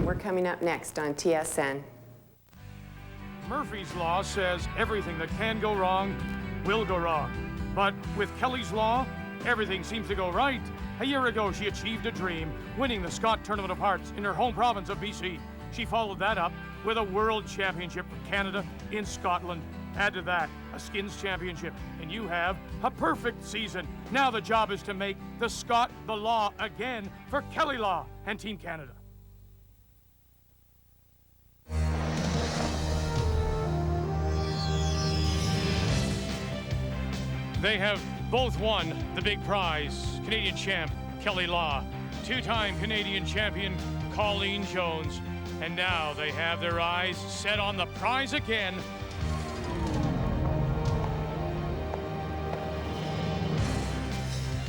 We're coming up next on TSN. Murphy's Law says everything that can go wrong will go wrong. But with Kelly's Law, everything seems to go right. A year ago, she achieved a dream, winning the Scott Tournament of Hearts in her home province of BC. She followed that up with a World Championship for Canada in Scotland. Add to that a Skins Championship, and you have a perfect season. Now the job is to make the Scott the law again for Kelly Law and Team Canada. They have both won the big prize. Canadian champ Kelly Law, two-time Canadian champion Colleen Jones, and now they have their eyes set on the prize again.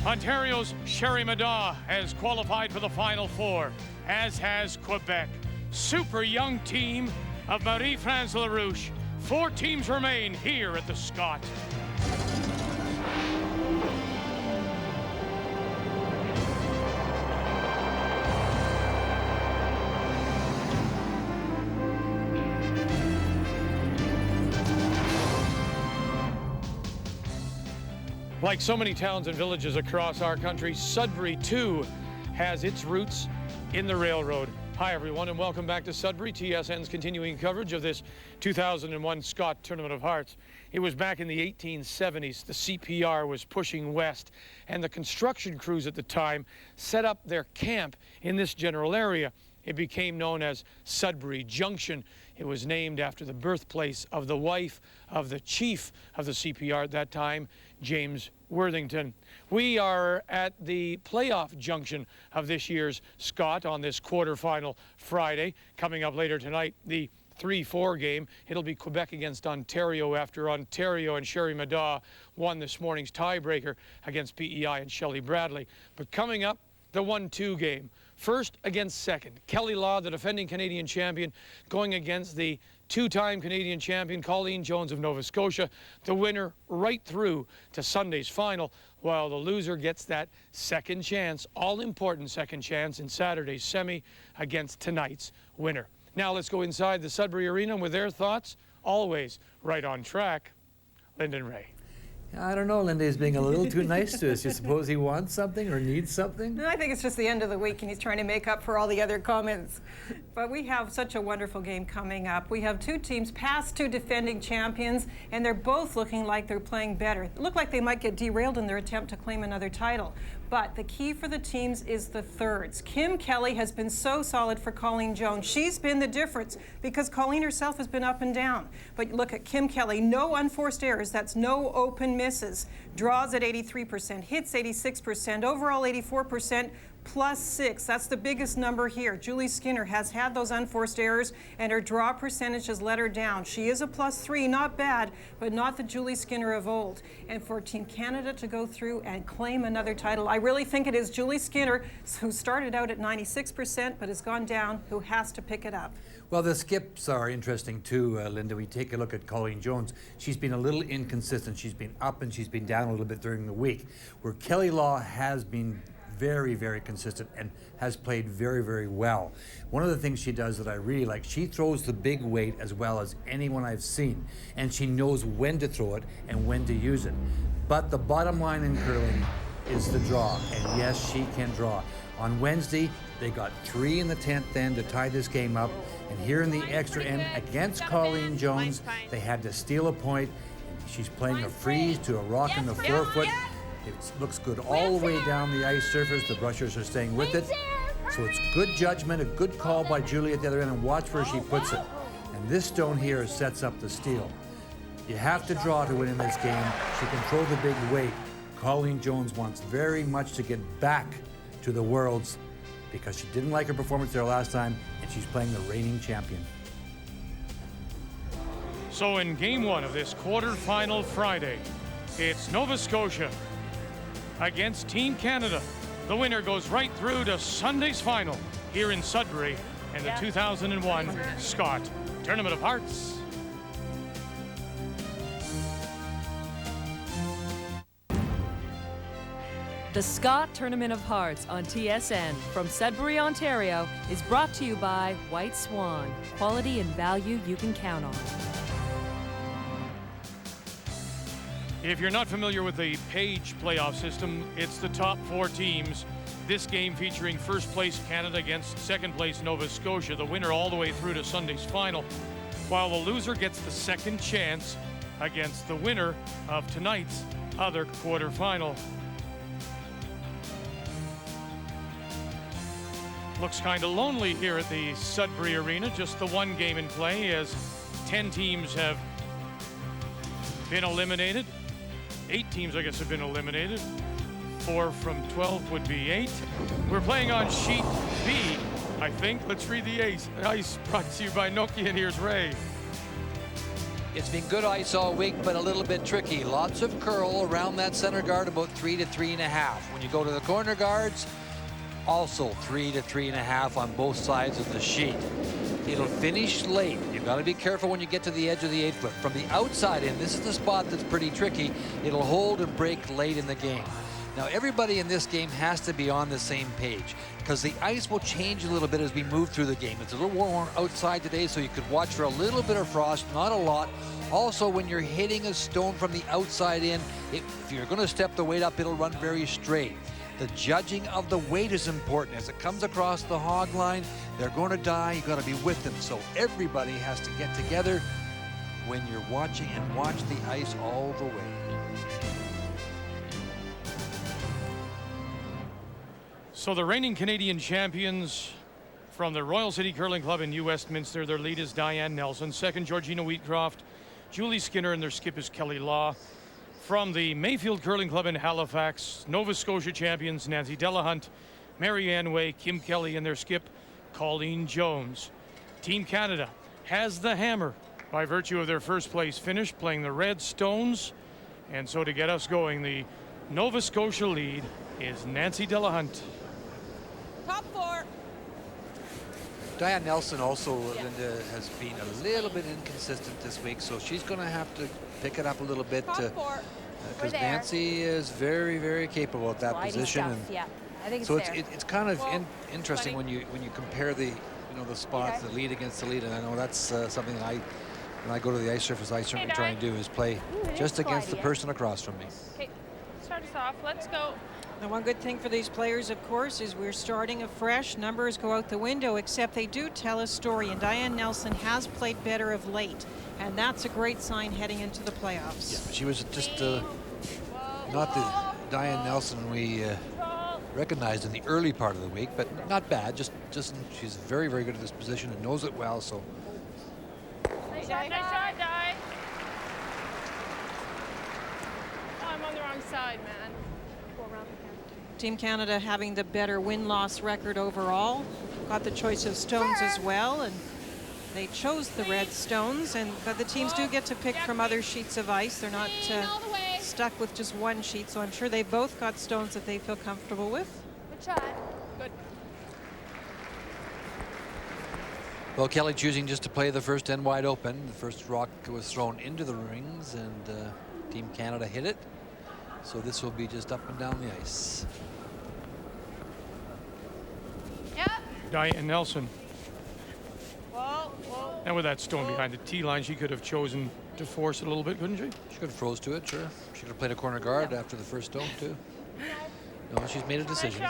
Ontario's Sherry Madaw has qualified for the Final Four, as has Quebec. Super young team of Marie-France LaRouche. 4 teams remain here at the Scott. Like so many towns and villages across our country, Sudbury too has its roots in the railroad. Hi everyone and welcome back to Sudbury, TSN's continuing coverage of this 2001 Scott Tournament of Hearts. It was back in the 1870s. The CPR was pushing west and the construction crews at the time set up their camp in this general area. It became known as Sudbury Junction. It was named after the birthplace of the wife of the chief of the CPR at that time, James Worthington. We are at the playoff junction of this year's Scott on this quarterfinal Friday. Coming up later tonight, the 3-4 game. It'll be Quebec against Ontario after Ontario and Sherry Madaw won this morning's tiebreaker against PEI and Shelley Bradley. But coming up, the 1-2 game. First against second. Kelly Law, the defending Canadian champion, going against the two-time Canadian champion, Colleen Jones of Nova Scotia, the winner right through to Sunday's final, while the loser gets that second chance, all-important second chance in Saturday's semi against tonight's winner. Now let's go inside the Sudbury Arena with their thoughts, always right on track. Lyndon Ray. I don't know, Linda is being a little too nice to us. You suppose he wants something or needs something? No, I think it's just the end of the week and he's trying to make up for all the other comments. But we have such a wonderful game coming up. We have 2 teams, past 2 defending champions, and they're both looking like they're playing better. It looked like they might get derailed in their attempt to claim another title. But the key for the teams is the thirds. Kim Kelly has been so solid for Colleen Jones. She's been the difference because Colleen herself has been up and down. But look at Kim Kelly, no unforced errors, that's no open misses. Draws at 83%, hits 86%, overall 84%, +6. That's the biggest number here. Julie Skinner has had those unforced errors and her draw percentage has let her down. She is a +3, not bad, but not the Julie Skinner of old. And for Team Canada to go through and claim another title, I really think it is Julie Skinner, who started out at 96% but has gone down, who has to pick it up. Well, the skips are interesting too, Linda. We take a look at Colleen Jones. She's been a little inconsistent. She's been up and she's been down a little bit during the week, where Kelly Law has been very, very consistent and has played very, very well. One of the things she does that I really like, she throws the big weight as well as anyone I've seen, and she knows when to throw it and when to use it. But the bottom line in curling is the draw, and yes, she can draw. On Wednesday, they got 3 in the 10th end to tie this game up, and here in the extra end against Colleen Jones, they had to steal a point. She's playing a freeze to a rock in the forefoot. It looks good all the way down the ice surface. The brushers are staying with it. So it's good judgment, a good call by Julie at the other end, and watch where she puts it. And this stone here sets up the steal. You have to draw to win in this game. She can throw the big weight. Colleen Jones wants very much to get back to the Worlds because she didn't like her performance there last time, and she's playing the reigning champion. So in game 1 of this quarterfinal Friday, it's Nova Scotia against Team Canada. The winner goes right through to Sunday's final here in Sudbury in the 2001 Scott Tournament of Hearts. The Scott Tournament of Hearts on TSN from Sudbury, Ontario is brought to you by White Swan. Quality and value you can count on. If you're not familiar with the Page playoff system, it's the top 4 teams. This game featuring first place Canada against second place Nova Scotia, the winner all the way through to Sunday's final, while the loser gets the second chance against the winner of tonight's other quarterfinal. Looks kind of lonely here at the Sudbury Arena. Just the one game in play as 10 teams have been eliminated. 8 teams, I guess, have been eliminated. 4 from 12 would be 8. We're playing on sheet B, I think. Let's read the ice brought to you by Nokia, and here's Ray. It's been good ice all week, but a little bit tricky. Lots of curl around that center guard, about 3 to 3.5. When you go to the corner guards, also 3 to 3.5 on both sides of the sheet. It'll finish late. You've got to be careful when you get to the edge of the 8-foot. From the outside in, this is the spot that's pretty tricky. It'll hold and break late in the game. Now, everybody in this game has to be on the same page because the ice will change a little bit as we move through the game. It's a little warmer outside today, so you could watch for a little bit of frost, not a lot. Also, when you're hitting a stone from the outside in, if you're going to step the weight up, it'll run very straight. The judging of the weight is important. As it comes across the hog line, they're going to die. You've got to be with them. So everybody has to get together when you're watching and watch the ice all the way. So the reigning Canadian champions from the Royal City Curling Club in New Westminster, their lead is Diane Nelson. Second, Georgina Wheatcroft, Julie Skinner, and their skip is Kelly Law. From the Mayfield Curling Club in Halifax, Nova Scotia champions Nancy Delahunt, Marianne Way, Kim Kelly, and their skip Colleen Jones. Team Canada has the hammer by virtue of their first place finish, playing the Red Stones. And so to get us going, the Nova Scotia lead is Nancy Delahunt. Top 4. Diane Nelson also, Linda, has been a little bit inconsistent this week, so she's going to have to pick it up a little bit because Nancy is very, very capable at that position. And yeah, I think so it's kind of interesting when you compare the the spots, the lead against the lead, and I know that's something that when I go to the ice surface, I certainly try and do is play just against the person across from me. Okay, start us off. Let's go. The one good thing for these players, of course, is we're starting afresh. Numbers go out the window, except they do tell a story, and Diane Nelson has played better of late, and that's a great sign heading into the playoffs. Yeah, she was just not the Diane Nelson we recognized in the early part of the week, but not bad. Just she's very, very good at this position and knows it well. So. Nice shot, Di. Oh, I'm on the wrong side, man. Go around the camera. Team Canada having the better win-loss record overall. Got the choice of stones as well, and they chose the red stones. But the teams do get to pick from other sheets of ice. They're not stuck with just one sheet, so I'm sure they both got stones that they feel comfortable with. Good shot. Good. Well, Kelly choosing just to play the first end wide open. The first rock was thrown into the rings, and Team Canada hit it. So this will be just up and down the ice. Yeah. Diane Nelson. Whoa, whoa. And with that stone behind the tee line, she could have chosen to force it a little bit, couldn't she? She could have froze to it, sure. She could have played a corner guard after the first stone, too. No, she's made a decision.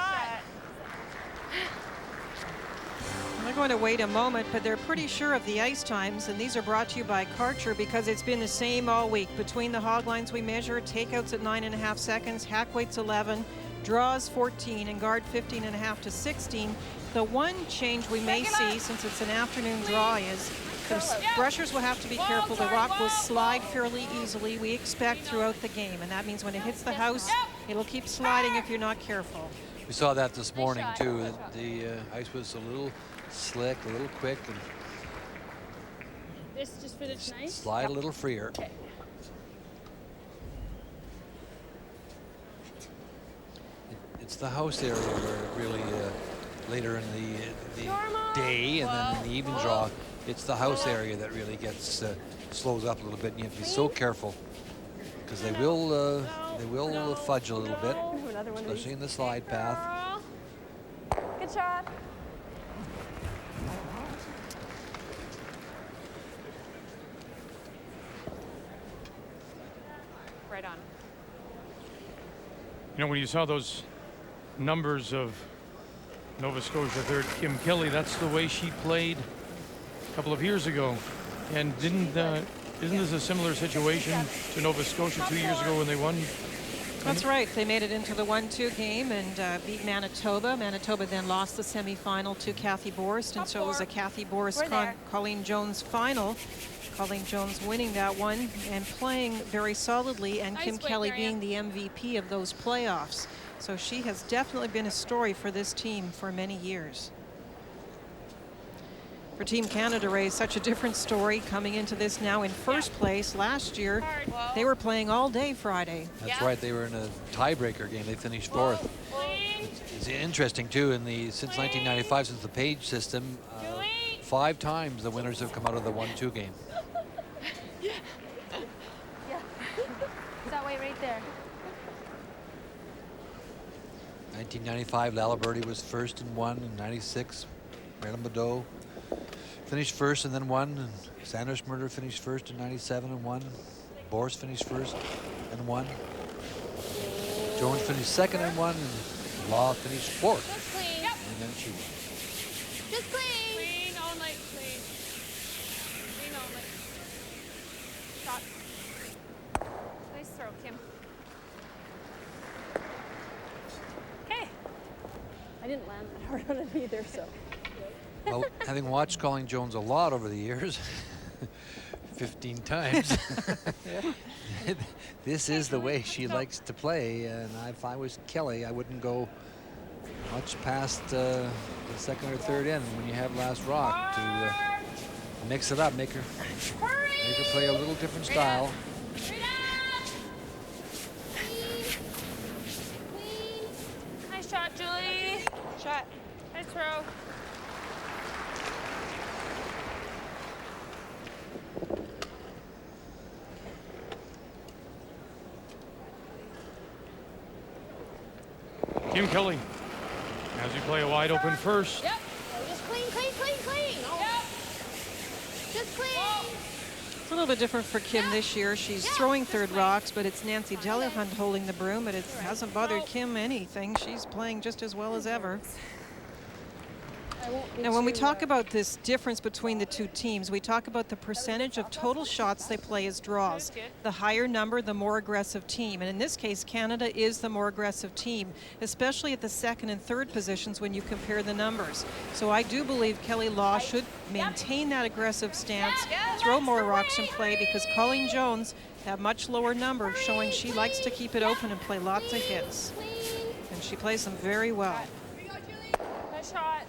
They're going to wait a moment, but they're pretty sure of the ice times, and these are brought to you by Karcher because it's been the same all week. Between the hog lines we measure, takeouts at 9.5 seconds, hack weights 11, draws 14, and guard 15.5 to 16. The one change we may see, since it's an afternoon draw, is the brushers will have to be careful. The rock will slide fairly easily, we expect, throughout the game, and that means when it hits the house, it'll keep sliding if you're not careful. We saw that this morning, too. The ice was a little slick, a little quick, and This just for the tonight? slide a little freer. Okay. It's the house area where really later in the day and then in the evening draw, it's the house area that really gets slows up a little bit, and you have to be so careful because they will fudge a little bit. another one of these. Especially in the slide path. Girl. Good shot. Right on. You know, when you saw those numbers of Nova Scotia third Kim Kelly, that's the way she played a couple of years ago. And isn't this a similar situation to Nova Scotia 2 years ago when they won? That's right. They made it into the 1-2 game and beat Manitoba. Manitoba then lost the semifinal to Kathy Borst, and so it was a Kathy Borst Colleen Jones final. Colleen Jones winning that one and playing very solidly, and Kim Kelly being the MVP of those playoffs. So she has definitely been a story for this team for many years. For Team Canada, Ray, such a different story coming into this now in first place. Last year, they were playing all day Friday. That's right. They were in a tiebreaker game. They finished fourth. It's interesting, too, since 1995, since the Page system, 5 times the winners have come out of the 1-2 game. Yeah. That way right there. 1995, Lala Birdie was first and won. In 96, Marilyn Badeau finished first and then won. And Sanders Murder finished first in 97 and won. Boris finished first and won. Jones finished second and won. And Law finished fourth. Just clean. Yep. And then she won. Just clean. Clean only. Clean. Clean only. Shot. Nice throw, Kim. Okay. I didn't land that hard on it either, so. Well, having watched Colleen Jones a lot over the years, 15 times, this is the way she likes to play. And if I was Kelly, I wouldn't go much past the second or third end when you have last rock to mix it up, make her play a little different style. Nice shot, Julie. Shot. Nice throw. Kim Kelly, as you play a wide open first. Yep. Just clean, clean, clean, clean. Yep. Just clean. It's a little bit different for Kim this year. She's throwing third rocks, but it's Nancy Delahunt holding the broom, but it hasn't bothered Kim anything. She's playing just as well as ever. Now, when we talk about this difference between the two teams, we talk about the percentage of total shots they play as draws. The higher number, the more aggressive team. And in this case, Canada is the more aggressive team, especially at the second and third positions when you compare the numbers. So I do believe Kelly Law should maintain that aggressive stance, throw more rocks in play, because Colleen Jones, that much lower number, showing she likes to keep it open and play lots of hits. And she plays them very well. Nice shot.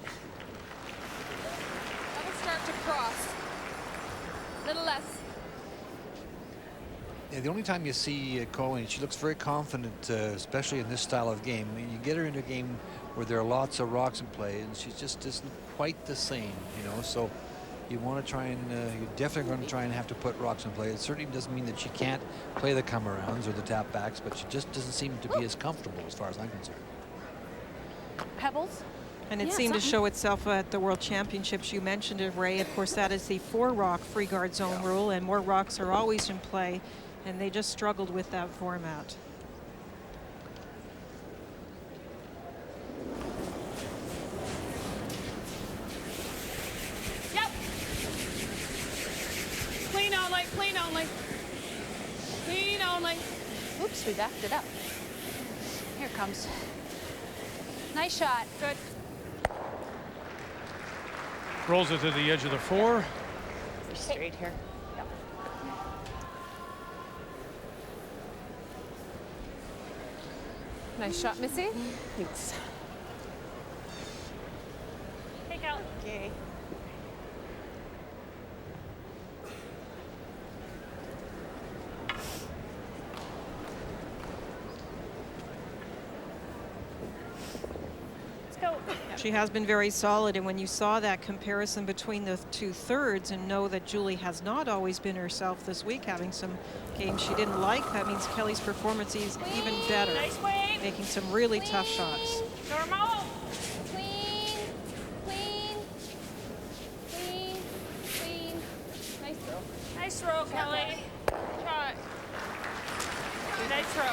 Start to cross. Little less. Yeah, the only time you see Colleen, she looks very confident, especially in this style of game. I mean, you get her into a game where there are lots of rocks in play, and she just isn't quite the same, you know. So you want to try and you're definitely going to try and have to put rocks in play. It certainly doesn't mean that she can't play the come-arounds or the tap-backs, but she just doesn't seem to be as comfortable as far as I'm concerned. Pebbles. And it seemed to show itself at the World Championships. You mentioned it, Ray. Of course, that is the 4-rock free guard zone rule, and more rocks are always in play, and they just struggled with that format. Yep. Clean only, clean only. Clean only. Oops, we backed it up. Here it comes. Nice shot. Good. Rolls it to the edge of the 4. Straight here. Yep. Nice shot, Missy. Thanks. Take out. Okay. She has been very solid, and when you saw that comparison between the two thirds and know that Julie has not always been herself this week, having some games she didn't like, that means Kelly's performance is even better. Nice wave. making some really tough shots. Normal. Clean. Clean. Clean. Clean. Nice throw. Nice throw, Kelly. Shot. Nice throw.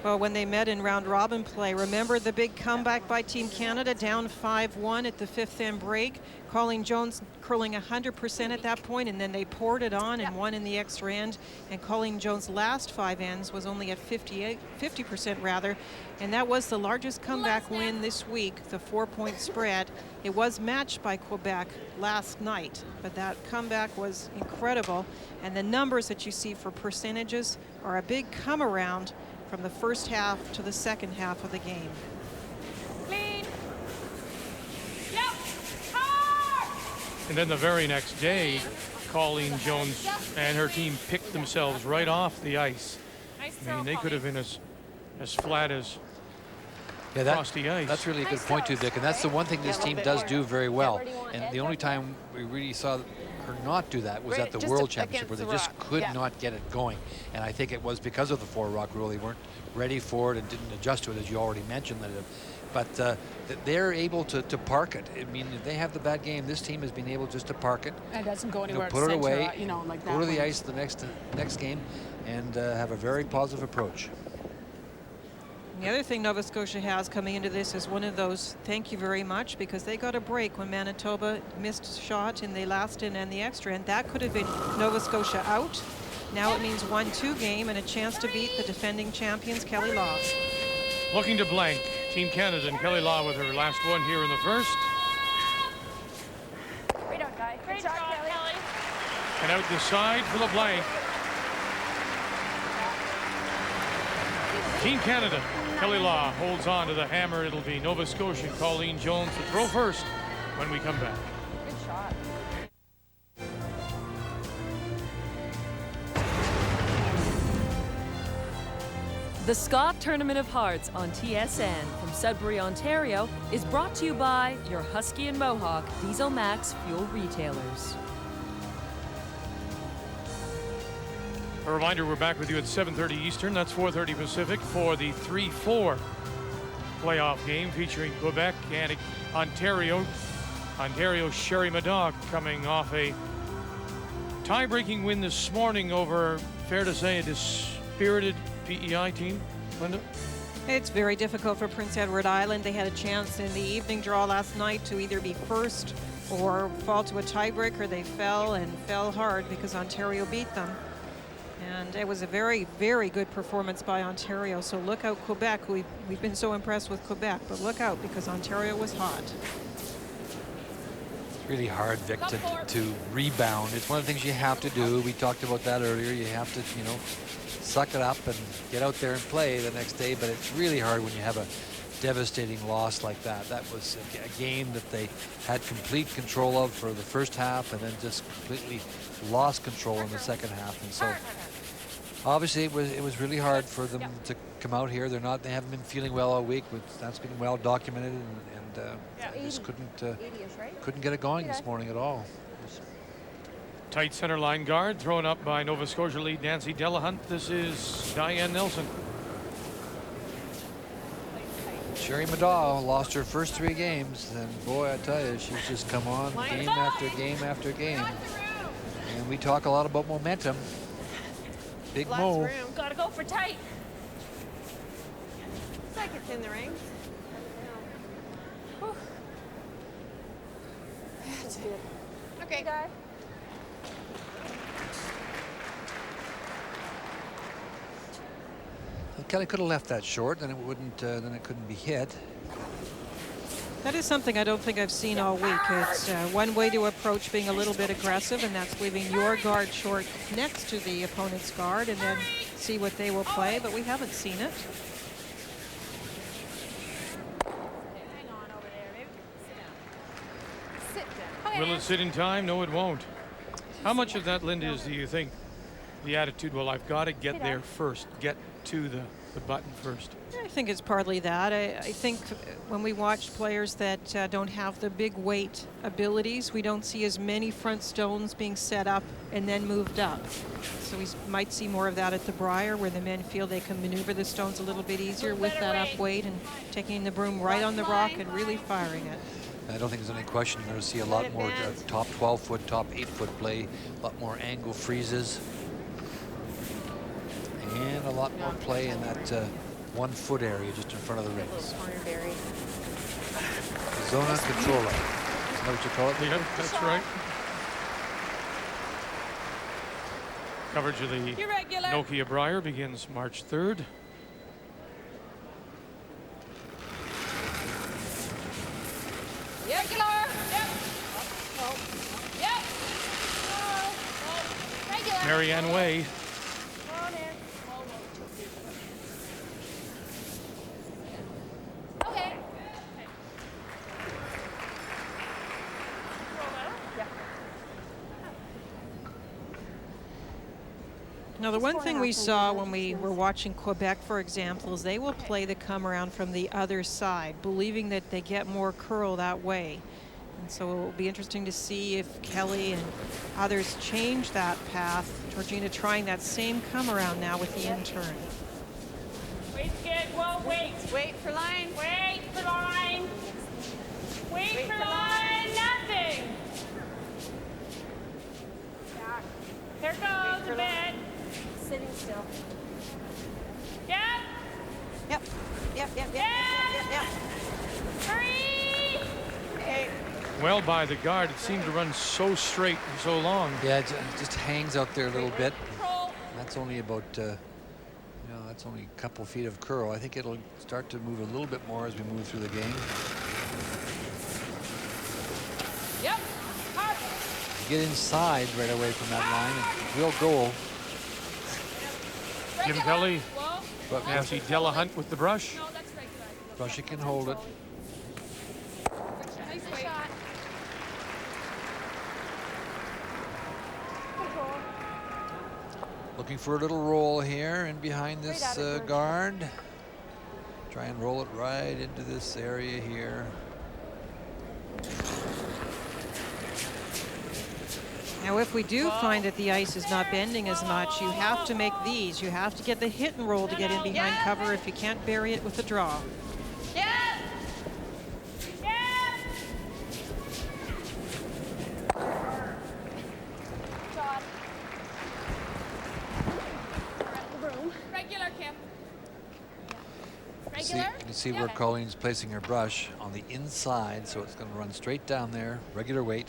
Well, when they met in round robin play, remember the big comeback by Team Canada, down 5-1 at the 5th end break. Colleen Jones curling 100% at that point, and then they poured it on and won in the extra end. And Colleen Jones' last 5 ends was only at 50% rather, and that was the largest comeback win this week, the 4-point spread. It was matched by Quebec last night, but that comeback was incredible. And the numbers that you see for percentages are a big come around from the first half to the second half of the game. Clean. Yep. Hard. And then the very next day, Colleen Jones and her team picked themselves right off the ice. Nice I throw, mean, they could have been as flat as across the ice. That's really a good point too, Dick. And that's the one thing this team does do very well. And the only time we really saw her not do that was at the World Championship, where they just could not get it going. And I think it was because of the 4-rock rule. They weren't ready for it and didn't adjust to it, as you already mentioned. But they're able to park it. I mean, if they have the bad game, this team has been able just to park it. It doesn't go anywhere. Put it away, like go to the ice the next game, and have a very positive approach. The other thing Nova Scotia has coming into this is one of those thank you very much, because they got a break when Manitoba missed a shot in the last end and the extra end. That could have been Nova Scotia out. Now it means 1-2 game and a chance to beat the defending champions, Kelly Law. Looking to blank. Team Canada and Kelly Law with her last one here in the first. Great out, guy. Great job, Kelly. And out the side for the blank. Team Canada, Kelly Law holds on to the hammer. It'll be Nova Scotia, Colleen Jones to throw first when we come back. Good shot. The Scott Tournament of Hearts on TSN from Sudbury, Ontario is brought to you by your Husky and Mohawk Diesel Max fuel retailers. A reminder, we're back with you at 7:30 Eastern. That's 4:30 Pacific for the 3-4 playoff game featuring Quebec and Ontario. Ontario's Sherry Madog coming off a tie-breaking win this morning over, fair to say, a dispirited PEI team. Linda? It's very difficult for Prince Edward Island. They had a chance in the evening draw last night to either be first or fall to a tiebreaker. They fell, and fell hard, because Ontario beat them. And it was a very, very good performance by Ontario. So look out, Quebec. We've been so impressed with Quebec, but look out, because Ontario was hot. It's really hard, Vic, to rebound. It's one of the things you have to do. We talked about that earlier. You have to, suck it up and get out there and play the next day. But it's really hard when you have a devastating loss like that. That was a game that they had complete control of for the first half, and then just completely lost control in the second half. And so obviously it was really hard for them to come out here. They haven't been feeling well all week. That's been well documented, and just couldn't get it going this morning at all. Tight center line guard thrown up by Nova Scotia lead Nancy Delahunt. This is Diane Nelson. Sherry Madog lost her first 3 games, and boy, I tell you, she's just come on game after game after game. And we talk a lot about momentum. Big Mo. Gotta go for tight. It's like it's in the ring. Okay. Guy. Kelly could have left that short, then it wouldn't. Then it couldn't be hit. That is something I don't think I've seen all week. It's one way to approach being a little bit aggressive, and that's leaving your guard short next to the opponent's guard, and then see what they will play, but we haven't seen it. Hang on over there. Maybe sit down. Sit down. Will it sit in time? No, it won't. How much of that, Linda, do you think the attitude, well, I've got to get there first, get to the the button first. I think it's partly that. I think when we watch players that don't have the big weight abilities, we don't see as many front stones being set up and then moved up. So we might see more of that at the Briar, where the men feel they can maneuver the stones a little bit easier with that up weight and taking the broom right on the rock and really firing it. I don't think there's any question you're going to see a lot more top 12-foot, top 8-foot play, a lot more angle freezes, and a lot more play in that 1 foot area just in front of the rings. Cornerberry. Zona controller. Isn't that what you call it? Yeah, that's right. Coverage of the Nokia Briar begins March 3rd. Regular. Yep. Yep. Regular. Marianne Way. Okay. Now, the one thing we saw when we were watching Quebec, for example, is they will play the come around from the other side, believing that they get more curl that way. And so it will be interesting to see if Kelly and others change that path. Georgina trying that same come around now with the in-turn. Wait, kid. Whoa, wait. Wait for line. Wait for line. Wait for line. Nothing. Here goes a bit. Sitting still. Yep. Yep. Yep, yep, yep, Yep. yep, yep. 3. Well by the guard. It seemed to run so straight and so long. Yeah, it just hangs out there a little bit. Control. That's only about, that's only a couple feet of curl. I think it'll start to move a little bit more as we move through the game. Yep. Up. Get inside right away from that line, and real goal. Jim Kelly, Whoa. But Nancy Delahunt with the brush. No, that's regular. Brushy can hold it. Nice shot. Looking for a little roll here and behind this guard. Try and roll it right into this area here. Now, if we do find that the ice is not bending as much, you have to make these. You have to get the hit and roll to get in behind cover if you can't bury it with the draw. Yep. Yep. Shot. Around the broom. Regular, Kim. See, Regular. you can see where Colleen's placing her brush on the inside, so it's going to run straight down there, regular weight.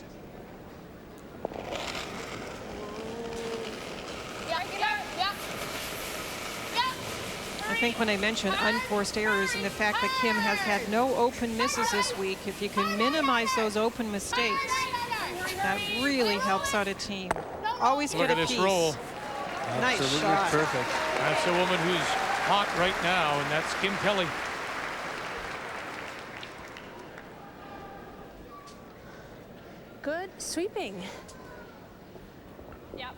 I think when I mentioned unforced errors and the fact that Kim has had no open misses this week, if you can minimize those open mistakes, that really helps out a team. Always Look get at a this piece. roll. Nice Absolutely shot. perfect. That's a woman who's hot right now, and that's Kim Kelly. Good sweeping. Yep.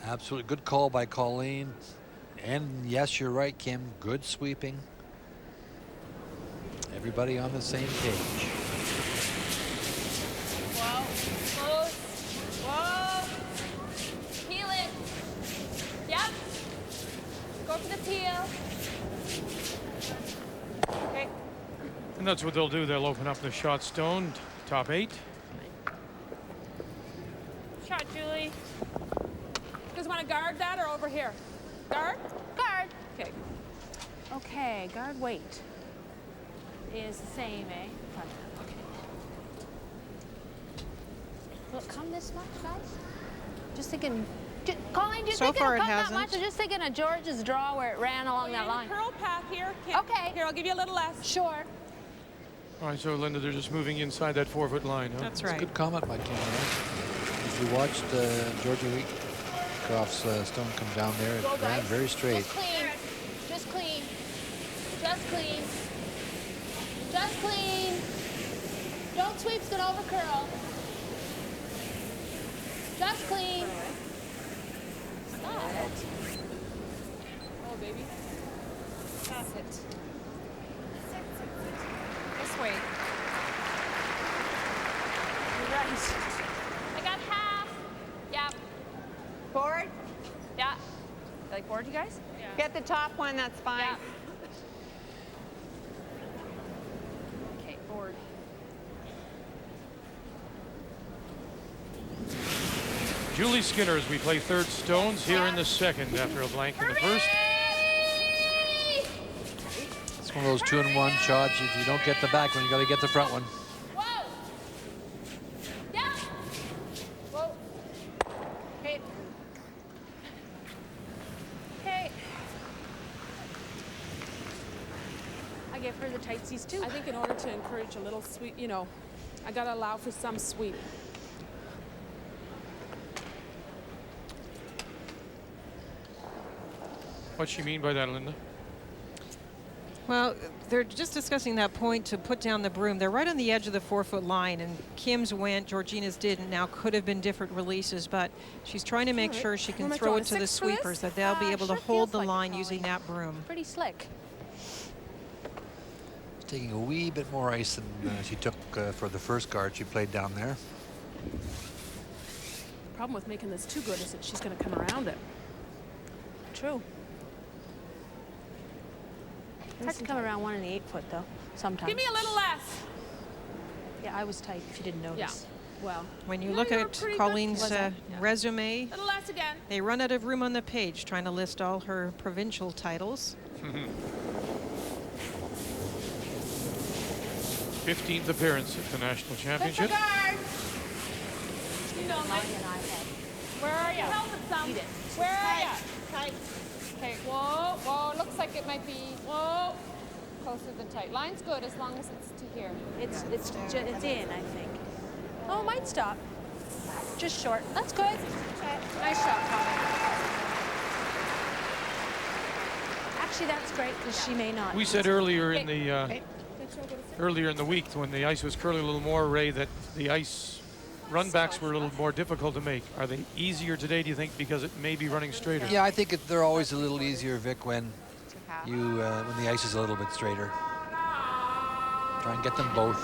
Absolutely good call by Colleen. And yes, you're right, Kim. Good sweeping. Everybody on the same page. Whoa. Close. Whoa. Peel it. Yep. Go for the peel. Okay. And that's what they'll do. They'll open up the shot stone, top 8. Shot, Julie. You guys want to guard that or over here? Guard? Guard. Okay. Okay, guard weight is the same, eh? Okay. Will it come this much, guys? Just thinking. Colleen, do you So think far it'll it come that hasn't. much? I'm just thinking of George's draw where it ran along that line. Curl path here. Kim. Okay. Here, I'll give you a little less. Sure. All right, so Linda, they're just moving inside that 4-foot line, huh? That's It's a right. good comment by Kim. If you watched Georgia Wheatcroft's stone come down there, it Go, ran guys. very straight. Just clean. Just clean. Just clean. Just clean. Don't sweep, it's gonna over curl. Just clean. Stop. Oh, baby. Sit. This way. You're right. I got half. Yeah. Board? Yeah. You like board, you guys? Yeah. Get the top one, that's fine. Yeah. Okay, board. Julie Skinner as we play third stones here in the second after a blank in the first. It's one of those 2-in-1 shots. If you don't get the back one, you got to get the front one. Whoa. Yeah. Whoa. Okay. Okay. I gave her the tightsies too. I think in order to encourage a little sweep, you know, I gotta allow for some sweep. What's she mean by that, Linda? Well, they're just discussing that point to put down the broom. They're right on the edge of the 4-foot line, and Kim's went, Georgina's didn't. Now could have been different releases, but she's trying to make sure she can Am I throw throwing it to the 6 for this? sweepers, that they'll be able to Sure hold feels the like it, line Colleen. using that broom. Pretty slick. Taking a wee bit more ice than she took for the first guard she played down there. The problem with making this too good is that she's gonna come around it. True. It's hard to come around 1 and 8 foot though, sometimes. Give me a little less. Yeah, I was tight if you didn't notice. Yeah. Well. When you yeah, look were at pretty good. Colleen's Was I? Yeah. resume, A little less again. they run out of room on the page trying to list all her provincial titles. 15th appearance at the national championship. Guard. You don't like. Where are you? Help it some. Where are you? Tight. Okay. Whoa. Whoa. Looks like it might be. Whoa. Closer than tight. Line's good as long as it's to here. It's in, I think. Oh, it might stop. Just short. That's good. Okay. Nice shot, Colin. Actually, that's great because she may not. We said earlier in the week when the ice was curling a little more, Ray, that the ice runbacks were a little more difficult to make. Are they easier today, do you think, because it may be running straighter? Yeah, I think they're always a little easier, Vic, when when the ice is a little bit straighter. Try and get them both.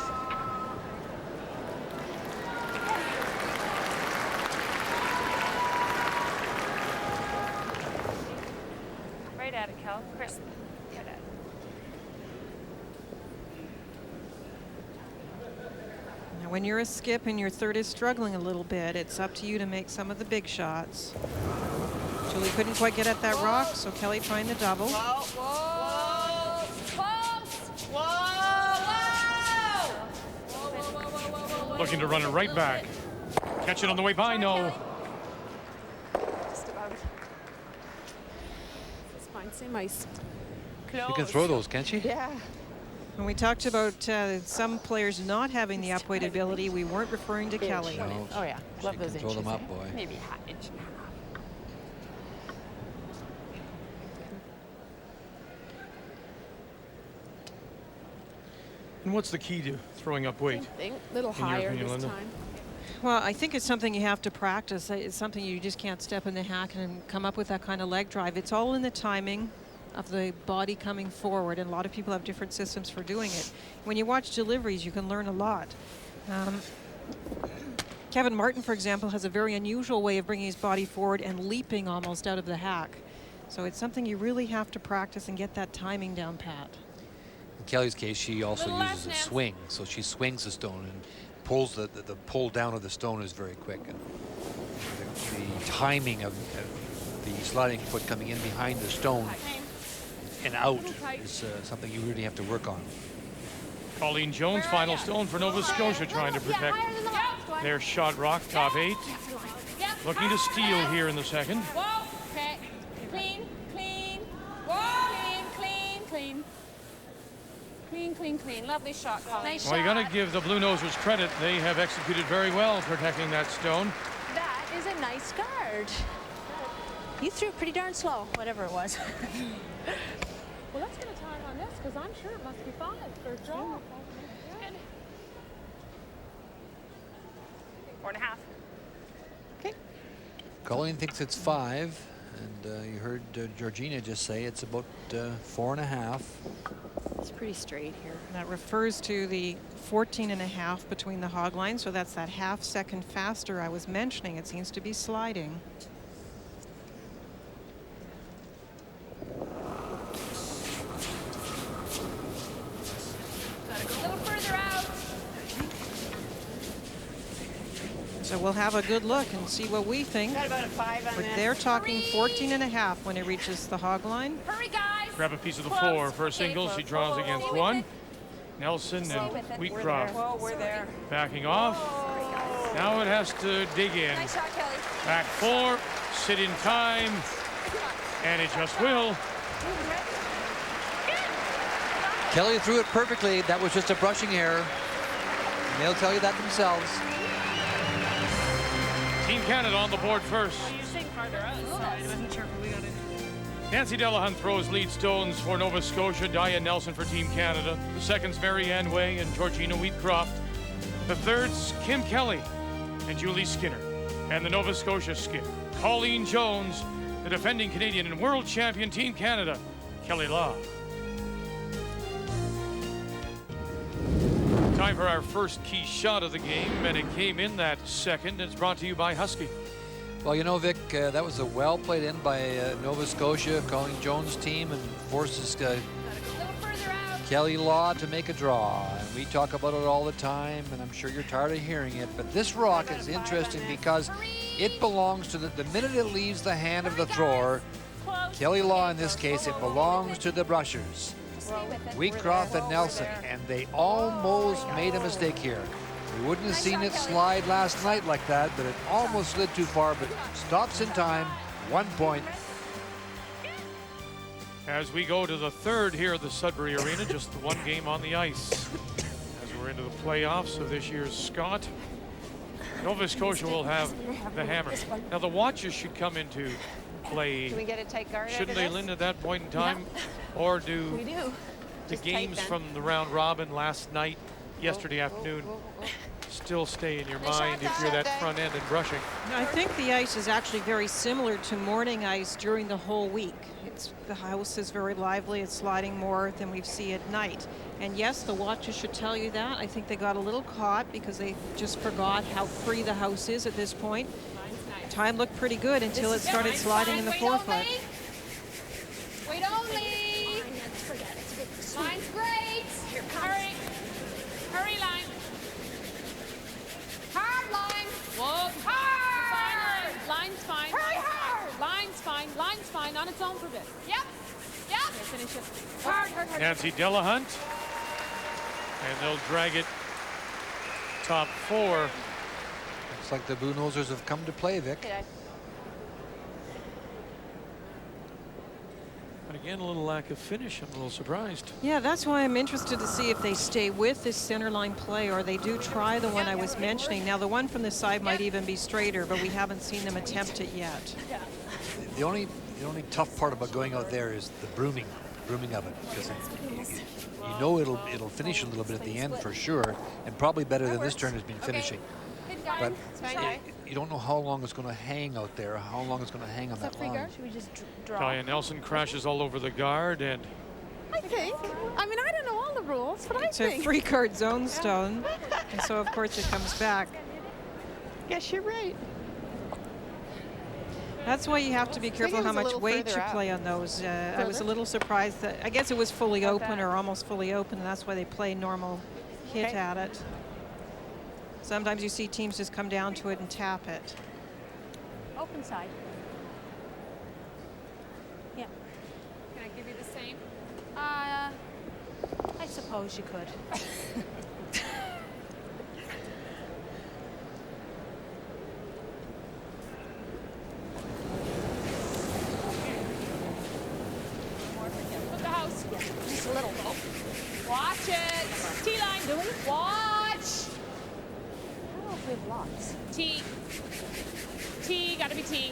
Right at it, Cal. Crisp. Right at it. Now, when you're a skip and your third is struggling a little bit, it's up to you to make some of the big shots. Julie couldn't quite get at that rock, so Kelly trying the double. Whoa. Whoa. Close. Whoa. Whoa. Looking to run it right back. Catch it on the way by, no. Just about. It's fine. Same ice. She can throw those, can't she? Yeah. When we talked about some players not having the upweight ability, we weren't referring to Kelly. No, Oh yeah, she love can those throw inches. them up, boy. Maybe half inch and a half. And what's the key to throwing up weight? Thing. Little In your higher opinion, this Linda? time. Well, I think it's something you have to practice. It's something you just can't step in the hack and come up with that kind of leg drive. It's all in the timing of the body coming forward, and a lot of people have different systems for doing it. When you watch deliveries, you can learn a lot. Kevin Martin, for example, has a very unusual way of bringing his body forward and leaping almost out of the hack. So it's something you really have to practice and get that timing down pat. In Kelly's case, she also Little uses a left, Nance. swing, so she swings the stone and pulls the pull down of the stone is very quick. And the timing of the sliding foot coming in behind the stone and out is something you really have to work on. Colleen Jones, final stone for Nova Scotia, trying to protect their shot rock, top 8. Looking to steal here in the second. Whoa. Okay. Clean. Clean. Whoa. Clean. Clean. Clean. Clean. Clean. Lovely shot, Colin. Nice Well, you got to shot. give the Blue Nosers credit. They have executed very well protecting that stone. That is a nice guard. You threw it pretty darn slow, whatever it was. Well, let's get a time on this because I'm sure it must be 5 for a draw. Good. 4.5. Okay. Colleen thinks it's 5. And you heard Georgina just say it's about 4.5. It's pretty straight here. That refers to the 14.5 between the hog lines, so that's that half second faster I was mentioning. It seems to be sliding. Gotta go a little further out. So we'll have a good look and see what we think. Got about a 5 on But that. they're talking 14.5 when it reaches the hog line. Hurry, guys. Grab a piece of the Close. floor for Okay, singles. He close. draws Whoa, against stay with one. it. Nelson Stay with and it. Wheatcroft Whoa, we're there. backing off. Now it has to dig in. Nice shot, Kelly. Back 4, sit in time, and it just will. Kelly threw it perfectly. That was just a brushing error. And they'll tell you that themselves. Team Canada on the board first. You're saying farther outside. I wasn't sure if we got it. Nancy Delahunt throws lead stones for Nova Scotia. Diane Nelson for Team Canada. The seconds, Marianne Way and Georgina Wheatcroft. The thirds, Kim Kelly and Julie Skinner. And the Nova Scotia skip, Colleen Jones, the defending Canadian and world champion Team Canada, Kelly Law. Time for our first key shot of the game, and it came in that second. It's brought to you by Husky. Well, you know, Vic, that was a well played in by Nova Scotia, Colleen Jones' team, and forces Gotta go a little further out. Kelly Law to make a draw. And we talk about it all the time, and I'm sure you're tired of hearing it. But this rock is interesting because it belongs to the minute it leaves the hand of the thrower, Close. Kelly Law in this case, it belongs to the brushers, Stay with it. Wheatcroft and Nelson, and they almost made a mistake here. We wouldn't have seen it slide last night like that, but it almost slid too far, but stops in time, 1 point. As we go to the third here at the Sudbury Arena, just the one game on the ice. As we're into the playoffs of this year's Scott, Nova Scotia will have the hammer. Now the watches should come into play. Can we get a tight guard Shouldn't out they, of this? Linda, at that point in time? Or do We do. the Just tight games then. from the round robin last night, yesterday afternoon, still stay in your mind if you're that front end and brushing? I think the ice is actually very similar to morning ice during the whole week. The house is very lively. It's sliding more than we see at night. And yes, the watches should tell you that. I think they got a little caught because they just forgot how free the house is at this point. Time looked pretty good until it started sliding in the forefoot. Wait only. Line's great. Hurry. Hurry, line. Hard line. Whoa. Hard. Line's fine. Hurry hard. Line's fine. Line's fine on its own for a bit. Yep. Yep. Okay, finish it. Hard, hard, hard. Nancy Delahunt, and they'll drag it top 4. Looks like the Blue Nosers have come to play, Vic. Okay. But again, a little lack of finish. I'm a little surprised. Yeah, that's why I'm interested to see if they stay with this center line play or they do try the one I was mentioning. Now, the one from the side might even be straighter, but we haven't seen them attempt it yet. The only tough part about going out there is the brooming of it, because you know it'll finish a little bit at the end for sure, and probably better than this turn has been finishing. But you don't know how long it's going to hang out there, how long it's going to hang on that line. Should we just draw? Diane Nelson crashes all over the guard, and I think. I mean, I don't know all the rules, but It's I a think. 3-card zone stone, and so of course it comes back. Yes, you're right. That's why you have to be careful it how was a much little weight further you out. play on those. I was a little surprised that, I guess it was fully open or almost fully open, and that's why they play normal hit Okay. at it. Sometimes you see teams just come down to it and tap it. Open side. Yeah. Can I give you the same? I suppose you could. Put the house. Just a little though. Watch it. T-line. Do we? Watch. I don't know if we have lots. T. T. Gotta be T.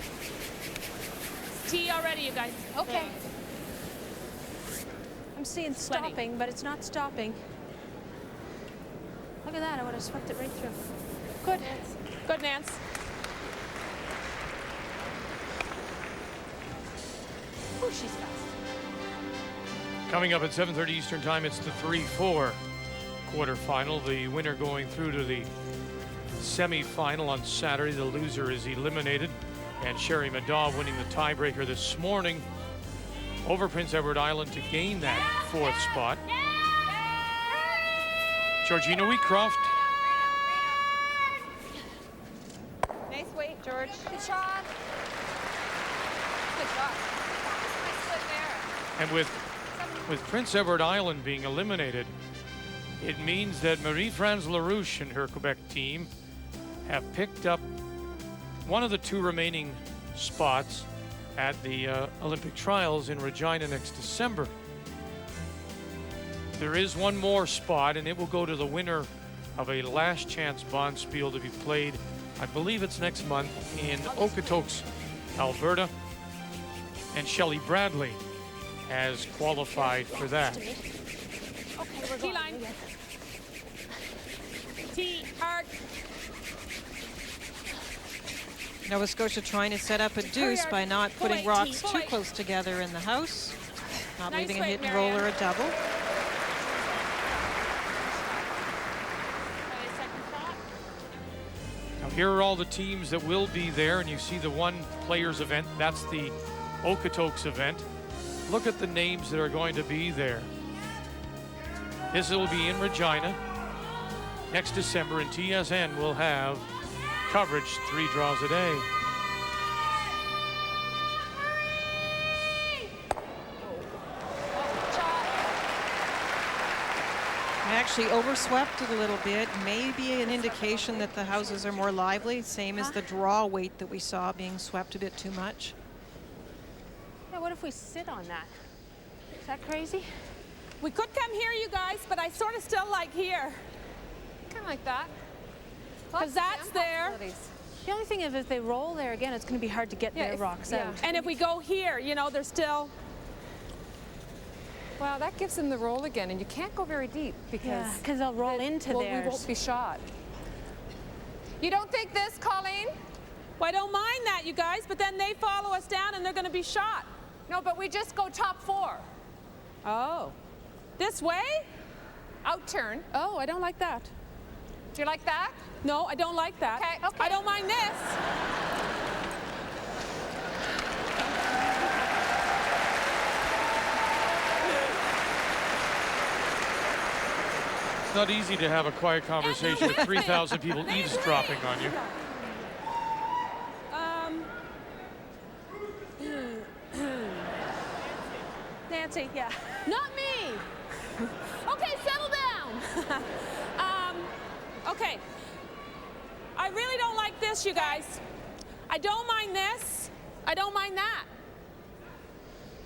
T already, you guys. Okay. I'm seeing Plenty. stopping, but it's not stopping. Look at that, I would have swept it right through. Good. Good, Nance. Oh, she's fast. Coming up at 7:30 Eastern Time, it's the 3-4 quarterfinal. The winner going through to the semi-final on Saturday. The loser is eliminated. And Sherry Madaw winning the tiebreaker this morning over Prince Edward Island to gain that 4th spot. Georgina Wheatcroft. Nice weight, George. Good shot. Good shot. Nice foot there. And with Prince Edward Island being eliminated, it means that Marie-France Larouche and her Quebec team have picked up one of the 2 remaining spots at the Olympic trials in Regina next December. There is one more spot, and it will go to the winner of a last chance bonspiel to be played, I believe it's next month, in Okotoks, Alberta. And Shelley Bradley has qualified for that. Okay, we're going. T-line. T, hard. Nova Scotia trying to set up a deuce by not putting rocks too close together in the house, not Nice leaving a weight, hit and roll or a double. Now here are all the teams that will be there, and you see the one players event, that's the Okotoks event. Look at the names that are going to be there. This will be in Regina next December, and TSN will have coverage 3 draws a day. Actually overswept it a little bit, maybe an indication that the houses are more lively, same as the draw weight that we saw being swept a bit too much. Yeah, what if we sit on that? Is that crazy? We could come here, you guys, but I sort of still like here. Kind of like that. Because that's there. The only thing is if they roll there again, it's going to be hard to get their rocks out. And if we go here, you know, they're still... Well, that gives them the roll again, and you can't go very deep because they'll roll into theirs. We won't be shot. You don't think this, Colleen? Well, I don't mind that, you guys, but then they follow us down and they're going to be shot. No, but we just go top 4. Oh. This way? Out turn. Oh, I don't like that. Do you like that? No, I don't like that. Okay, okay. I don't mind this. It's not easy to have a quiet conversation with 3,000 people eavesdropping on you. Nancy, yeah. Not me. Okay, settle down. Okay. I really don't like this, you guys. I don't mind this. I don't mind that.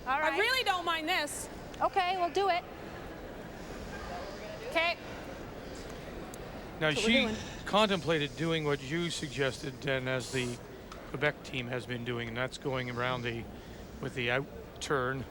All right. I really don't mind this. Okay, we'll do it. Okay. Now she contemplated doing what you suggested, and as the Quebec team has been doing, and that's going around with the out turn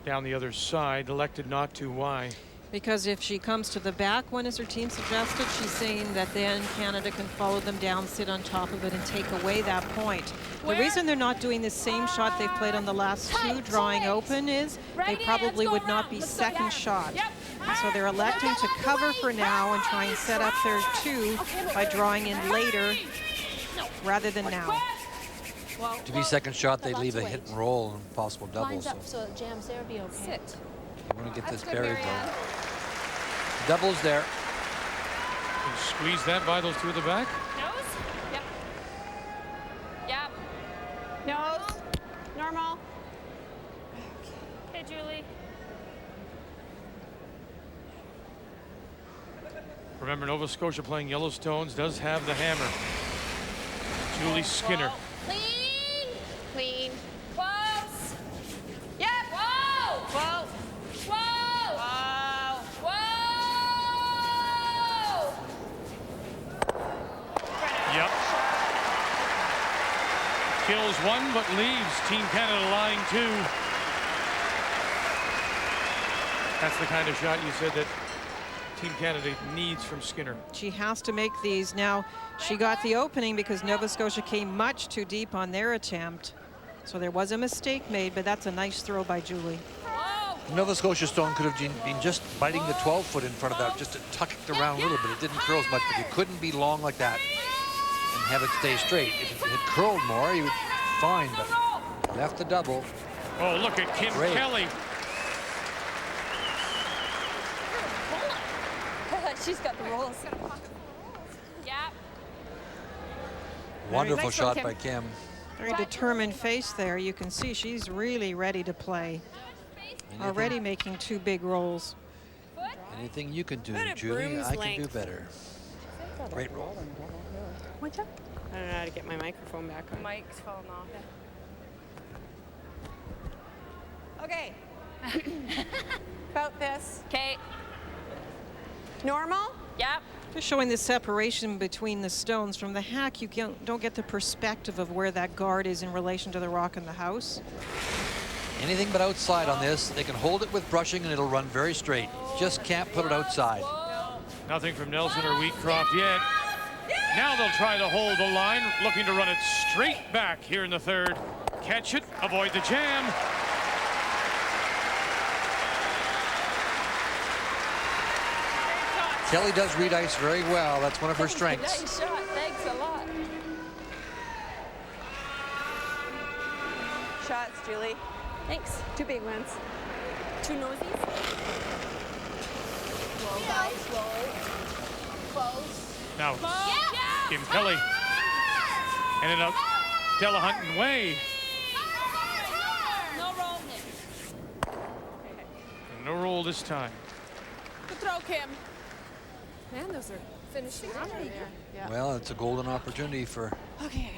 down the other side. Elected not to. Why? Because if she comes to the back one, as her team suggested, she's saying that then Canada can follow them down, sit on top of it, and take away that point. The reason they're not doing the same shot they've played on the last 2 drawing open is they probably would not be second shot. So they're electing to cover for now and try and set up their 2 by drawing in later rather than now. To be second shot, they leave a hit and roll and possible double. Lines up so it jams there, be okay. Sit. You want to get this That's good, buried Marianne. though. Double's there. And squeeze that by those 2 at the back. Nose? Yep. Yep. Nose. Normal. Okay, Julie. Remember, Nova Scotia playing Yellowstones does have the hammer. Julie Skinner. Clean. Clean. Close. Yep. Whoa. Whoa. Whoa. Whoa. Whoa. Yep. Kills 1, but leaves Team Canada lying 2. That's the kind of shot you said that Team Canada needs from Skinner. She has to make these. Now, she got the opening because Nova Scotia came much too deep on their attempt. So there was a mistake made, but that's a nice throw by Julie. Nova Scotia stone could have been just biting the 12-foot in front of that, just to tuck it around a little bit. It didn't curl as much, but it couldn't be long like that and have it stay straight. If it had curled more, you would fine, but left the double. Oh, look at Kim Kelly. She's got the rolls. Yeah. Wonderful shot by Kim. Very determined face there. You can see she's really ready to play. Already making 2 big rolls. Anything you can do, Julie, I can do better. Great roll. What's up? I don't know how to get my microphone back on. Mike's falling off. Okay. About this. Okay. Normal? Yep. Just showing the separation between the stones. From the hack, you don't get the perspective of where that guard is in relation to the rock in the house. Anything but outside on this. They can hold it with brushing and it'll run very straight. Just can't put it outside. Nothing from Nelson or Wheatcroft yet. Now they'll try to hold the line, looking to run it straight back here in the third. Catch it, avoid the jam. Kelly does read ice very well. That's one of her strengths. Nice shot. Thanks a lot. Shots, Julie. Thanks. 2 big ones. 2 nosies. Whoa, guys. Whoa. Close. Now, Yeah. Kim Kelly. And in a Delahunton way. No roll, Nick. No roll this time. Good throw, Kim. Man, those are finishing right there. Well, it's a golden opportunity for Okay,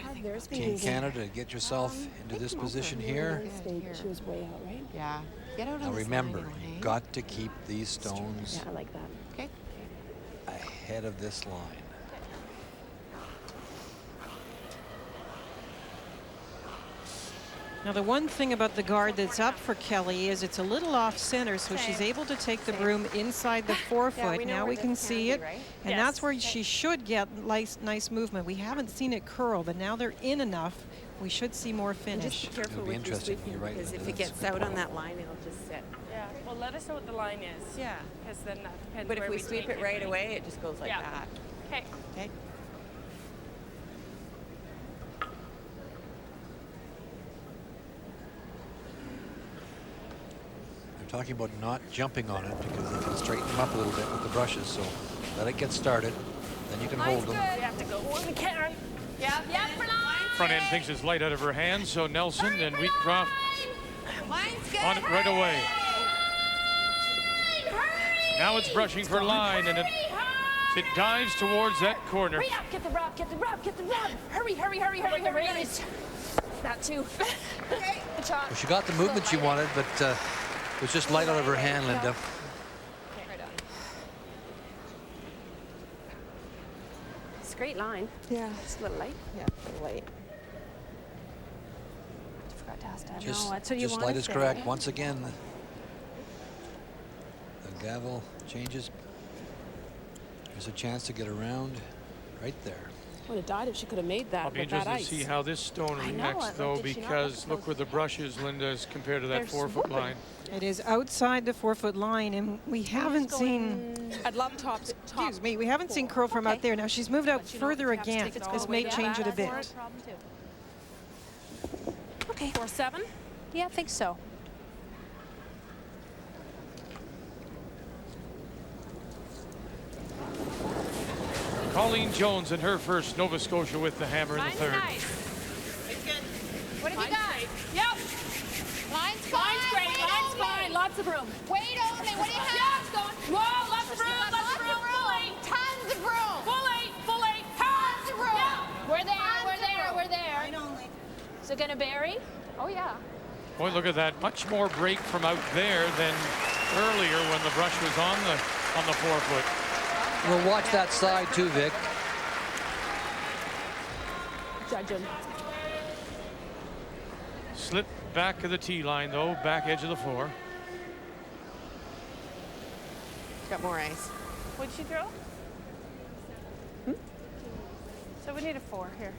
Team Canada to get yourself into this position here. She was way out, right? Yeah. Get out Now remember, you've got to keep these stones I like that. Okay. ahead of this line. Now the one thing about the guard that's up for Kelly is it's a little off center, so she's able to take the broom inside the 4-foot. Now we can see it, and that's where she should get nice movement. We haven't seen it curl, but now they're in enough. We should see more finish. Just be careful It'll be with your interesting. sweeping, You're right, because Linda, if it that's gets out on that line, it'll just sit. Yeah. Well, let us know what the line is. Yeah. Because then that depends But if where we sweep take it right away, it just goes like Yeah. that. Okay. Okay. They're talking about not jumping on it because they can straighten them up a little bit with the brushes. So let it get started, then you can hold them. We have to go when we can. Yeah. Yeah, for line. Front end thinks it's light out of her hands, so Nelson and Wheatcroft Line's good. on it right away. Now it's brushing for line, and it dives towards that corner. Hurry up, get the rub, get the rub, get the rub. Hurry, hurry, hurry, hurry, hurry. That too. Okay. Good shot. Well, she got the movement she wanted, but it was just light out of her hand, Linda. Right on. It's a great line. Yeah. It's a little late. Yeah, a little late. Forgot to ask Dad. Just, that's what you just wanna light is say. correct. Once again, the gavel changes. There's a chance to get around right there. Would have died if she could have made that I'll be with that interested ice. to see how this stone I know reacts, it. though, Did she not because look look where the brush is, Linda, as compared to that They're 4-foot swooping. line. It is outside the 4-foot line, and we haven't seen. I'd love tops. Excuse me, we haven't seen curl from out there. Now she's moved out But you know, further you have to again. take it all This the may way change it a back bit. for it. Problem too. Okay. 4-7. Yeah, I think so. Colleen Jones in her first, Nova Scotia with the hammer in the Line's third. nice. What have you got? Yep. Line's fine. Line's great. Wait Line's only. fine. Lots of room. Wait only. What do you have? Yeah, it's going. Whoa, lots of room. Lots of room. Full 8. Tons of room. Full 8. Full 8. Tons of room. Yeah. We're there. Tons We're of there. room. We're there. Is it gonna bury? Oh yeah. Boy, look at that. Much more break from out there than earlier when the brush was on the 4-foot. We'll watch that side too, Vic. Judging. Slip back of the tee line, though, back edge of the floor. Got more ice. What'd she throw? So we need a 4 here.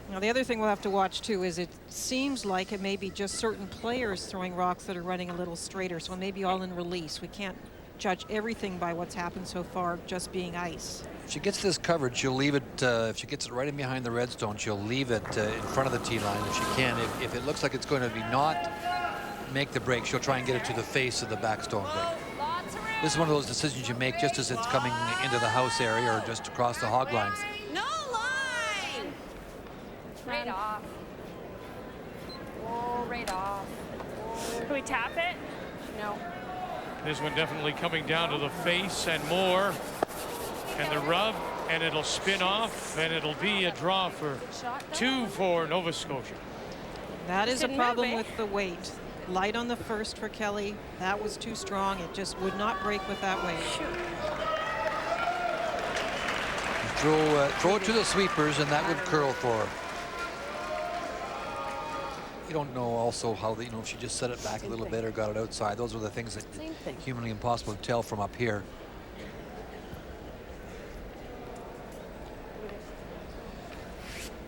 Now, the other thing we'll have to watch, too, is it seems like it may be just certain players throwing rocks that are running a little straighter, so maybe all in release. We can't judge everything by what's happened so far just being ice. If she gets this covered, she'll leave it, if she gets it right in behind the redstone, she'll leave it in front of the tee line if she can. If it looks like it's going to be not make the break, she'll try and get it to the face of the backstone break. This is one of those decisions you make just as it's coming into the house area or just across the hog line. No line. Right off. Whoa, right off. Can we tap it? No. This one definitely coming down to the face and more. And the rub, and it'll spin off, and it'll be a draw for 2 for Nova Scotia. That is a problem with the weight. Light on the first for Kelly. That was too strong. It just would not break with that weight. Throw it to the sweepers, and that would curl for her. You don't know also how the, if she just set it back a little bit or got it outside. Those are the things that humanly impossible to tell from up here.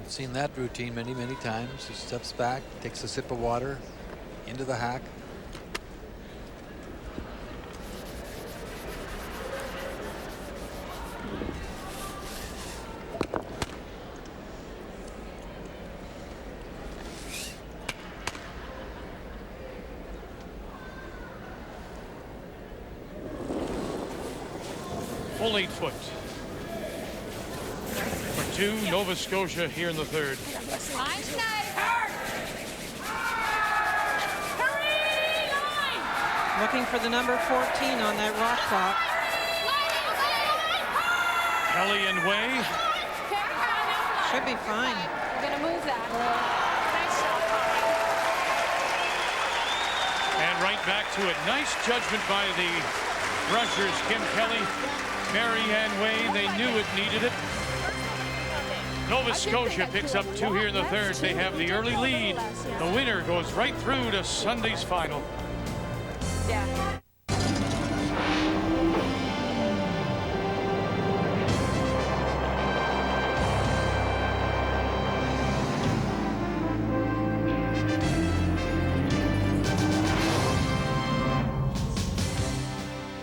I've seen that routine many, many times. She steps back, takes a sip of water, into the hack. Full 8 foot. For 2, Nova Scotia here in the third. Looking for the number 14 on that rock clock. Kelly and Way. Should be fine. We're going to move that. And right back to it. Nice judgment by the rushers, Kim Kelly, Mary Ann Way. They knew it needed it. Nova Scotia picks up 2 here in the third. They have the early lead. The winner goes right through to Sunday's final. Yeah.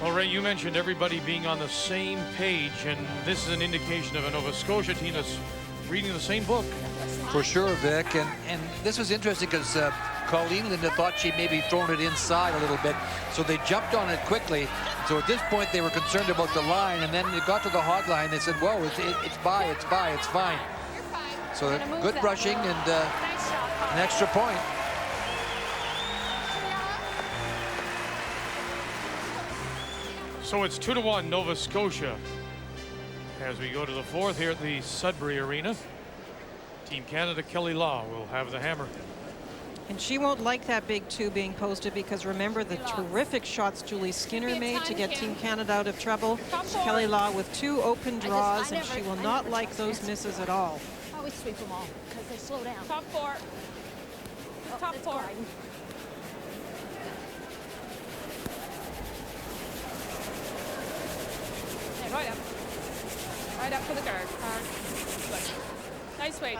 Well, Ray, you mentioned everybody being on the same page, and this is an indication of a Nova Scotia team that's reading the same book. For sure, Vic. And this was interesting because Colleen Linda thought she'd maybe thrown it inside a little bit, so they jumped on it quickly. So at this point, they were concerned about the line, and then it got to the hog line. They said, whoa, it's by, it's fine. So good brushing and an extra point. So it's 2-1 Nova Scotia as we go to the fourth here at the Sudbury Arena. Team Canada, Kelly Law will have the hammer. And she won't like that big 2 being posted because remember the terrific shots Julie Skinner made to get Team Canada out of trouble. Kelly Law with 2 open draws, and she will not like those misses at all. I always sweep them all because they slow down. Top 4. Top 4. Yeah, right up. Right up for the guard. Good. Nice weight.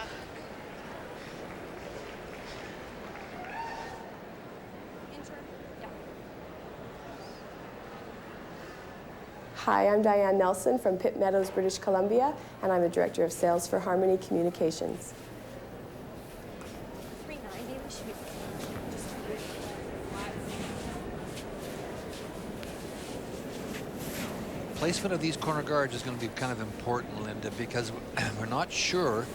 Hi, I'm Diane Nelson from Pitt Meadows, British Columbia, and I'm the Director of Sales for Harmony Communications. 390, we should be. Placement of these corner guards is going to be kind of important, Linda, because we're not sure.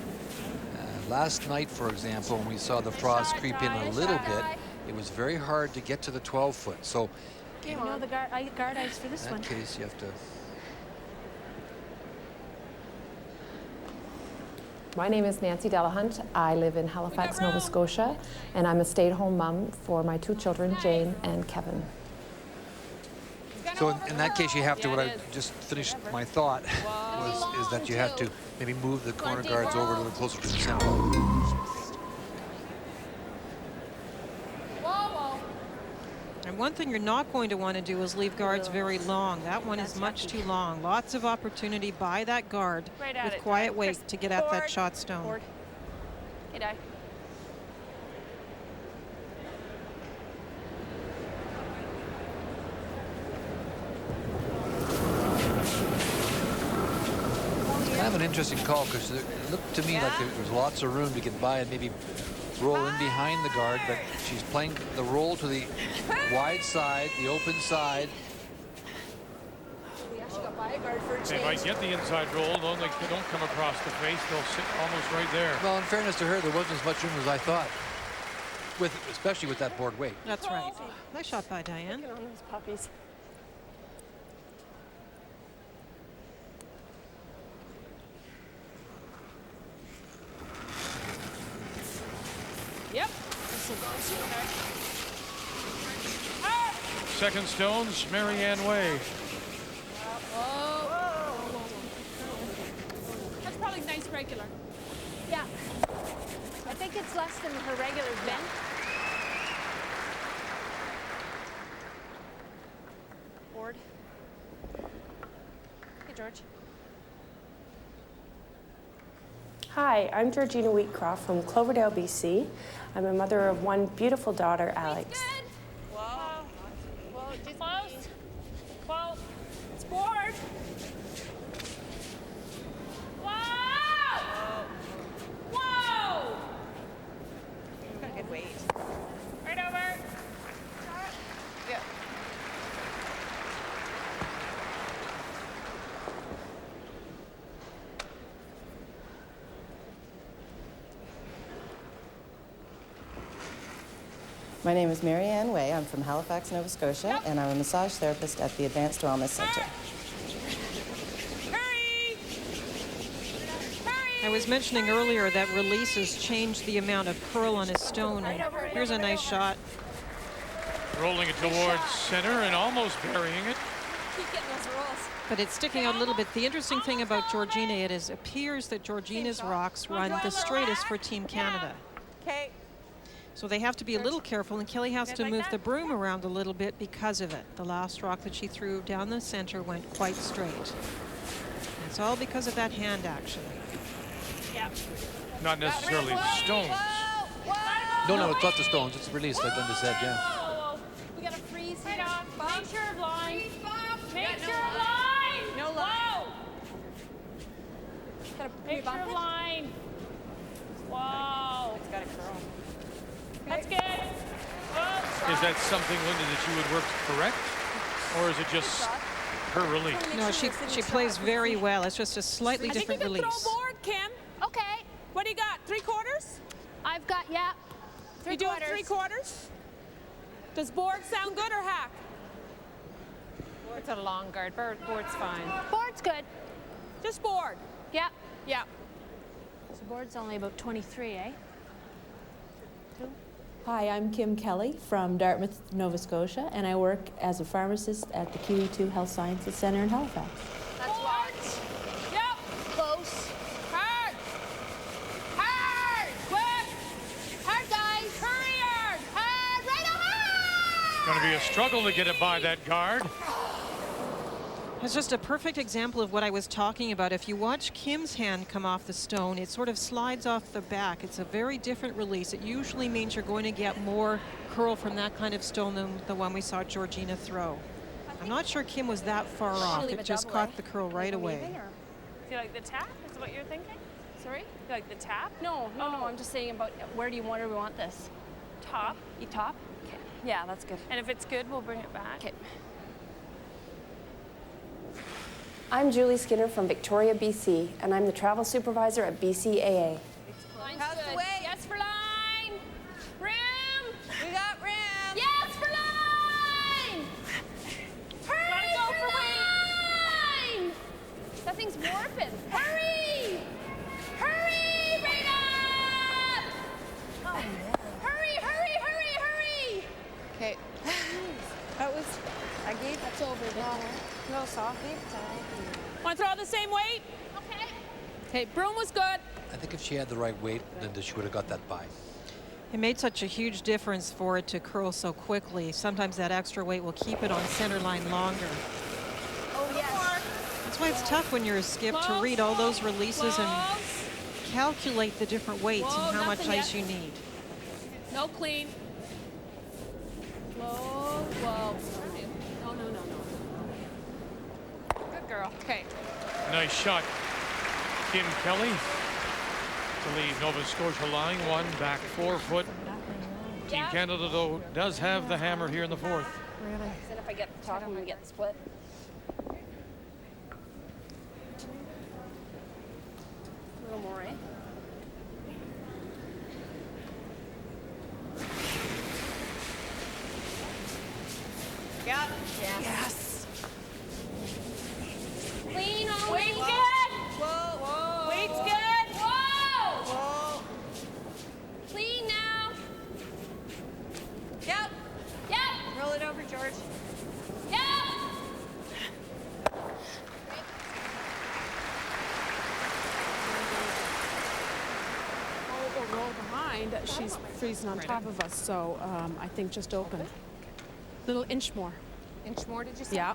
Last night, for example, when we saw the frost creep in a little bit, it was very hard to get to the 12 foot. So You know the guard ice for this in one. that case, you have to. My name is Nancy Delahunt. I live in Halifax, Nova Scotia, and I'm a stay-at-home mom for my 2 children, Jane and Kevin. So in that case, you have to, what I just finished my thought is that you have to maybe move the corner guards over a little closer to the center. And one thing you're not going to want to do is leave guards very long. That one is much too long. Lots of opportunity by that guard with quiet weight to get at that shot stone. G'day. Kind of an interesting call because it looked to me like there was lots of room to get by and maybe roll in behind the guard, but she's playing the roll to the wide side, the open side. We actually got by a guard for a change. They might get the inside roll, though they don't come across the face. They'll sit almost right there. Well, in fairness to her, there wasn't as much room as I thought, especially with that board weight. That's right. Nice shot by Diane. Look at all those puppies. Yep. This will go sooner. Second stones, Marianne Way. Whoa. That's probably nice regular. Yeah. I think it's less than her regular bend. Board. Hey, George. Hi, I'm Georgina Wheatcroft from Cloverdale, BC. I'm a mother of one beautiful daughter, Alex. Whoa. Whoa, just close. Whoa. It's board. Whoa! Whoa! Got a good weight. Right over. Yeah. My name is Marianne Way. I'm from Halifax, Nova Scotia, and I'm a massage therapist at the Advanced Wellness Center. I was mentioning earlier that releases change the amount of curl on a stone, and here's a nice shot. Rolling it towards center and almost burying it. Keep getting those rolls. But it's sticking out a little bit. The interesting thing about Georgina, it appears that Georgina's rocks run the straightest for Team Canada. Okay. So they have to be a little careful, and Kelly has to move the broom around a little bit because of it. The last rock that she threw down the center went quite straight. It's all because of that hand action. Yep. Not necessarily the stones. No, it's not the stones. It's the release, like Linda said, yeah. We got to freeze it off. Make sure of line. Make sure of line. No line. Gotta make sure of line. Whoa. It's got a curl. That's good. Whoa. Is that something, Linda, that you would work to correct? Or is it just her release? No, she plays very well. It's just a slightly different release. I think you can throw board, Kim. Okay. What do you got? 3/4? I've got, yeah. You do it 3/4? Does board sound good or hack? Board's a long guard. Board's fine. Board's good. Just board. Yeah. Yeah. So board's only about 23, eh? Hi, I'm Kim Kelly from Dartmouth, Nova Scotia, and I work as a pharmacist at the QE2 Health Sciences Center in Halifax. That's large. Yep. Close. Hard. Hard. Quick. Hard, guys. Hurry hard. Hard. Right on. It's going to be a struggle to get it by that guard. It's just a perfect example of what I was talking about. If you watch Kim's hand come off the stone, it sort of slides off the back. It's a very different release. It usually means you're going to get more curl from that kind of stone than the one we saw Georgina throw. I'm not sure Kim was that far off. It just caught the curl right away. Do you like the tap? Is what you're thinking? Sorry? You like the tap? No, I'm just saying about where do we want this? Top. You top? Okay. Yeah, that's good. And if it's good, we'll bring it back. Okay. I'm Julie Skinner from Victoria, BC, and I'm the travel supervisor at BCAA. How's the way? Yes for line. Rim. We got rim. Yes for line. Hurry go for line. That thing's warping. Hurry. Hurry. Right up. Oh, yeah. Hurry, hurry, hurry, hurry. Okay. That was, I gave, that's over there. No soft. Want to throw the same weight? Okay. Okay, broom was good. I think if she had the right weight, Linda, she would have got that by. It made such a huge difference for it to curl so quickly. Sometimes that extra weight will keep it on center line longer. Oh, yes. That's why it's tough when you're a skip to read all those releases and calculate the different weights and how much ice you need. No clean. Whoa, whoa. No, no, no, no. Good girl. Okay. Nice shot. Kim Kelly to lead Nova Scotia line 1 back 4 foot. Team Canada, though, does have the hammer here in the 4th. Really? Then if I get the top, I'm going to get the split. A little more, eh? Yeah. Yes. Clean on Weight's Whoa. good. Whoa. Whoa. Weight's good. Whoa. Whoa. Clean now. Yep. Yep. Roll it over, George. Yep. We'll roll behind. She's freezing on top of us, so I think just open. Little inch more. Inch more, did you say? Yeah.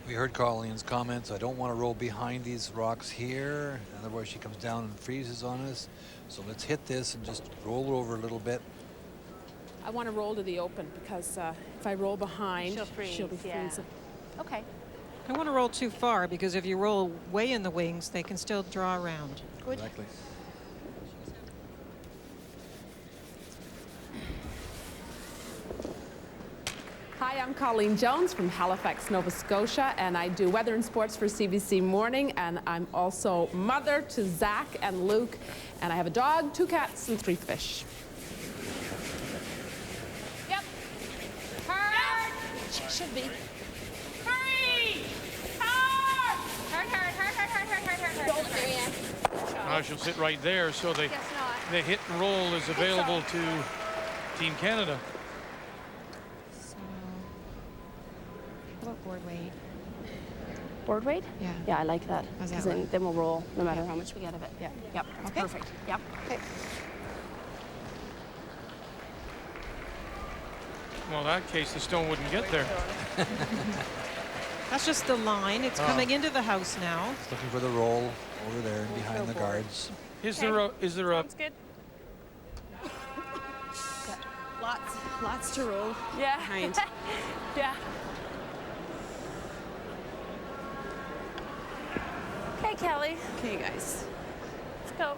We heard Colleen's comments. I don't want to roll behind these rocks here. Otherwise she comes down and freezes on us. So let's hit this and just roll it over a little bit. I want to roll to the open because if I roll behind, she'll be freezing. Okay. I don't want to roll too far because if you roll way in the wings, they can still draw around. Good. Exactly. Hi, I'm Colleen Jones from Halifax, Nova Scotia, and I do weather and sports for CBC Morning, and I'm also mother to Zach and Luke, and I have a dog, 2 cats, and 3 fish. Yep. Hard. Should be. Hurry! Hard! Hard, hard, hard, hard, hard, hard, hard, hard. Don't, Marianne. Now she'll sit right there, so the hit and roll is available to Team Canada. Board weight. Board weight? Yeah. Yeah, I like that. How's that Because look? then we'll roll no matter how much we get of it. Yeah. Yep. That's Okay. perfect. Yep. Okay. Well, in that case, the stone wouldn't get there. That's just the line. It's coming into the house now. It's looking for the roll over there and behind the guards. Is there a Sounds good. Lots to roll. Yeah. Behind. Yeah. Okay, Kelly. Okay, guys. Let's go.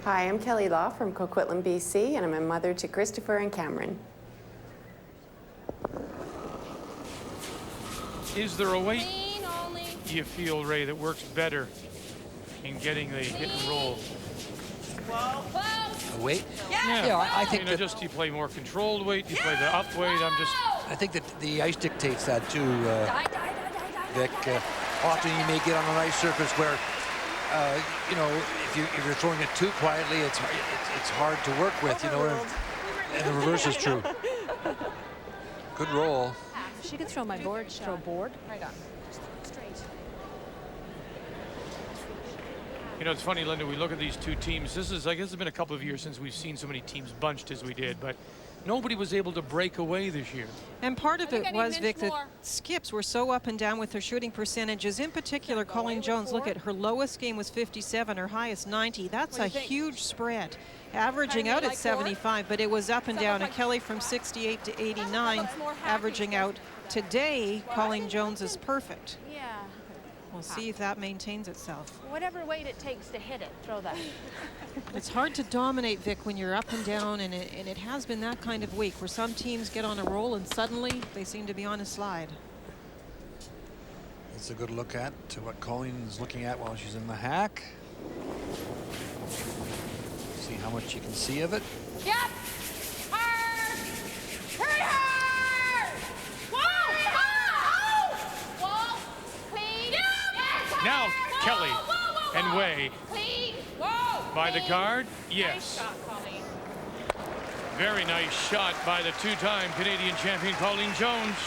Hi, I'm Kelly Law from Coquitlam, BC, and I'm a mother to Christopher and Cameron. Is there a weight Clean only. you feel, Ray, that works better in getting the hit and roll? Whoa. Weight? Yeah, I think that just you play more controlled weight, you play the up weight. I think that the ice dictates that too, Vic. Often you may get on an ice surface where, you know, if you're throwing it too quietly, it's hard to work with, you know, and the reverse is true. Good roll. She could throw my board shot. Throw board. Right on. Just straight. You know, it's funny, Linda, we look at these two teams. This is, I guess it's been a couple of years since we've seen so many teams bunched as we did, but nobody was able to break away this year. And part of it was, Vic, that skips were so up and down with their shooting percentages. In particular, Colleen Jones, look at her lowest game was 57, her highest 90. That's a huge spread. Averaging out at 75, but it was up and down. And Kelly from 68 to 89, averaging out. Today, Colleen Jones is perfect. Yeah. We'll see if that maintains itself. Whatever weight it takes to hit it, throw that. It's hard to dominate, Vic, when you're up and down, and it has been that kind of week where some teams get on a roll and suddenly they seem to be on a slide. It's a good look at to what Colleen is looking at while she's in the hack. See how much you can see of it. Yep. Hard. Hurry hard. Whoa. Whoa. Clean. Yes. Now, Whoa. Kelly Whoa. and Way Clean. Whoa. by the Clean. guard. Nice Yes. shot, Colleen. Very nice shot by the two-time Canadian champion, Colleen Jones.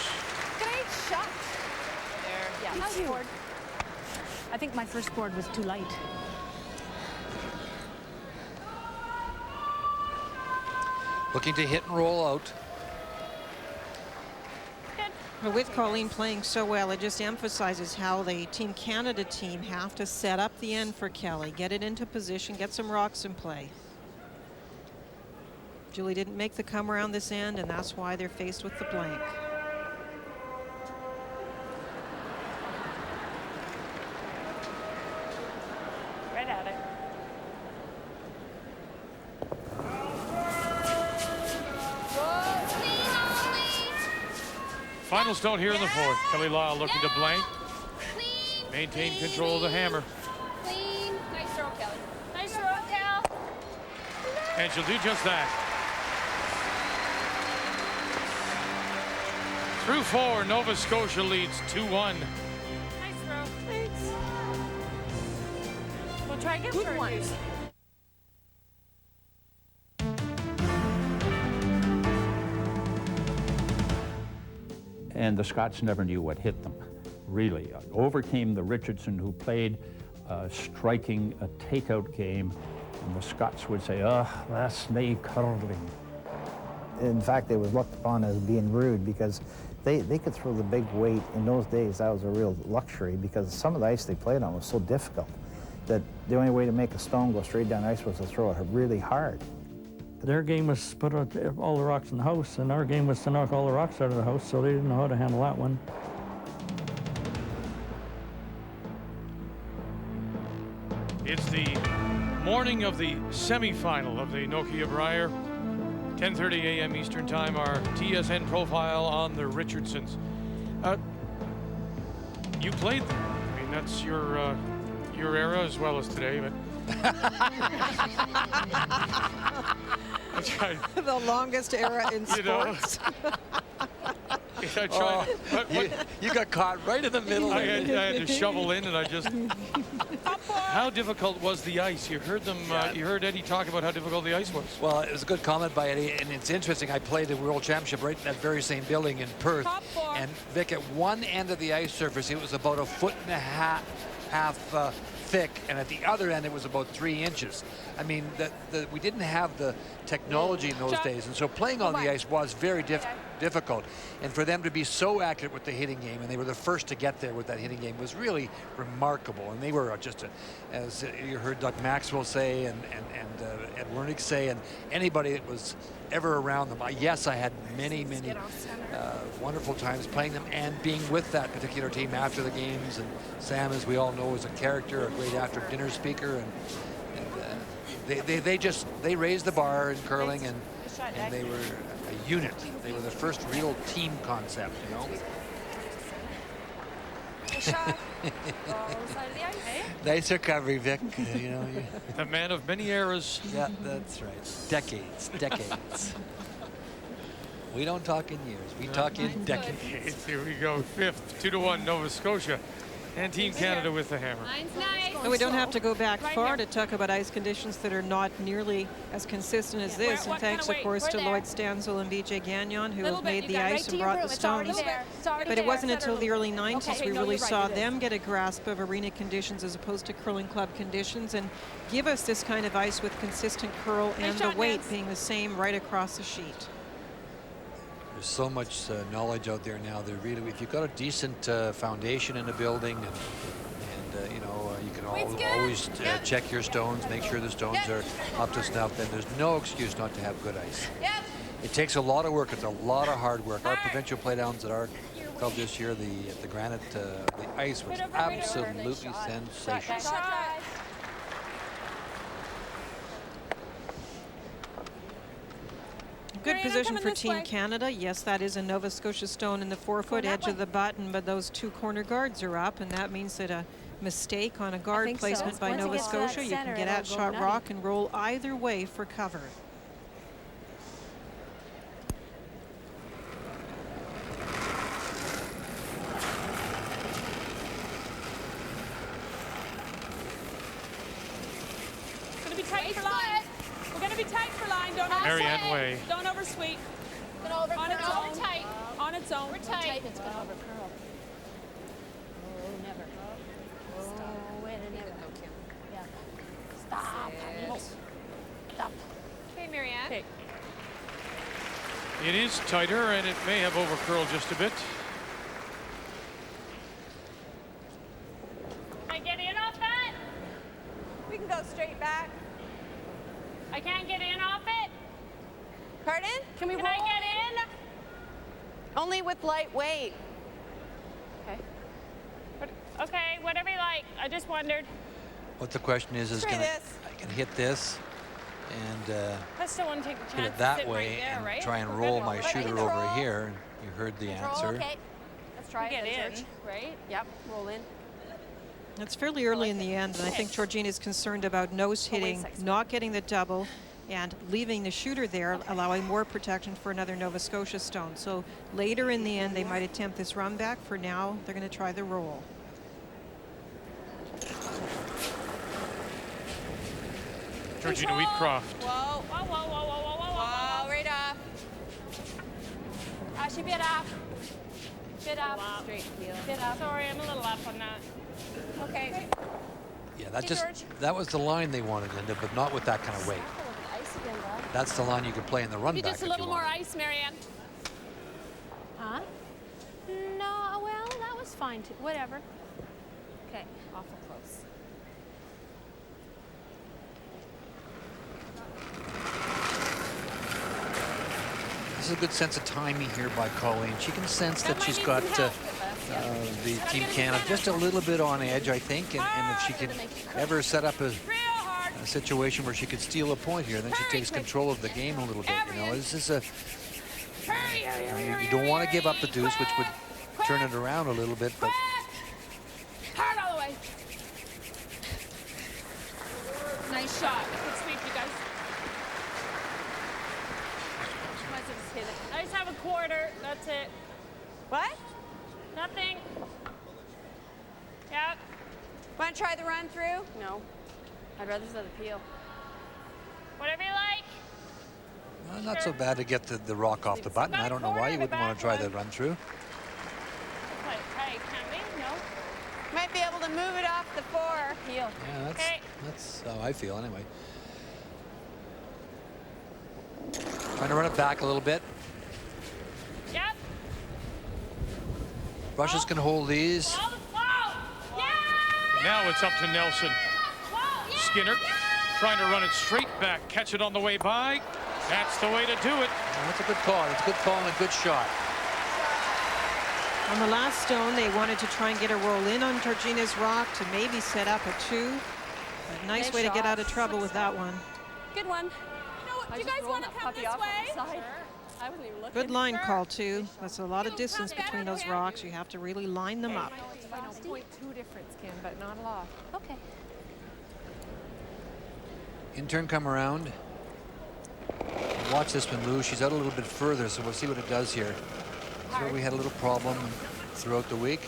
Great shot. There. Yeah. Nice board. I think my first board was too light. Looking to hit and roll out. With Colleen playing so well, it just emphasizes how the Team Canada team have to set up the end for Kelly, get it into position, get some rocks in play. Julie didn't make the come around this end, and that's why they're faced with the blank. Right at it. Final stone here in the fourth. Kelly Law looking to blank. Maintain control of the hammer. Clean. Nice throw, Kelly. Nice throw, Kel. And she'll do just that. Through four, Nova Scotia leads 2-1. Nice throw. Thanks. We'll try again for one. And the Scots never knew what hit them, really. Overcame the Richardson, who played striking a takeout game, and the Scots would say, oh, that's nae curling. In fact, it was looked upon as being rude because they could throw the big weight. In those days, that was a real luxury because some of the ice they played on was so difficult that the only way to make a stone go straight down ice was to throw it really hard. Their game was to put all the rocks in the house, and our game was to knock all the rocks out of the house, so they didn't know how to handle that one. It's the morning of the semifinal of the Nokia Brier. 10:30 a.m. Eastern Time, our TSN profile on the Richardsons. You played them. I mean, that's your era as well as today, but The longest era in sports. You got caught right in the middle. I had to shovel in, and I just. How difficult was the ice? You heard them. You heard Eddie talk about how difficult the ice was. Well, it was a good comment by Eddie, and it's interesting. I played the World Championship right in that very same building in Perth, and Vic, at one end of the ice surface, it was about 1.5 foot thick, and at the other end it was about 3 inches. I mean, we didn't have the technology in those days, and so playing on the ice was very difficult. And for them to be so accurate with the hitting game, and they were the first to get there with that hitting game, was really remarkable. And they were just, as you heard Doug Maxwell say, and Ed Wernick say, and anybody that was ever around them. Yes, I had many wonderful times playing them and being with that particular team after the games. And Sam, as we all know, is a character, a great after-dinner speaker, and they raised the bar in curling, and they were a unit. They were the first real team concept, you know. Nice recovery, Vic. You know, a man of many eras. Yeah, that's right. Decades. We don't talk in years. We talk in decades. Here we go. Fifth, 2-1, Nova Scotia. And Team Canada with the hammer. And we don't have to go back far to talk about ice conditions that are not nearly as consistent as this. And thanks, of course, to Lloyd Stanzel and BJ Gagnon, who have made the ice and brought the stones. But it wasn't until the early 90s we really saw them get a grasp of arena conditions as opposed to curling club conditions and give us this kind of ice with consistent curl and the weight being the same right across the sheet. There's so much knowledge out there now. They're really, if you've got a decent foundation in the building, and you know, you can always check your stones, make sure the stones are up to snuff. Then there's no excuse not to have good ice. It takes a lot of work. It's a lot of hard work. Our provincial playdowns at our club this year, the granite, the ice was absolutely sensational. Good position for Team Canada. Yes, that is a Nova Scotia stone in the 4-foot edge of the button, but those 2 corner guards are up, and that means that a mistake on a guard placement by Nova Scotia, you can get at shot rock and roll either way for cover. Gonna be tight for line. We're gonna be tight for line. Don't Marianne Way. Don't oversweep. On its own. We're tight. On its own. We're tight. It's gonna overcurl. Oh, never. Oh, wait, never. Yeah. Stop. Stop. Okay, Marianne. It is tighter, and it may have overcurled just a bit. I can't get in off it. Pardon? Can I get in? Only with light weight. Okay. Okay, whatever you like. I just wondered. What the question is Try can this. I can hit this and I still want to take the chance hit it to that sit way right there, and right? try and We're roll good. my But I shooter can over roll. here. You heard the answer. Okay. Let's try Get it. in, right? Yep. Roll in. It's fairly early in the end, and I think Georgina's concerned about nose hitting, not getting the double, and leaving the shooter there, allowing more protection for another Nova Scotia stone. So later in the end, they might attempt this run back. For now, they're going to try the roll. Georgina Wheatcroft. Whoa. Whoa, whoa, whoa, whoa, whoa, whoa, whoa. Right off. She bit off. Bit off. Straight heel. Bit off. Sorry, I'm a little off on that. Okay. Yeah, that Hey, just George. that was the line they wanted, Linda, but not with that kind of weight. That's the line you could play in the run Maybe back just a if little you more want. ice, Marianne. Huh? No, well, that was fine too. Whatever. Okay. Awful close. This is a good sense of timing here by Colleen. She can sense that she's got the Team Canada just a little bit on edge, I think, and if she can ever set up a situation where she could steal a point here, then she takes control of the game a little bit. You know, this is a you don't want to give up the deuce, which would turn it around a little bit, but Hard all the way. Nice shot. Good sweep, you guys. Might as well just hit it. I just have a quarter. That's it. What? Nothing. Yep. Want to try the run through? No. I'd rather set a peel. Whatever you like. well, not so bad to get the rock off the button. I don't know why you wouldn't want to try the run through. Hey, can we? No. Might be able to move it off the four. Peel. Yeah, that's how I feel anyway. Trying to run it back a little bit. Yep. Russians can hold these. Now it's up to Nelson. Skinner trying to run it straight back, catch it on the way by. That's the way to do it. That's a good call. It's a good call and a good shot. On the last stone, they wanted to try and get a roll in on Georgina's rock to maybe set up a two. A nice way to get out of trouble with that one. Good one. You know what? Do you guys want to come this way? I wasn't even looking. Good line call, too. That's a lot of distance between those rocks. You have to really line them up. It's 0.2 difference, Kim, but not a lot. Okay. Intern come around. Watch this one, Lou. She's out a little bit further, so we'll see what it does here. So we had a little problem throughout the week.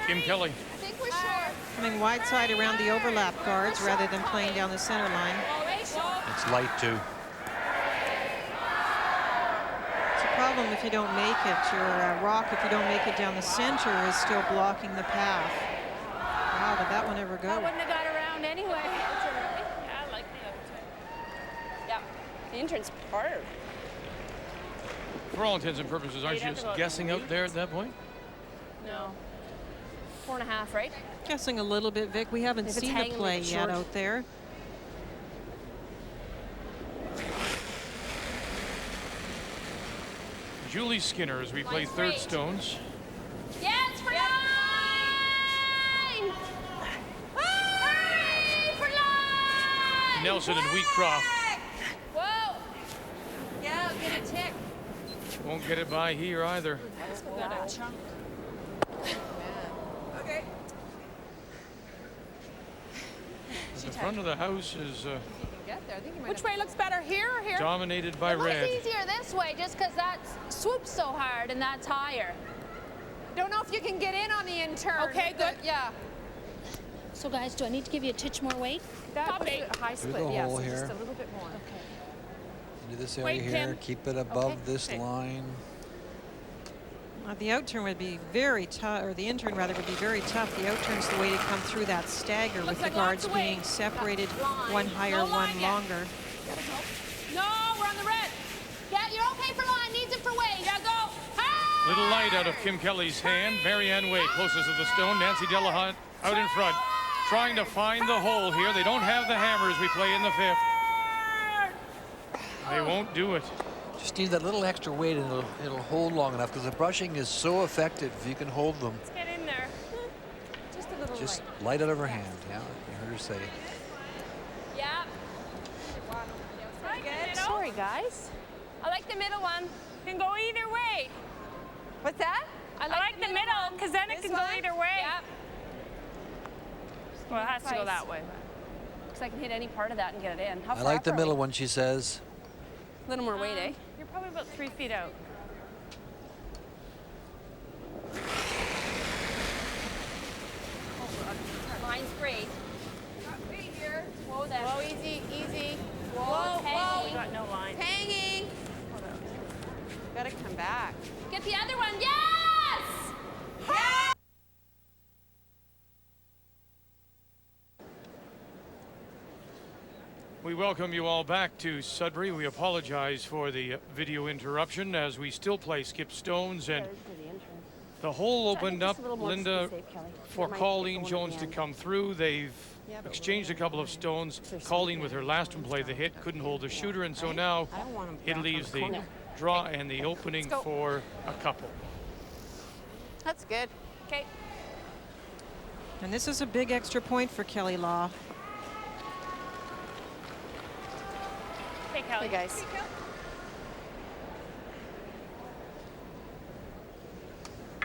Kim Kelly. I think we're short. Coming wide side around the overlap guards rather than playing down the center line. It's light too. It's a problem if you don't make it. Your rock, if you don't make it down the center, is still blocking the path. Wow, did that one ever go? I wouldn't have got around anyway. Yeah, I like the other two. Yep. The intern's hard. For all intents and purposes, aren't you just guessing out there at that point? No. 4.5, right? Guessing a little bit, Vic. We haven't If it's seen the hanging play like yet short. out there. Julie Skinner as we play third stones. Yes, for line! Hurry for line! Nelson and Wheatcroft Whoa! Yeah, I'll get a tick. won't get it by here either. Got a chunk. Okay. The front of the house is Which way looks better, here or here? dominated by It looks red. easier this way just because that swoops so hard and that's higher. Don't know if you can get in on the intern. Okay, good. Yeah. So guys, do I need to give you a titch more weight? That was a high Through split, the yes, hole so here. just a little bit more. Into this area Wait, here. Kim. Keep it above this line. The outturn would be very tough, or the intern rather would be very tough. The outturn's the way to come through that stagger with the like guards lots of weight. being separated, Line. one higher, No one line yet. longer. No, we're on the red. Yeah, you're okay for line. Needs it for weight. Yeah, go. Little light out of Kim Kelly's hand. Marianne Way closest to the stone. Nancy Delahunt out in front. Trying to find the hole here. They don't have the hammers we play in the fifth. They won't do it. Just need that little extra weight and it'll hold long enough because the brushing is so effective if you can hold them. Let's get in there. Just a little Just light. light out of her hand. Yeah, you heard her say. Yeah. Pretty good. Sorry, guys. I like the middle one. Can go either way. What's that? I like the middle because then it can go either way. Yep. Well, it has to go that way. Because I can hit any part of that and get it in. How I far like up the are middle we? one, she says. A little more weight, eh? You're probably about 3 feet out. Mine's great. Right here. Whoa, there. Whoa, easy, easy. Whoa, Whoa, it's whoa. hanging. We got no line. Hanging. Gotta come back. Get the other one. Yes! Yes! We welcome you all back to Sudbury. We apologize for the video interruption as we still play skip stones, and the hole opened up, Linda, for Colleen Jones to come through. They've exchanged a couple of stones. Colleen, with her last one, played the hit, couldn't hold the shooter, and so now it leaves the draw and the opening for a couple. That's good. Okay. And this is a big extra point for Kelly Law. Hey, Kelly. Hey, guys.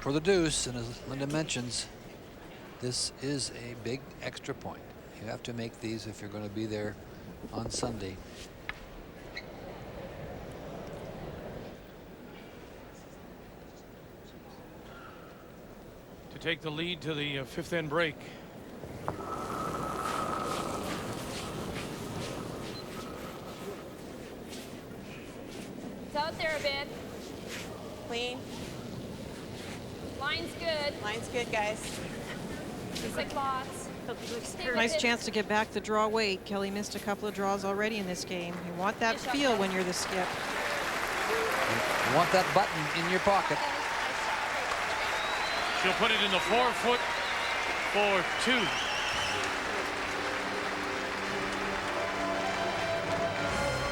For the deuce, and as Linda mentions, this is a big extra point. You have to make these if you're going to be there on Sunday. To take the lead to the fifth end break. It's out there a bit. Clean. Line's good. Line's good, guys. Six lots. Nice chance to get back the draw weight. Kelly missed a couple of draws already in this game. You want that feel when you're the skip. You want that button in your pocket. She'll put it in the 4-foot for 2.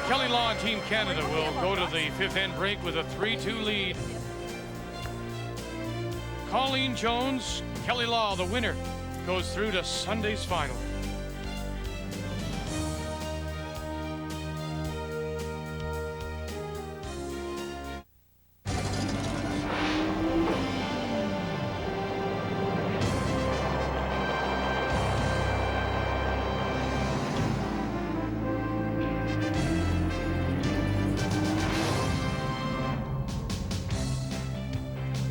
Kelly Law and Team Canada will go to the fifth end break with a 3-2 lead. Colleen Jones, Kelly Law, the winner, goes through to Sunday's final.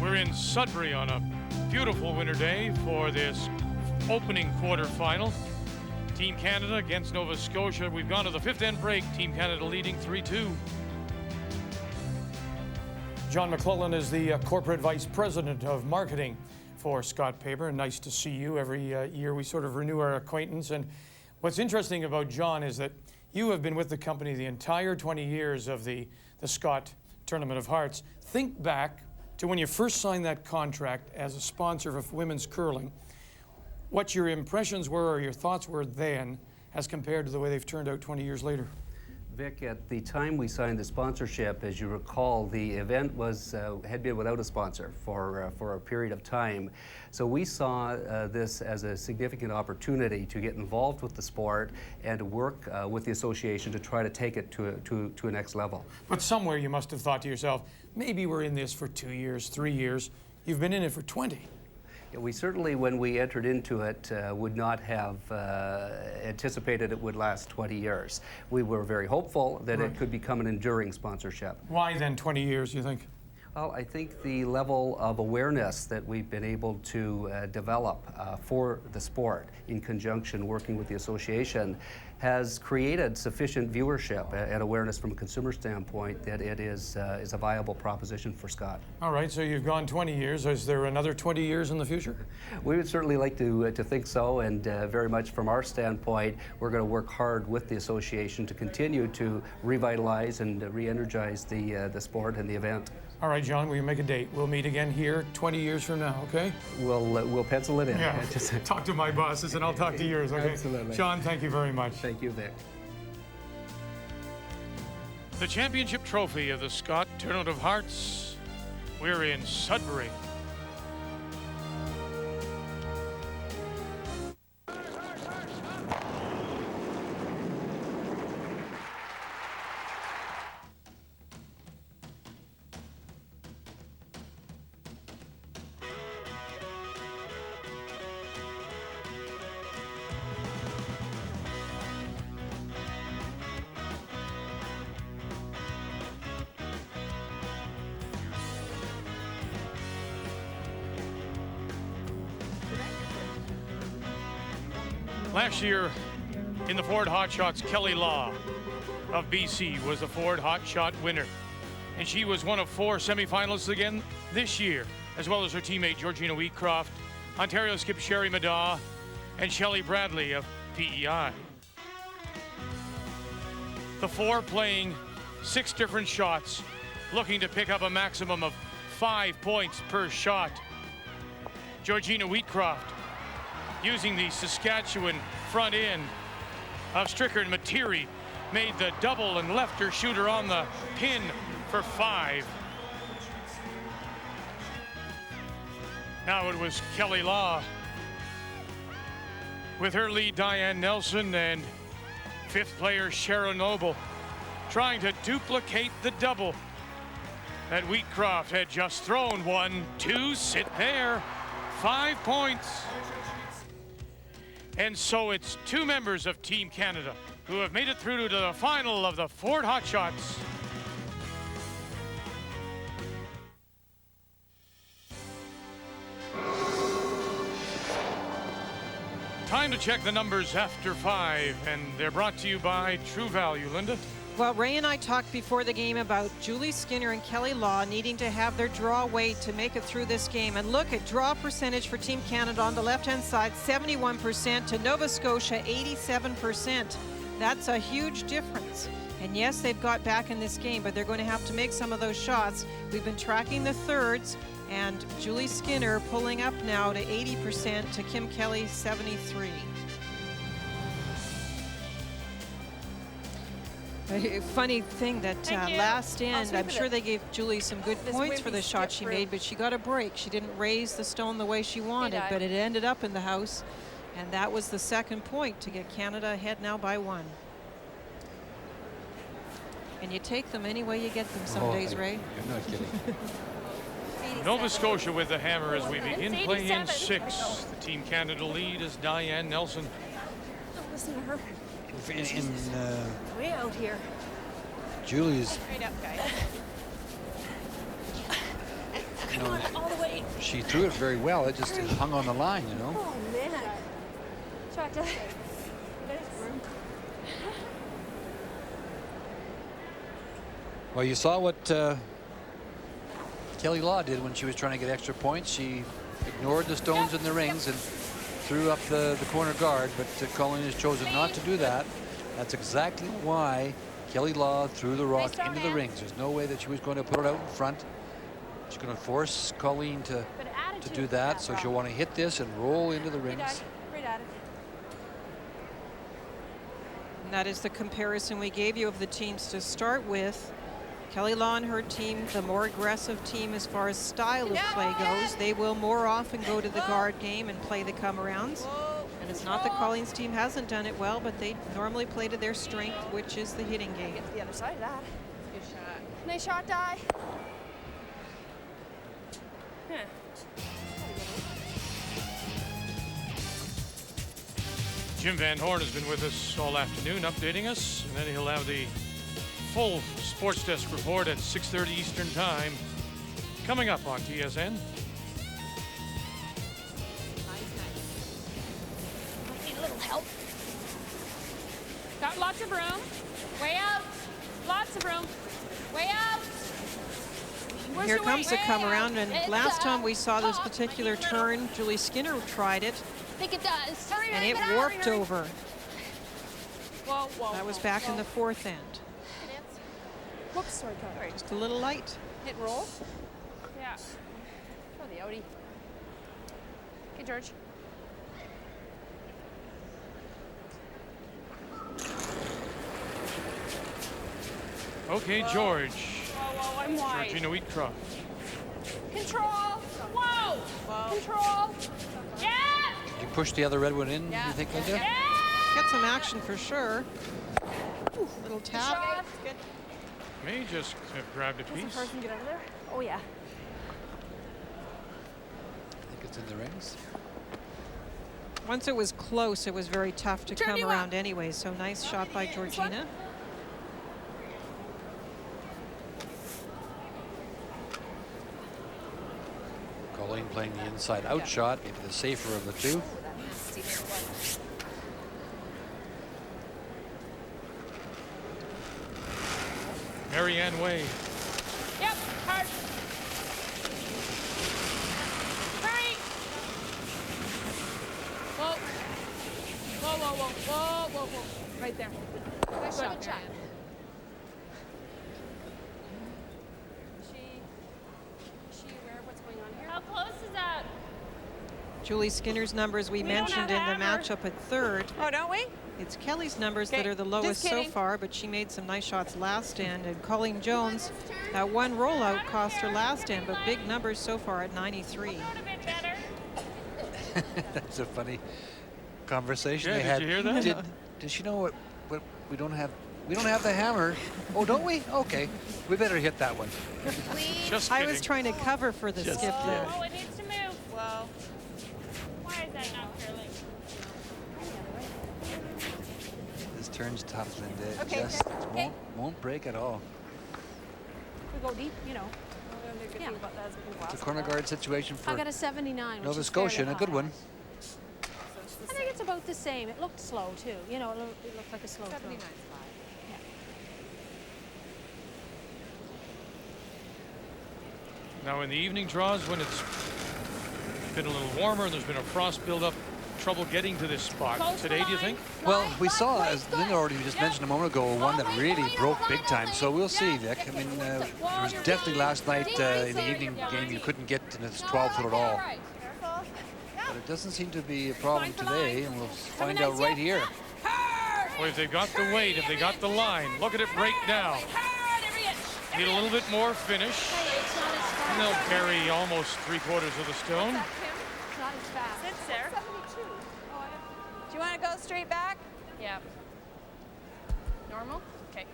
We're in Sudbury on a beautiful winter day for this opening quarterfinal. Team Canada against Nova Scotia. We've gone to the fifth end break. Team Canada leading 3-2. John McClellan is the corporate vice president of marketing for Scott Paper. Nice to see you. Every year we sort of renew our acquaintance. And what's interesting about John is that you have been with the company the entire 20 years of the Scott Tournament of Hearts. Think back to when you first signed that contract as a sponsor of women's curling, what your impressions were or your thoughts were then as compared to the way they've turned out 20 years later. Vic, at the time we signed the sponsorship, as you recall, the event was had been without a sponsor for a period of time. So we saw this as a significant opportunity to get involved with the sport and to work with the association to try to take it to a next level. But somewhere you must have thought to yourself, maybe we're in this for 2 years, 3 years. You've been in it for 20. We certainly, when we entered into it, would not have anticipated it would last 20 years. We were very hopeful that it could become an enduring sponsorship. Why then 20 years, you think? Well, I think the level of awareness that we've been able to develop for the sport in conjunction working with the association has created sufficient viewership and awareness from a consumer standpoint that it is a viable proposition for Scott. All right, so you've gone 20 years. Is there another 20 years in the future? We would certainly like to think so, and very much from our standpoint, we're going to work hard with the association to continue to revitalize and re-energize the sport and the event. All right, John, will you make a date? We'll meet again here 20 years from now, okay? We'll pencil it in. Yeah, talk to my bosses and I'll talk to yours, okay? Absolutely. John, thank you very much. Thank you, Vic. The championship trophy of the Scott Tournament of Hearts. We're in Sudbury. Last year in the Ford Hot Shots, Kelly Law of BC was the Ford Hot Shot winner. And she was one of 4 semifinalists again this year, as well as her teammate Georgina Wheatcroft, Ontario skip Sherry Madaw, and Shelley Bradley of PEI. The 4 playing 6 different shots, looking to pick up a maximum of 5 points per shot. Georgina Wheatcroft using the Saskatchewan front end of Stricker and Materi, made the double and left her shooter on the pin for 5. Now it was Kelly Law with her lead Diane Nelson and 5th player Sharon Noble trying to duplicate the double that Wheatcroft had just thrown. 1, 2, sit there, 5 points. And so it's 2 members of Team Canada who have made it through to the final of the Ford Hot Shots. Time to check the numbers after 5, and they're brought to you by True Value. Linda? Well, Ray and I talked before the game about Julie Skinner and Kelly Law needing to have their draw weight to make it through this game. And look at draw percentage for Team Canada on the left-hand side, 71%, to Nova Scotia, 87%. That's a huge difference. And yes, they've got back in this game, but they're going to have to make some of those shots. We've been tracking the thirds, and Julie Skinner pulling up now to 80% to Kim Kelly, 73%. A funny thing that last end, I'm sure they gave Julie some good points for the shot she made, but she got a break. She didn't raise the stone the way she wanted, but it ended up in the house, and that was the second point to get Canada ahead now by 1. And you take them any way you get them some days, Ray. You're not kidding. Nova Scotia with the hammer as we begin play in 6. The Team Canada lead is Diane Nelson. Don't listen to her. In way out here. Julie's, Straight up, guys. you know, all the way. she threw it very well. It just hung on the line, you know. Oh man. Try to. Well, you saw what Kelly Law did when she was trying to get extra points. She ignored the stones in the rings and threw up the corner guard, but Colleen has chosen not to do that. That's exactly why Kelly Law threw the rock into the rings. There's no way that she was going to put it out in front. She's going to force Colleen to do that, so she'll want to hit this and roll into the rings. And that is the comparison we gave you of the teams to start with. Kelly Law and her team, the more aggressive team as far as style of play goes. They will more often go to the guard game and play the come-arounds. And it's not that Colleen's team hasn't done it well, but they normally play to their strength, which is the hitting game. Get to the other side of that. Good shot. Nice shot, Di. Jim Van Horn has been with us all afternoon, updating us, and then he'll have the full Sports Desk report at 6:30 Eastern Time coming up on TSN. Need a little help. Got lots of room. Way out. Lots of room. Way out. Where's Here your comes the way? come around, and It's last time we saw this particular turn, Julie Skinner tried it, I think it does. Hurry, and hurry, it get out, warped hurry. over. Whoa, whoa. That was back in the 4th end. Whoops, sorry, Carl. Just a little light. Hit roll. Yeah. Oh, the Audi. Okay, George. Okay, George. Whoa, I'm wide. Georgina Wheatcroft. Control. Whoa. Control. Yeah. Can you push the other red one in, do you think, Linda? Yeah. Get some action for sure. Ooh, little tap. Good. May just have grabbed a Does the piece. person get over there? Oh, yeah. I think it's in the rings. Once it was close, it was very tough to Turn come you around up. anyway, so nice shot by Georgina. Colleen playing the inside out shot, maybe the safer of the two. Marianne Way. Yep, hard. Hurry. Whoa. Whoa, whoa, whoa, whoa, whoa, whoa. Right there. Good shot, Marianne. Is she aware of what's going on here? How close is that? Julie Skinner's numbers we mentioned in the matchup at third. Oh, don't we? It's Kelly's numbers Okay, that are the lowest just so kidding. far, but she made some nice shots last end. And Colleen Jones, that one rollout cost her last end, but big numbers so far at 93. That's a funny conversation Yeah, they did had. you hear that? Did she know what we don't have? We don't have the hammer. Oh, don't we? Okay, we better hit that one. Just I kidding. was trying to cover for the Just skip there. Oh, it needs to move. Whoa. Why is that not curling? This turn's tough, Linda. It Okay, just okay. won't break at all. We go deep, you know. Yeah. It's a corner guard situation I for got a 79, which Nova is Scotia, fairly and a good high. one. I think it's about the same. It looked slow too. You know, it looked like a slow throw. 79's fine. Now in the evening draws, when it's been a little warmer and there's been a frost buildup, trouble getting to this spot. Today, do you think? Well, we saw, as Linda already just mentioned a moment ago, one that really broke big time. So we'll see, Vic. I mean, there was definitely last night in the evening game you couldn't get to this 12-foot at all. But it doesn't seem to be a problem today, and we'll find out right here. Well, if they've got the weight, if they got the line, look at it break now. Need a little bit more finish. And they'll bury almost 3/4 of the stone. It's not as fast. It's there. 72. Do you want to go straight back? Yeah. Normal? Okay.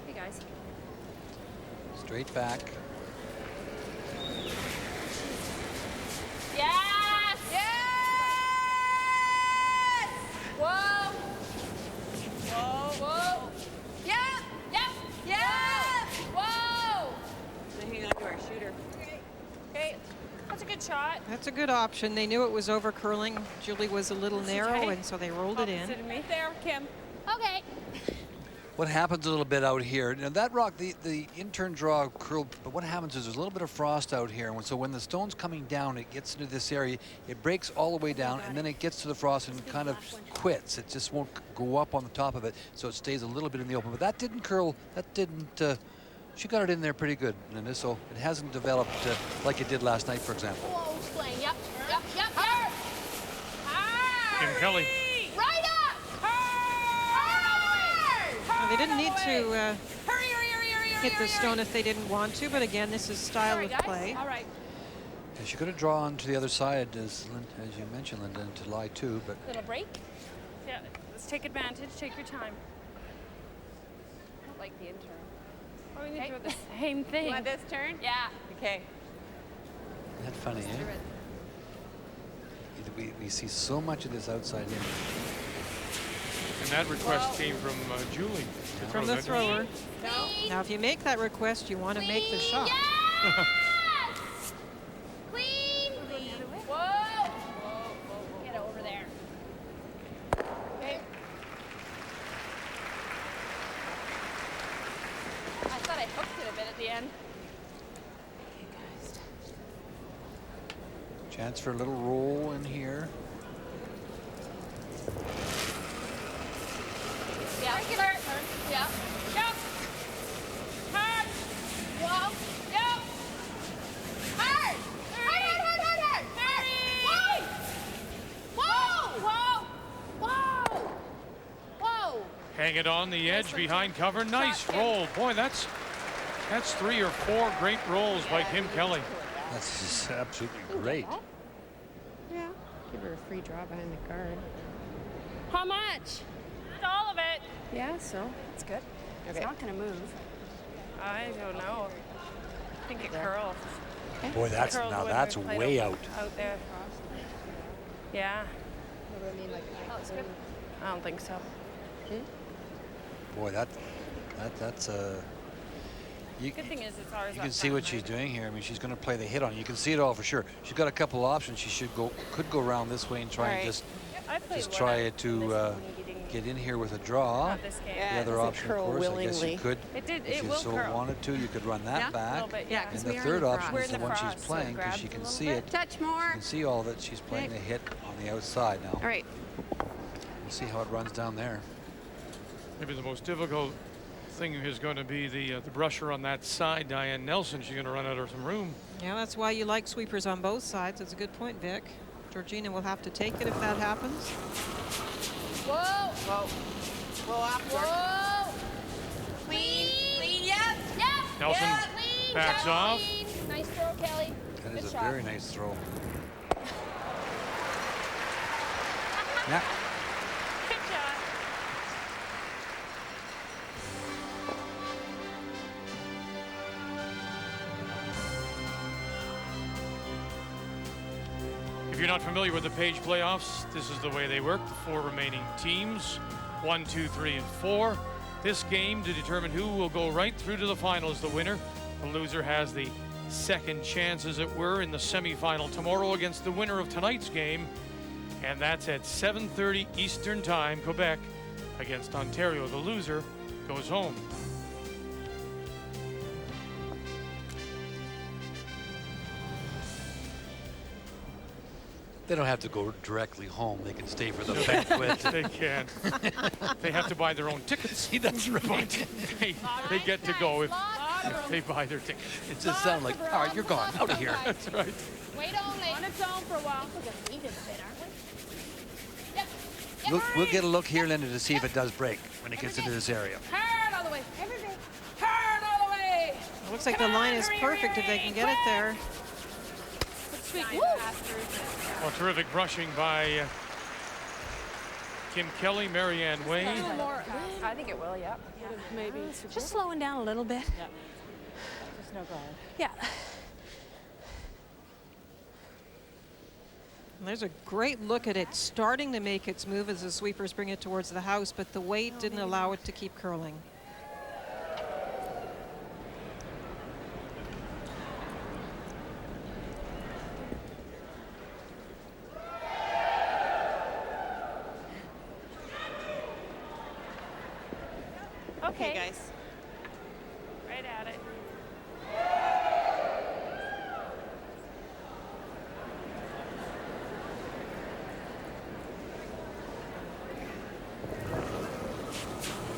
Hey guys. Straight back. Yes! Yes! Whoa! Whoa! Whoa! Yep! Yep! Yes! Whoa! Hang on to our shooter. Okay. That's a good shot. That's a good option. They knew it was over curling. Julie was a little narrow, okay. and so they rolled it in. Opposite of me. There, Kim. Okay. What happens a little bit out here, now that rock, the intern draw curled, but what happens is there's a little bit of frost out here. And so when the stone's coming down, it gets into this area, it breaks all the way down, and then it gets to the frost and kind of quits. It just won't go up on the top of it, so it stays a little bit in the open. But that didn't curl, that didn't, she got it in there pretty good, Linda, so it hasn't developed like it did last night, for example. Whoa, playing. Yep. Kim Kelly. Right up! Well, they didn't need to hit the stone if they didn't want to, but again, this is style of play. All right. Yeah, she could have drawn to the other side, as you mentioned, Linda, to lie too, but Little break. Yeah, let's take advantage. Take your time. I don't like the intern. Oh, we need to do the same thing. You want this turn? Yeah. Okay. isn't that funny, eh? We see so much of this outside in. And that request came from Julie. From the thrower. Now, if you make that request, you want to make the shot. Queen! Whoa! Whoa, whoa. Get over there. Okay. I thought I hooked it a bit at the end. Chance for a little roll in here. Yeah, start. Yeah. Yep. Hard. Whoa. Yep. Hard. Hard. Hard. Whoa. Whoa. Whoa. Whoa. Hang it on the edge behind cover. Nice roll. Boy, that's 3 or 4 great rolls by Kim Kelly. That's just absolutely great. Yeah. Give her a free draw behind the card. How much? All of it. Yeah, so it's good. It's not going to move. I don't know. I think it curls. Boy, that's way out. Out there. Yeah. Oh, it's good. I don't think so. Boy, that's Good thing is it's ours. You can see what she's doing here. I mean, she's going to play the hit on it. You can see it all for sure. She's got a couple of options. She could go around this way and try and just try to get in here with a draw. The other option, of course, I guess you could, if you so wanted to, you could run that back. And the third option is the one she's playing because she can see it. Touch more. She can see all that. She's playing the hit on the outside now. All right. We'll see how it runs down there. Maybe the most difficult thing is going to be the brusher on that side. Diane Nelson, she's going to run out of some room. Yeah, that's why you like sweepers on both sides. That's a good point, Vic. Georgina will have to take it if that happens. Whoa. Whoa. Whoa, after. Whoa. Clean. Yep. Nelson backs off. Nice throw, Kelly. That is Good a shot. very nice throw. Yeah. Good shot. If you're not familiar with the Page playoffs, this is the way they work. The 4 remaining teams, 1, 2, 3, and 4. This game to determine who will go right through to the finals. The winner, the loser, has the second chance, as it were, in the semifinal tomorrow against the winner of tonight's game. And that's at 7:30 Eastern Time, Quebec against Ontario. The loser goes home. They don't have to go directly home. They can stay for the banquet. They can. They have to buy their own tickets. See, that's right. They get to go if they buy their tickets. It just sounds like, all right, you're gone. Out of here. That's right. Wait only. On its own for a while. We're going to need it a bit, aren't we? Yep. We'll get a look here, Linda, to see if it does break when it gets into this area. Hard all the way. Everything. Hard all the way. It looks like the line is perfect if they can get it there. Sweet. Well, terrific brushing by Kim Kelly, Marianne Way. I think it will, yep. Maybe. Just slowing down a little bit. Yeah. There's no guard. Yeah. And there's a great look at it starting to make its move as the sweepers bring it towards the house, but the weight didn't allow it to keep curling. Okay, guys. Right at it.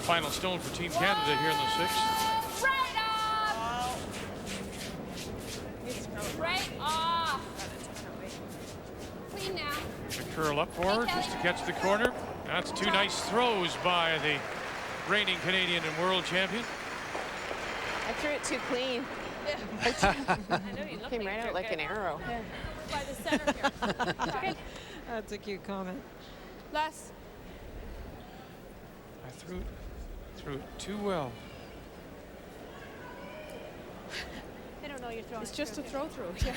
Final stone for Team Canada here in the 6th. Right off. Right off. Clean now. The curl up for her just to catch the corner. That's 2 nice throws by the reigning Canadian and world champion. I threw it too clean. Yeah. I know you came right out like an arrow. Yeah. By the center here. That's a cute comment. Less. I threw it too well. They don't know you're throwing. It's just a throw through. Yeah.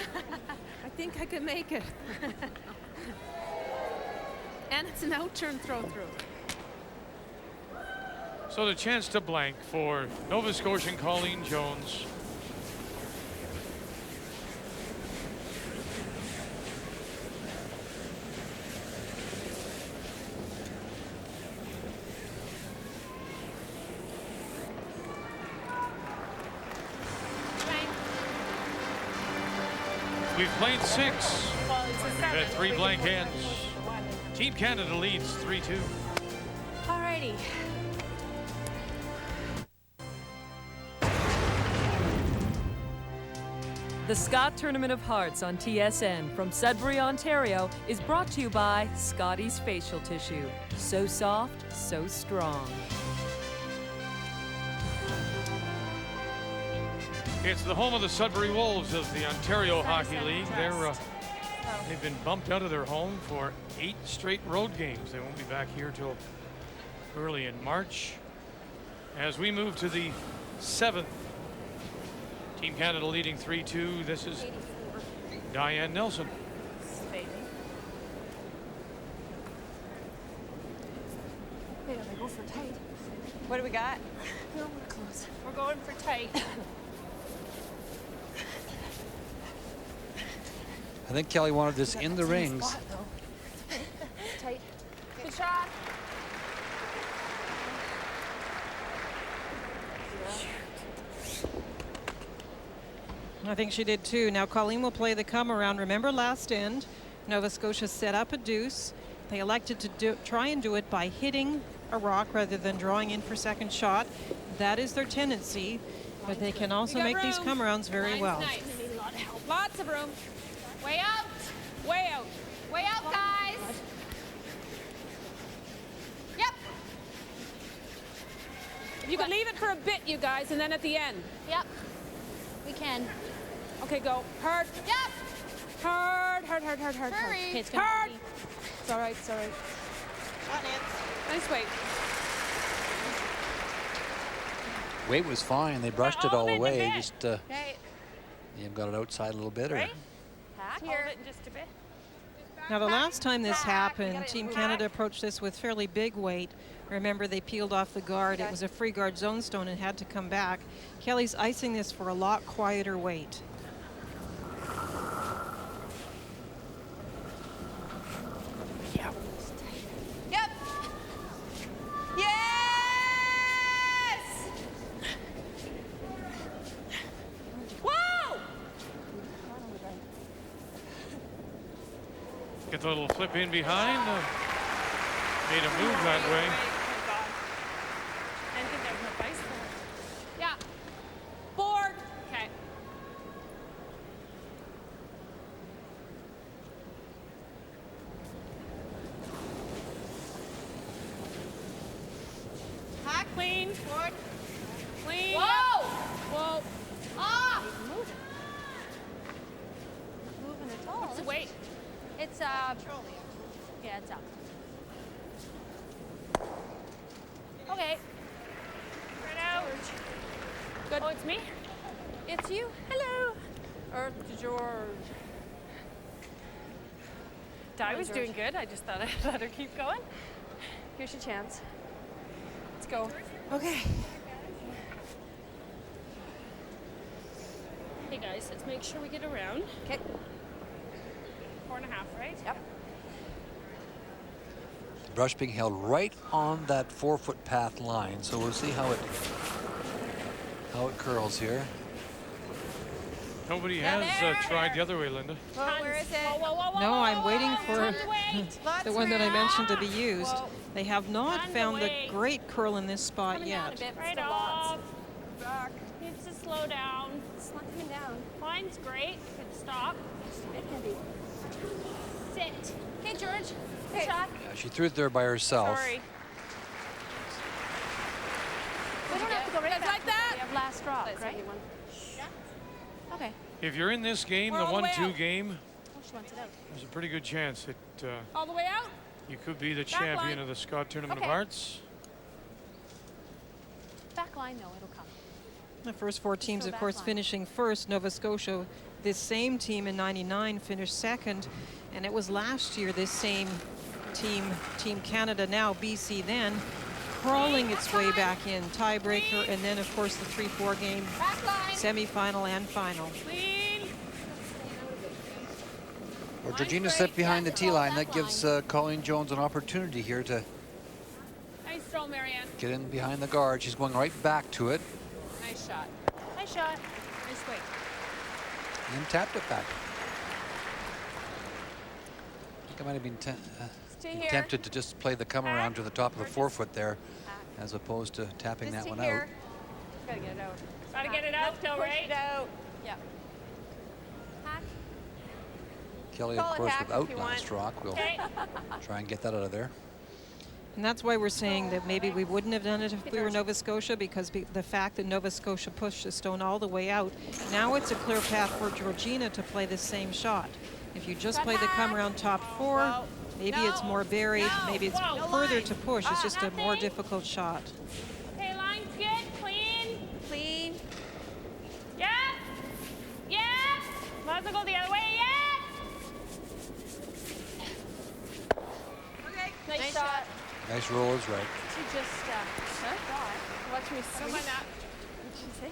I think I could make it. And it's an out-turn throw through. So the chance to blank for Nova Scotian Colleen Jones. We've played 6. We've had 3 blank hands. Team Canada leads 3-2. All righty. The Scott Tournament of Hearts on TSN from Sudbury, Ontario is brought to you by Scotty's Facial Tissue. So soft, so strong. It's the home of the Sudbury Wolves of the Ontario Hockey League. They've been bumped out of their home for 8 straight road games. They won't be back here till early in March. As we move to the 7th, Team Canada leading 3-2. This is Diane Nelson. They go for tight. What do we got? No, we're close. We're going for tight. I think Kelly wanted this in the rings. Spot, tight. Good shot. I think she did too. Now Colleen will play the come around. Remember last end, Nova Scotia set up a deuce. They elected to try and do it by hitting a rock rather than drawing in for second shot. That is their tendency, but they can also make these come arounds very well. Nice. Lots of room. Way out. Way out. Way out, guys. Yep. You can leave it for a bit, you guys, and then at the end. Yep. We can. Okay, go. Hard. Yep. Hard, hard, hard, hard, hard. Hurry. Okay, it's hard. It's all right, it's all right. Shot, Nance. Nice weight. Weight was fine. They brushed it all away. Just you've got it outside a little bit, or Here. Just a bit. Now the last time this happened, Team Canada approached this with fairly big weight. Remember, they peeled off the guard. It was a free guard zone stone and had to come back. Kelly's icing this for a lot quieter weight. Yep. Yes! Whoa! Get the little flip in behind. Made a move that way. I think there's no ice for it. Yeah. Board. Okay. Hot, clean. Board. Clean. Whoa! Whoa. Ah! Moving at all. What's the weight? It's yeah, it's up. Okay. Right out. Good. Oh, it's me? It's you. Hello. Or George. Di was doing good. I just thought I'd let her keep going. Here's your chance. Let's go. Okay. Hey guys, let's make sure we get around. Okay. 4.5, right? Yep. brush being held right on that 4-foot path line. So we'll see how it curls here. Nobody has tried the other way, Linda. Where is it? No, I'm waiting for the one that I mentioned to be used. They have not found the great curl in this spot yet. Right off. Back. Needs to slow down. It's not coming down. Line's great. Good stop. Just a bit heavy. Sit. Okay, George. Good shot. Yeah, she threw it there by herself. Sorry. We don't have to go right back like that. We have last drop, right? Okay. If you're in this game, the 1-2 game, Oh, she wants it out. there's a pretty good chance that All the way out. you could be the champion of the Scott Tournament of Hearts. Back line, no, it'll come. The first four teams, of course, finishing first. Nova Scotia, this same team in '99, finished second. And it was last year this same team, Team Canada now, BC then, crawling its way back in. Tiebreaker, and then, of course, the 3-4 game semifinal and final. Well, Georgina slipped behind the tee line. That gives Colleen Jones an opportunity here to Nice throw, Marianne. get in behind the guard. She's going right back to it Nice shot. Nice shot. Nice weight. and tapped it back. I think I might have been tempted to just play the come around to the top of the 4-foot there, as opposed to tapping that one out. Gotta get it out. Gotta get it out still, right? It out. Yeah. Kelly, of course, without last rock. We'll try and get that out of there. And that's why we're saying that maybe we wouldn't have done it if we were Nova Scotia, because the fact that Nova Scotia pushed the stone all the way out, now it's a clear path for Georgina to play the same shot. If you just play the come around top 4, maybe it's more buried, maybe it's further to push. It's just a more difficult shot. Okay, line's good, clean. Clean. Yeah. Yeah. Might as well go the other way. Yeah. Okay. Nice shot. Nice roll is right. She just, watch me swing. Come on now. What did she say?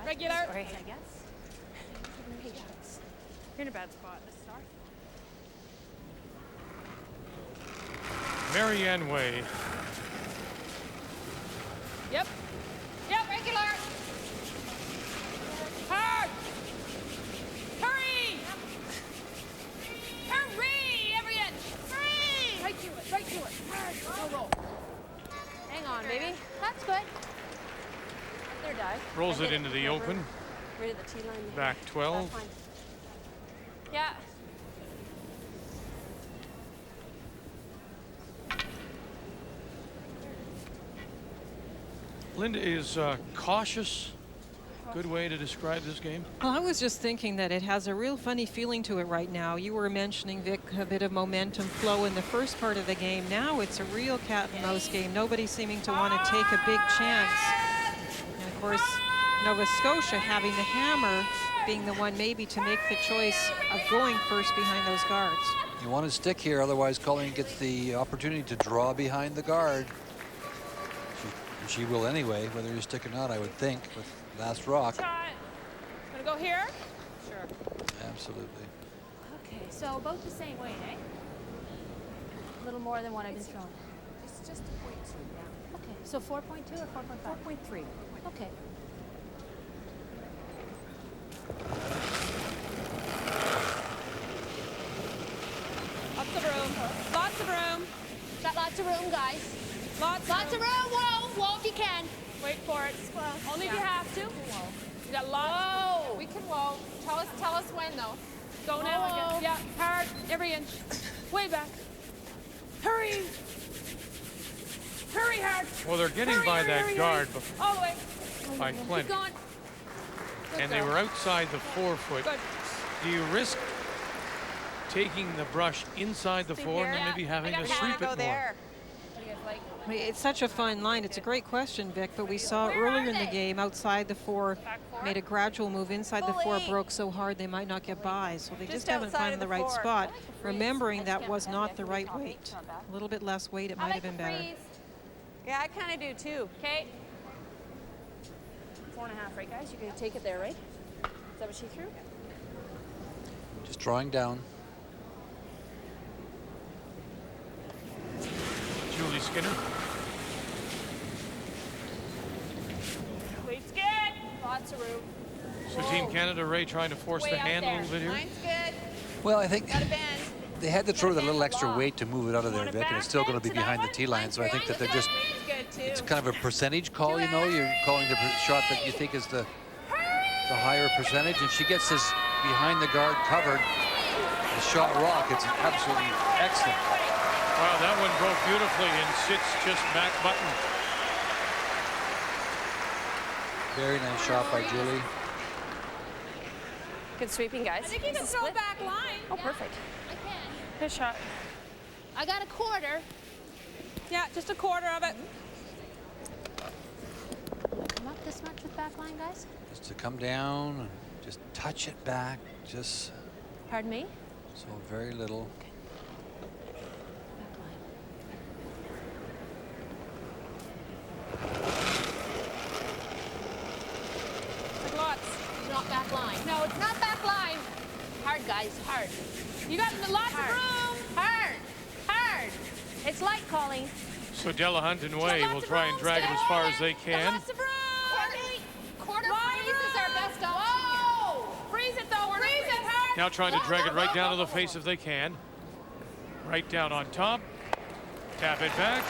Regular. Sorry, I guess. You're in a bad spot to start. Marianne Way. Yep. Yep, regular. Hard. Hurry. Hurry, every inch. Hurry. Right to it, right to it. Hard. Go, roll. Hang on, baby. That's good. There, dive. Rolls it into the open. Rid of the tee line. Back 12. That's fine. Yeah. Linda, is cautious a good way to describe this game? Well, I was just thinking that it has a real funny feeling to it right now. You were mentioning, Vic, a bit of momentum flow in the first part of the game. Now it's a real cat and mouse game. Nobody seeming to want to take a big chance. And of course, Nova Scotia having the hammer, being the one maybe to make the choice of going first behind those guards. You want to stick here, otherwise Colleen gets the opportunity to draw behind the guard. She will anyway, whether you stick or not, I would think, with last rock. Gonna go here? Sure. Absolutely. Okay, so about the same weight, eh? A little more than what I've been thrown. It's just a 0.2 now. Okay, so 4.2 or 4.5? 4.3. Okay. Lots of room. Lots of room. Got lots of room, guys. Lots of room. Whoa, if you can. Wait for it. Only if you have to. You got lots. Whoa. We can whoa. Tell us when though. Go now. Yeah, hard. Every inch. Way back. Hurry. Hurry hard. Well, they're getting by that guard all the way. by plenty. Keep going. And they were outside the 4 foot. Good. Do you risk taking the brush inside the 4 and then maybe having to sweep it more? I mean, it's such a fine line. It's a great question, Vic, but we saw earlier in the game outside the 4, made a gradual move inside the 4, broke so hard they might not get by. So they just haven't found the right spot, remembering that was not the right weight. A little bit less weight, it might have been better. Yeah, I kind of do too. Okay. 4.5, right, guys? You're going to take it there, right? Is that what she threw? Just drawing down. Julie Skinner. Weight's good. Lots of room. So Team Canada, Ray, trying to force the hand a little bit here. Mine's good. Well, I think they had to throw the little extra weight to move it out of there, Vic, and it's still going to be behind the tee line. So I think that they're just, it's kind of a percentage call, you know. You're calling the shot that you think is the higher percentage, and she gets this behind the guard covered. The shot rock, it's absolutely excellent. Wow, that one broke beautifully and sits just back button. Very nice shot by Julie. Good sweeping, guys. I think you can throw back line. Oh, perfect. I can. Good shot. I got a quarter. Yeah, just a quarter of it. Come up this much with back line, guys? Just to come down and just touch it back, just. Pardon me? So very little. Okay. Lots. It's not back line. No, it's not back line. Hard, guys, hard. You got lots of room. Hard, hard. It's light, Colleen. So Delahunt and Way will try and drag it as far as they can. Lots of room. Quarter freeze is our best option. Whoa! Freeze it though. Freeze it hard. Now trying to drag it right down to the face if they can. Right down on top. Tap it back.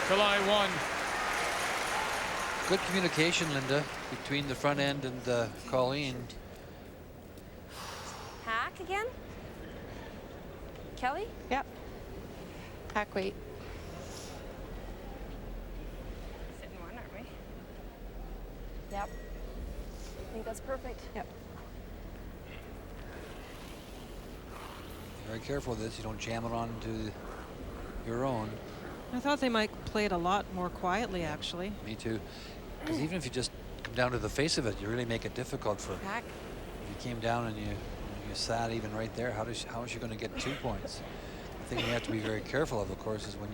Kalai 1. Good communication, Linda, between the front end and Colleen. Hack. back again? Kelly? Yep. Hack weight. Sitting one, aren't we? Yep. I think that's perfect. Yep. Very careful with this. You don't jam it onto your own. I thought they might play it a lot more quietly, actually. Me too. Because even if you just come down to the face of it, you really make it difficult for. Back. If you came down and you sat even right there, how is she going to get 2 points? The thing you have to be very careful of course, is when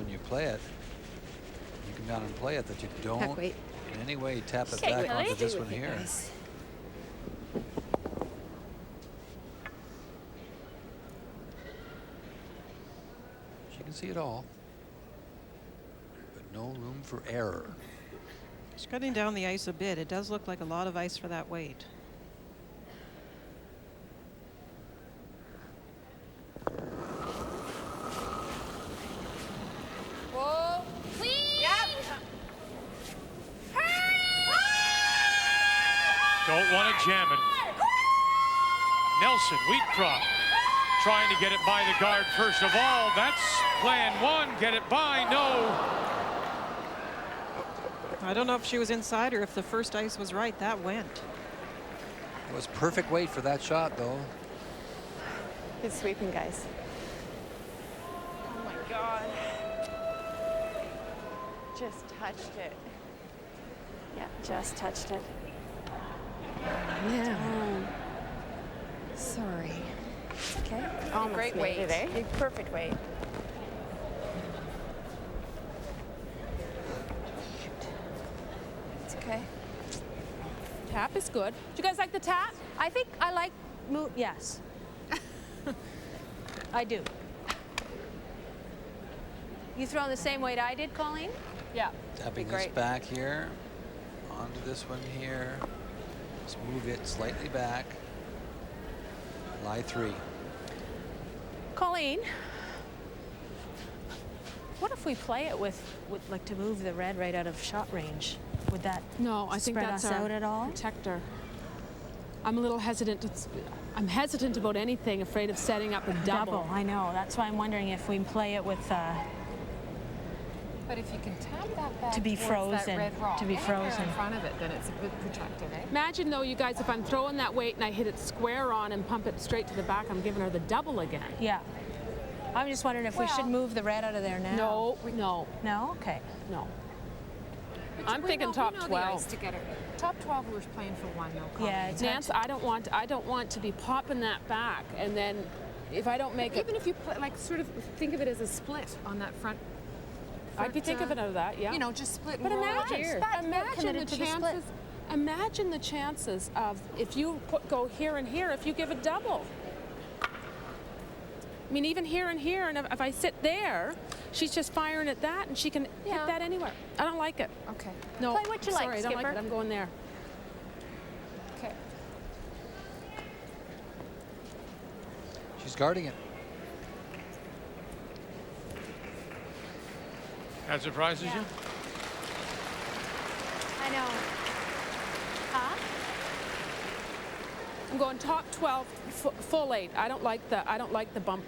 you play it. You come down and play it that you don't in any way tap it back onto this one here. She can see it all, but no room for error. It's cutting down the ice a bit. It does look like a lot of ice for that weight. Whoa. Clean. Yep. Don't want to jam it. Nelson Wheatcroft trying to get it by the guard first of all. That's plan one. Get it by. No. I don't know if she was inside or if the first ice was right. That went. It was perfect weight for that shot, though. Good sweeping, guys. Oh my God. Just touched it. Yeah, just touched it. Yeah. Sorry. It's okay. Almost Great made weight. it, eh? Perfect weight. It's okay. Tap is good. Do you guys like the tap? I think I like yes. I do. You throw the same weight I did, Colleen? Yeah. Tapping this back here, onto this one here. Just move it slightly back. Lie 3. Colleen, what if we play it with like to move the red right out of shot range? Would that I think spread that's us our out at all? protector. I'm a little hesitant. I'm hesitant about anything, afraid of setting up a double. I know. That's why I'm wondering if we play it with But if you can tap that back to be towards frozen, that red rock, to be frozen in front of it, then it's a good protector, eh? Imagine though, you guys, if I'm throwing that weight and I hit it square on and pump it straight to the back, I'm giving her the double again. Yeah. I'm just wondering if we should move the red out of there now. No. No? Okay. No. But I'm thinking top 12. To get it. Top 12 we're playing for one, though. Yeah, Nance, I don't want to be popping that back, and then if I don't make it. Even if you play, like sort of think of it as a split on that front. I'd be thinking of that, yeah. You know, just split. But imagine the to chances. Imagine the chances of if you go here and here, if you give a double. I mean, even here and here, and if I sit there, she's just firing at that, and she can hit that anywhere. I don't like it. Okay. No. Play what you like, sorry, I don't like Skipper. it. I'm going there. Okay. She's guarding it. That surprises you? I know. Huh? I'm going top 12, full 8. I don't like the bump.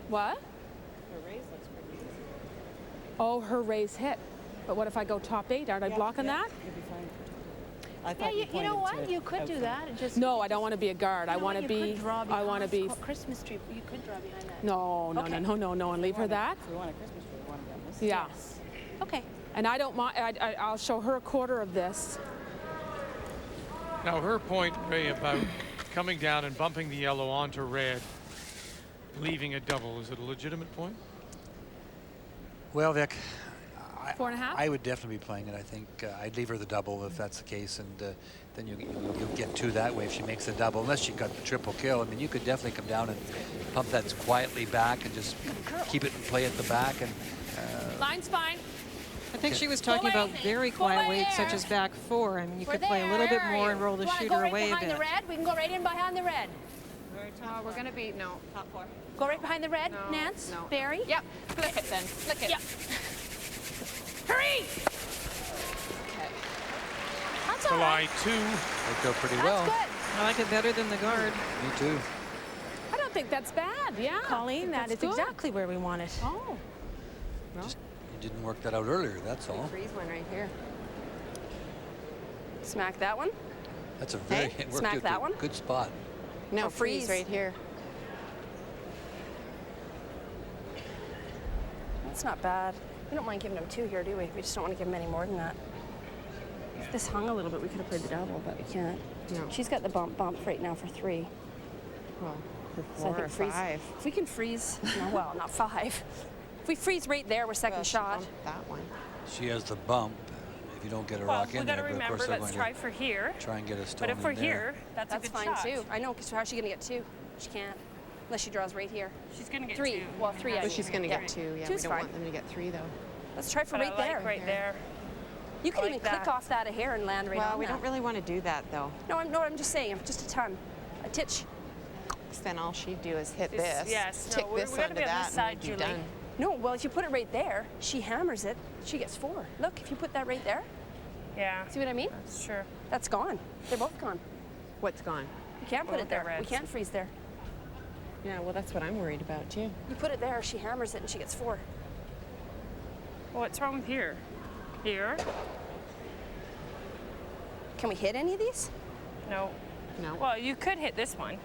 What? Her raise looks pretty easy. Oh, her raise hit. But what if I go top 8? Aren't I blocking that? You'll be fine. I thought You know what? You could do that. No, I don't want to be a guard. I want to be. I want to be. Christmas tree. You could draw behind that. No, and leave her that. If we want a Christmas tree, we want to be on this. Yeah. Yes. Okay. And I don't mind. I'll show her a quarter of this. Now her point, Ray, about coming down and bumping the yellow onto red, leaving a double, is it a legitimate point? Well, Vic, 4.5? I would definitely be playing it. I think I'd leave her the double if that's the case, and then you'll get 2 that way if she makes the double, unless she got the triple kill. I mean, you could definitely come down and pump that quietly back and just keep it and play at the back. And Line's fine. I think she was talking about very quiet weights, such as back 4. I mean, you could play a little bit more and roll the shooter away a bit. The red? We can go right in behind the red. We're going to be, top 4. Go right behind the red, No, Nance? no. Barry? Yep. Flick it then. Flick it. Yep. Hurry! Okay. That's all July right. 2. worked out pretty That's well. good. I like it better than the guard. Me too. I don't think that's bad, yeah. Colleen, that is good. exactly where we want it. Oh. No. Just, you didn't work that out earlier, that's all. Freeze one right here. Smack that one. That's a very Hey, worked smack out that one. good spot. No, Oh, freeze right here. That's not bad. We don't mind giving him 2 here, do we? We just don't want to give him any more than that. If this hung a little bit, we could have played the double, but we can't. No. She's got the bump right now for 3. Well, for So 4 I think or freeze. 5. If we can freeze, no, well, not 5. If we freeze right there, we're second Well, she shot. bumped that one. She has the bump. If you don't get a Well, rock we in got to there, but of remember, course they're let's going try for here. to try and get a stone But if we're in there. here, that's a good fine shot. too. I know, because how's she going to get 2? She can't. Unless she draws right here. She's going to get 3. 2. Well, 3, I But mean. she's going to get 2. Yeah, we 2's don't fine. want them to get 3, though. Let's try for But right I like there. right there. You can I like even click that. off that a hair and land right Well, on we that. don't really want to do that, though. No, I'm just saying, just a ton. A titch. Because then all she'd do is hit This- this, yes, no, tick we this gotta onto be on that, this side, and we'd be Julie. done. No, well, if you put it right there, she hammers it, she gets 4. Look, if you put that right there, Yeah. see what I mean? That's true. That's gone. They're both gone. What's gone? You can't put Well, it there. they're We reds. can't freeze there. Yeah, well, that's what I'm worried about, too. You put it there, she hammers it, and she gets 4. Well, what's wrong with here? Here? Can we hit any of these? No. No. Well, you could hit this one.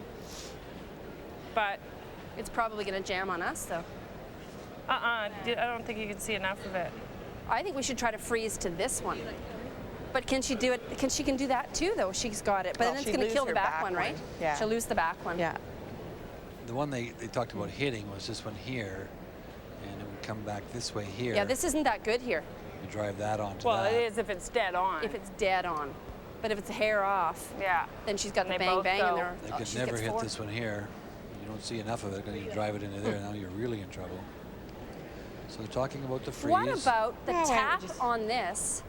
But, It's probably going to jam on us, though. I don't think you can see enough of it. I think we should try to freeze to this one. But can she do it? She can do that too, though. She's got it. But Well, then it's she'd going to lose kill the her back back one, right? one. Yeah. She'll lose the back one. Yeah. The one they talked about hitting was this one here, and it would come back this way here. Yeah, this isn't that good here. You drive that onto Well, that. it is if it's dead on. If it's dead on. But if it's a hair off, Yeah. then she's got And the they bang both bang go. in there. They could She never gets hit 4. this one here. You don't see enough of it because you drive it into there. Now you're really in trouble. So they're talking about the freeze. What about the Yeah, why don't we tap just- on this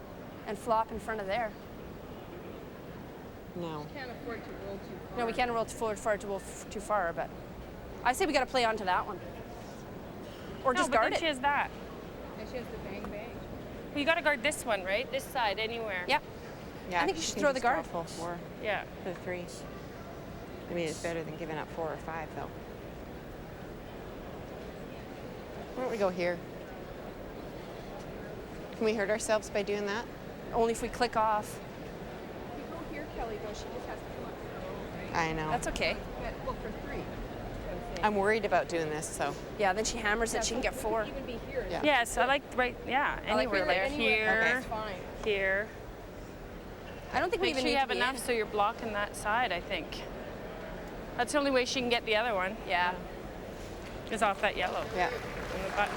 and flop in front of there? No. No, we can't roll too far, but I say we got to play onto that one. Or No, just but guard then it. she has that. And she has the bang bang. Well, you got to guard this one, right? This side, anywhere. Yep. Yeah, I think you she should can throw the just draw guard. full 4 Yeah. for the 3. I mean, it's better than giving up 4 or 5, though. Why don't we go here? Can we hurt ourselves by doing that? Only if we click off. If you go here, Kelly, though, she just has to come up for I know. That's okay. Well, for 3. I'm worried about doing this, so. Yeah, then she hammers it. She can get 4. Even be here. Yeah. Yes, I like right. Yeah, I like anywhere right there. anywhere. Here, Okay. That's fine. here. I don't think we Make even sure need you have to be enough in. so you're blocking that side. I think. That's the only way she can get the other one. Yeah. Is off that yellow. Yeah. On the button.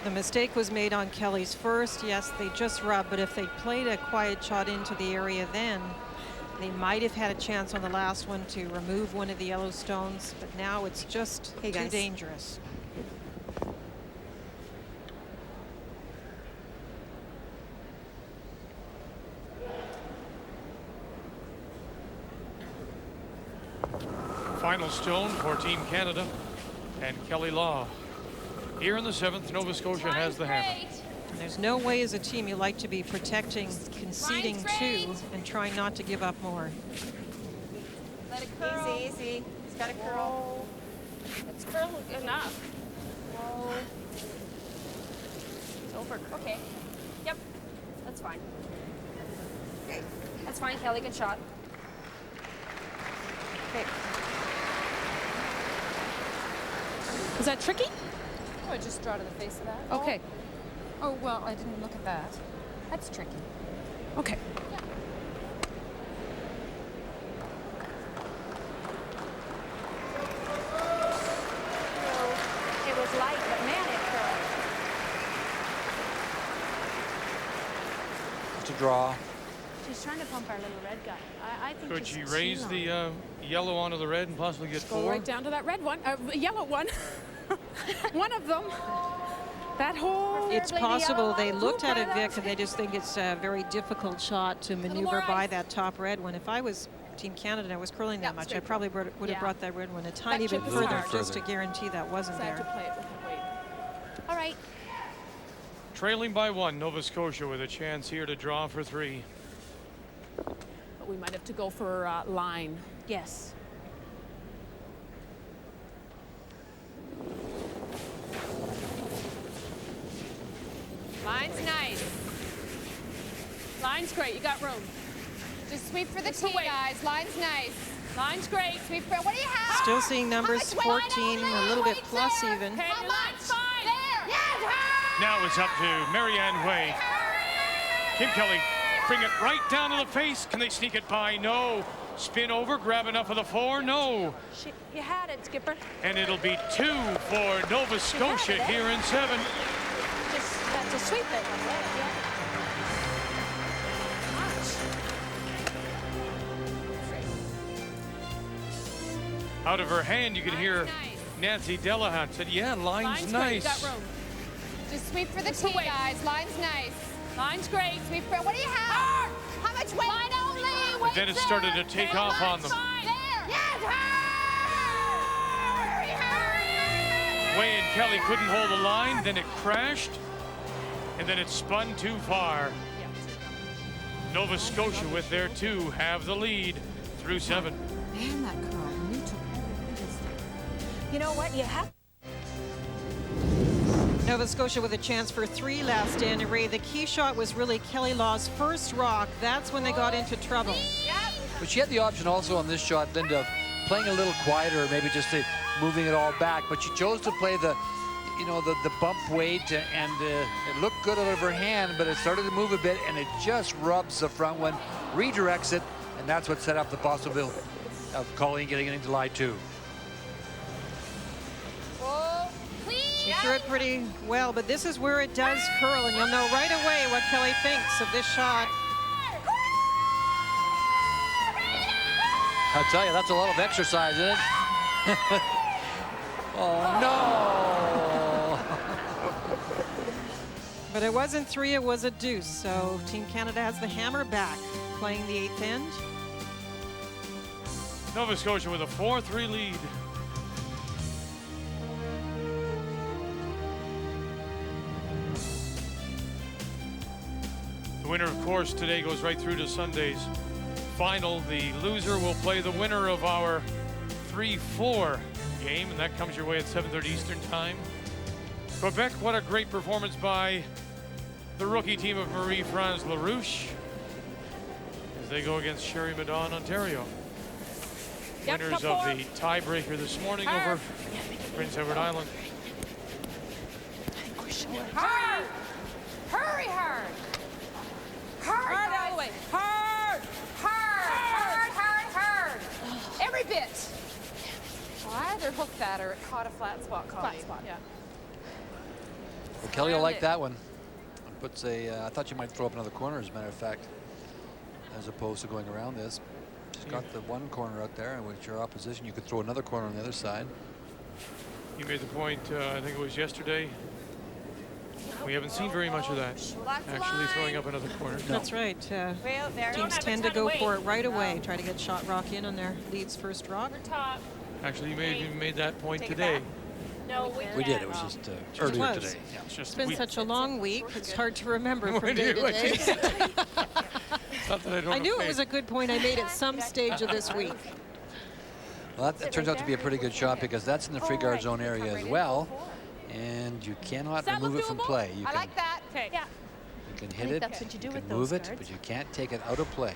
The mistake was made on Kelly's first. Yes, they just rubbed, but if they played a quiet shot into the area then, they might have had a chance on the last one to remove one of the yellow stones, but now it's just Hey, too guys. dangerous. Final stone for Team Canada and Kelly Law. Here in the 7th, Nova Scotia has the hammer. And there's no way as a team you like to be protecting, conceding 2, and trying not to give up more. Let it curl. Easy, easy. It's got to curl. It's curl enough. Whoa. It's over. Okay. Yep. That's fine. Okay. That's fine, Kelly. Good shot. Okay. Is that tricky? Oh, I just draw to the face of that. Okay. Oh, well, I didn't look at that. That's tricky. Okay. It was light, but man, it curled. Just a draw. She's trying to pump our little red guy. I think Could she's she too raise long. the yellow onto the red and possibly get Go 4? right down to that red one, yellow one. One of them. That whole. It's possible they looked at it, Vic, and they just think it's a very difficult shot to maneuver by that top red one. If I was Team Canada and I was curling that much, I probably would have Yeah. brought that red one a tiny bit chip is further hard. just to guarantee that wasn't So I have to there. play it with the weight. All right. Trailing by 1, Nova Scotia with a chance here to draw for 3. But we might have to go for line. Yes. Line's nice. Line's great. You got room. Just sweep for the tee, guys. Line's nice. Line's great. Sweep for, what do you have? Still seeing numbers 14, a little bit plus even. Okay, How your much? line's fine. There. Yes, Now it's up to Marianne Way. Kim Kelly, bring it right down to the face. Can they sneak it by? No. Spin over, grab enough of the 4? No. You had it, Skipper. And it'll be 2 for Nova Scotia here in 7. Just had to sweep it. Yeah. Out of her hand, you can hear Nancy Delahunt said, yeah, line's nice. Great. You got room. Just sweep for the tee, guys. Line's nice. Line's great. Sweep for, what do you have? How much weight? Line only. But then it started to take off on them. There. Yes, hurry, hurry. Way and Kelly couldn't hold the line, then it crashed, and then it spun too far. Nova Scotia with their 2 have the lead through 7. Man, that curl. You know what? You have. Nova Scotia with a chance for 3 last in. Ray, the key shot was really Kelly Law's first rock. That's when they got into trouble. But she had the option also on this shot, Linda, of playing a little quieter, maybe just moving it all back. But she chose to play the bump weight, and it looked good out of her hand, but it started to move a bit, and it just rubs the front one, redirects it, and that's what set up the possibility of Colleen getting into lie 2. She threw it pretty well, but this is where it does curl, and you'll know right away what Kelly thinks of this shot. I'll tell you, that's a lot of exercise, isn't it? Oh, no! But it wasn't 3, it was a deuce, so Team Canada has the hammer back, playing the 8th end. Nova Scotia with a 4-3 lead. The winner, of course, today goes right through to Sunday's final. The loser will play the winner of our 3-4 game, and that comes your way at 7:30 Eastern Time. Quebec, what a great performance by the rookie team of Marie-France LaRouche as they go against Sherry Madon, Ontario. Winners of the tiebreaker this morning over Prince Edward Island. Hard! Hurry hard! Hard, Hard all the way. Hard! Hard! Hard, hard, hard! Every bit! Well, I either hooked that or it caught a flat spot. Flat spot. Yeah. Well, Kelly will like that one. It puts I thought you might throw up another corner, as a matter of fact, as opposed to going around this. She's got the one corner out there, and with your opposition, you could throw another corner on the other side. You made the point, I think it was yesterday. We haven't seen very much of that, actually throwing up another corner. That's right. Teams tend to go for it right away, try to get shot rock in on their lead's first rock. Actually, you may have even made that point today. No, we did. It was just earlier today. Yeah, it's been such a long week. It's hard to remember from day to day. I knew it was a good point I made at some stage of this week. Well, that turns out to be a pretty good shot because that's in the free guard zone area as well. And you cannot remove it from play. You I like that. Okay. Yeah. You can hit it, that's what you do you with can move those it, cards. but you can't take it out of play.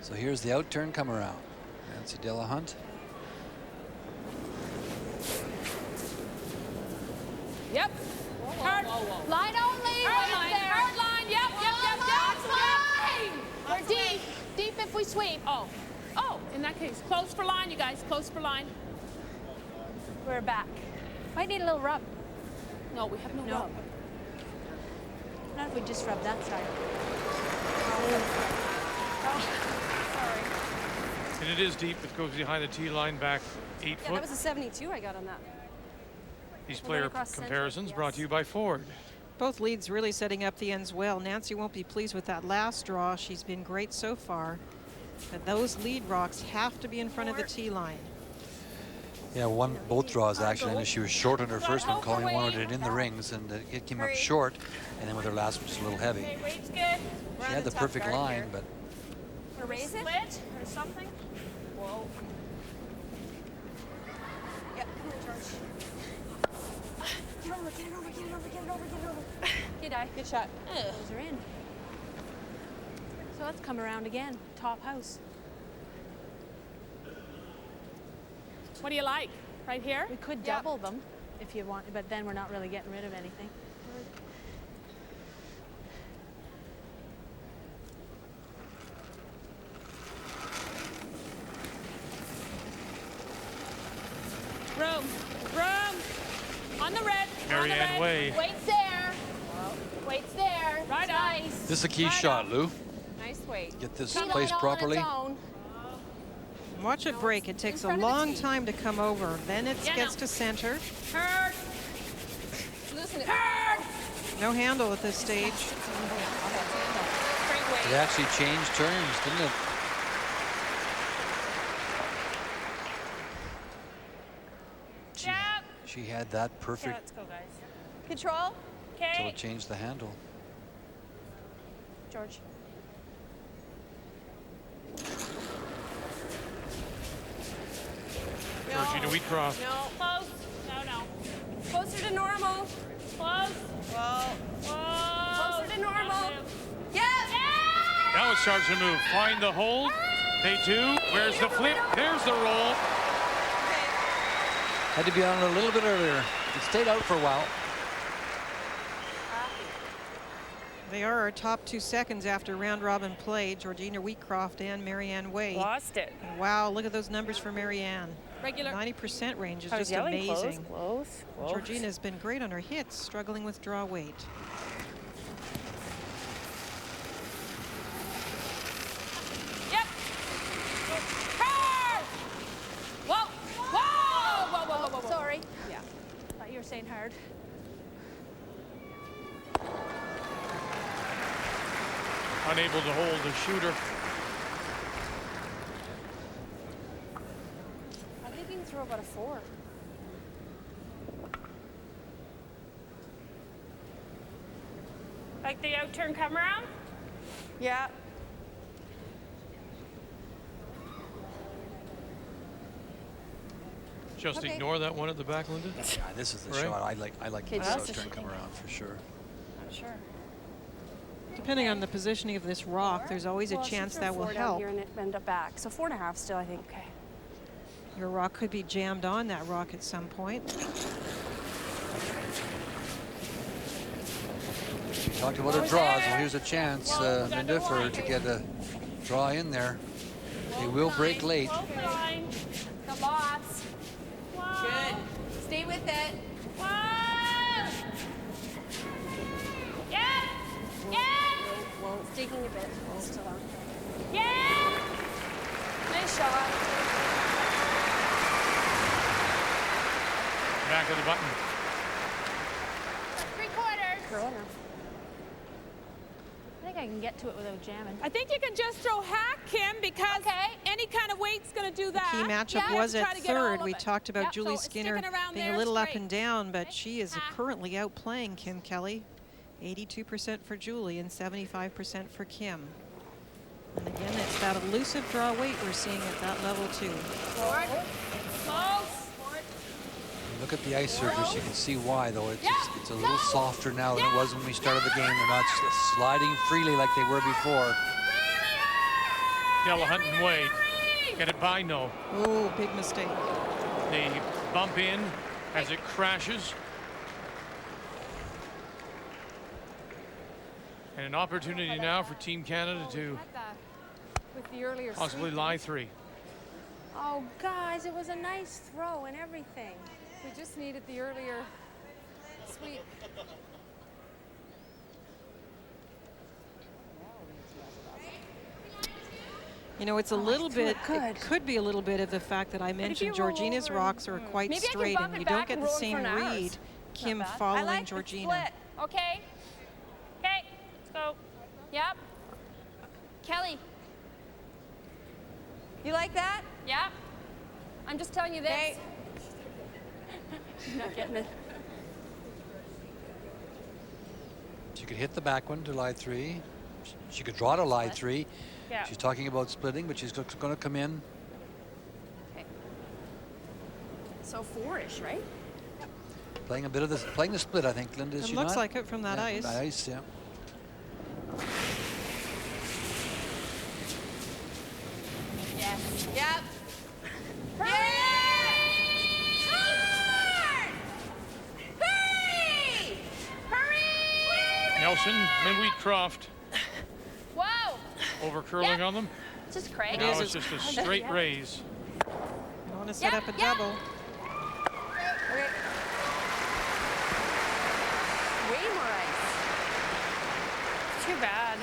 So here's the out turn come around. Nancy Delahunt. Yep. Hard. Line only. Hard Wait line. there. Hard line. Yep. We're deep. Deep if we sweep. Oh, in that case, close for line, you guys. Close for line. We're back. Might need a little rub. No, we have no rub. Not if we just rub that side. Sorry. And it is deep. It goes behind the tee line back 8 Yeah, foot. that was a 72 I got on that. These player comparisons brought to you by Ford. Both leads really setting up the ends well. Nancy won't be pleased with that last draw. She's been great so far. But those lead rocks have to be in front of the tee line. Yeah, both draws actually, and she was short on her first one. Colleen wanted it in the rings, and it came up short, and then with her last one, just a little heavy. She had the perfect line, but. Or raise it? Or something? Whoa. Yep, come on, George. Get over, get it over, get it over, get it over, get it over. Okay, Di. Good shot. Those are in. So let's come around again. Top house. What do you like? Right here? We could double them if you want, but then we're not really getting rid of anything. Room. On the red. Marianne Way. Wait's there. Wait's there. Right on. Nice. This is a key shot, Lou. Nice weight. Get this placed properly. Watch it break. It takes a long time to come over. Then it gets to center. Hard. Loosen it. No handle at this stage. It actually changed turns, didn't it? She had that perfect. Okay, let's go, guys. Control. Until Okay. it changed the handle. George. Georgina Wheatcroft. No. Close. No. Closer to normal. Close. Whoa. Closer to normal. Now it starts to move. Find the hold. They do. Where's the flip? There's the roll. Had to be on it a little bit earlier. It stayed out for a while. They are our top 2 seconds after round robin play, Georgina Wheatcroft and Marianne Way. Lost it. Wow, look at those numbers for Marianne. Regular. 90% range is I was just yelling, amazing. Close. Georgina's been great on her hits, struggling with draw weight. Yep. Hard. Whoa. Whoa. Sorry. Yeah. Thought you were saying hard. Unable to hold the shooter. I think you can throw about a 4. Like the out turn come around? Yeah. Just Okay. ignore that one at the back, Linda. Yeah, this is the Right. shot. I like Okay, this that's out turn a come around for sure. Not sure. Depending on the positioning of this rock, there's always a Well, she chance threw that will 4 down help. here and it ended up back. So 4.5 still, I think. Okay. Your rock could be jammed on that rock at some point. We talked about her draws. Well, here's a chance, Linda, for her to get a draw in there. They will break late. The lots. Good. Stay with it. Well, it's digging a bit. It's still on. Nice shot. Back of the button. 3/4. Girl enough. I think I can get to it without jamming. I think you can just throw hack, Kim, because any kind of weight's going to do that. Key matchup was at third. We taled about Julie Skinner being a little up and down, but she is currently outplaying Kim Kelly. 82% for Julie and 75% for Kim. And again, it's that elusive draw weight we're seeing at that level too. Look at the ice surface. You can see why, though. It's a little softer now than it was when we started the game. They're not sliding freely like they were before. Delahunt and Way. Get it by? No. Oh, big mistake. They bump in as it crashes. And an opportunity now for Team Canada to With the earlier possibly sweep. lie 3. Oh, guys, it was a nice throw and everything. We just needed the earlier sweep. You know, it's a little bit, it could be a little bit of the fact that I mentioned Georgina's rocks are quite straight and you don't get the same read. Kim following Georgina. Okay. Okay, let's go. Yep. Kelly, you like that? Yep. I'm just telling you this. Okay. Not getting it. She could hit the back one to lie 3. She could draw to lie 3. Yeah. She's talking about splitting, but she's going to come in. Okay. So 4-ish, right? Playing a bit of this, playing the split, I think, Linda, is It she looks not? like it from that ice. That ice, yeah. Yes. Yep. Nelson and Wheatcroft Whoa! over curling on them. It's just Craig. Now it's just a straight raise. I want to set up a double. Okay. Way more ice. Too bad.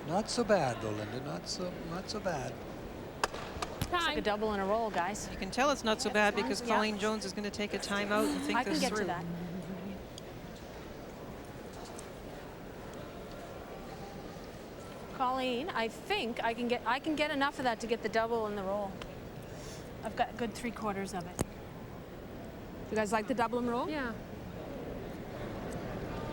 Not so bad though, Linda. Not so bad. It's like a double in a roll, guys. You can tell it's not so bad because Colleen Jones is going to take a timeout and think I can this get through. to that. Colleen, I think I can get enough of that to get the double in the roll. I've got a good 3/4 of it. You guys like the double and roll? Yeah.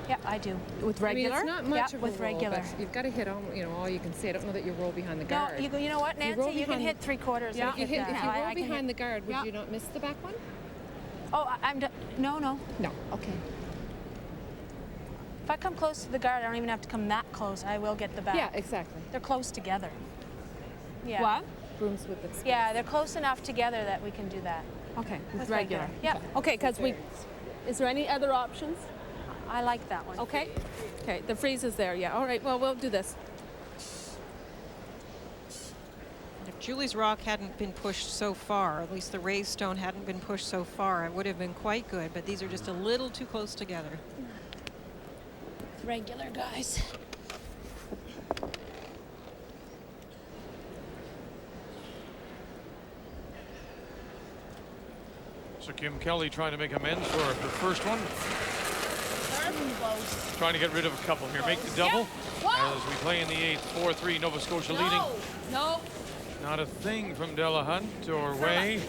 Yeah, I do. With I mean, regular? it's not much Yeah, of with a roll, regular. but you've got to hit all you can see. I don't know that you roll behind the No, guard. you know what, Nancy? You can hit 3/4. Yeah. If you roll I can behind hit- the guard, would you not miss the back one? Oh, no. No. Okay. If I come close to the guard, I don't even have to come that close. I will get the back. Yeah, exactly. They're close together. Yeah. What? Brooms with the space. Yeah, they're close enough together that we can do that. Okay, with With regular. regular. Yeah. Okay, because is there any other options? I like that one. Okay. Okay, the freeze is there, yeah. All right, well, we'll do this. If Julie's rock hadn't been pushed so far, at least the raised stone hadn't been pushed so far, it would have been quite good, but these are just a little too close together. Regular, guys. So Kim Kelly trying to make amends for her first one. Trying to get rid of a couple here. Make the double as we play in the 8th. 4-3, Nova Scotia leading. No. Not a thing from Delahunt or Way.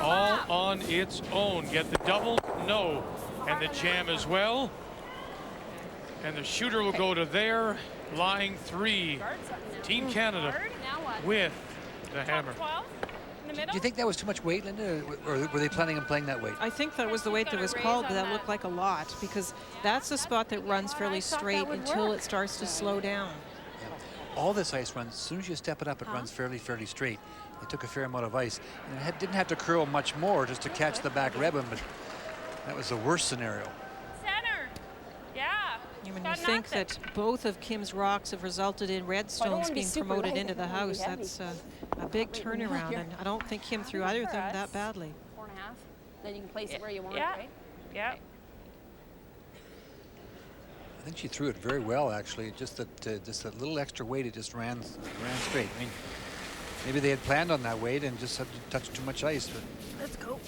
All on its own. Get the double? No. And the jam as well. And the shooter will go to there. Lying 3. Team Canada with the hammer. Do you think that was too much weight, Linda, or were they planning on playing that weight? I think that was the weight that was called, but that looked like a lot because that's the spot that runs fairly straight until it starts to slow down. All this ice runs, as soon as you step it up, it runs fairly straight. They took a fair amount of ice. And it didn't have to curl much more just to catch the back ribbon, but that was the worst scenario. Center. Yeah. When you think that both of Kim's rocks have resulted in red stones being promoted into the house, that's a big turnaround, and I don't think Kim threw either of them that badly. 4.5. Then you can place it where you want, Yeah. right? Yeah. I think she threw it very well, actually. Just that little extra weight, it just ran straight. I mean, maybe they had planned on that weight and just had to touch too much ice. But Let's go.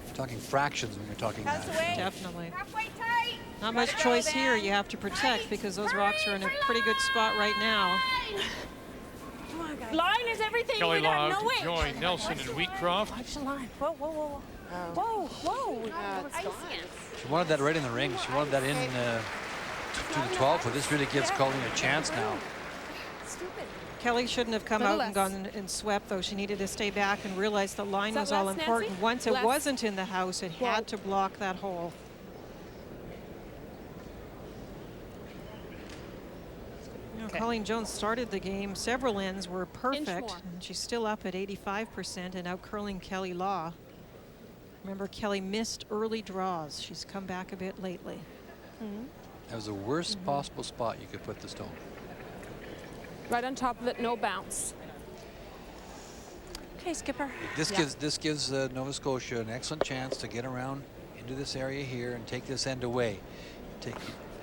you're talking fractions when you're talking that. Definitely. Halfway tight. Not much choice here. You have to protect because those rocks are in a pretty good spot right now. Line is everything. Kelly We got Law no way. to join Nelson and Wheatcroft. Watch the line. Whoa, whoa, whoa. Whoa, whoa. She wanted that right in the ring. She wanted that in to the 12, but this really gives Colleen a chance now. Stupid. Kelly shouldn't have come out and gone and swept, though. She needed to stay back and realize the line was all important. Once it wasn't in the house, it had to block that hole. Colleen Jones started the game. Several ends were perfect. And she's still up at 85% and out curling Kelly Law. Remember, Kelly missed early draws. She's come back a bit lately. That was the worst possible spot you could put the stone. Right on top of it, no bounce. Okay, Skipper. This gives Nova Scotia an excellent chance to get around into this area here and take this end away.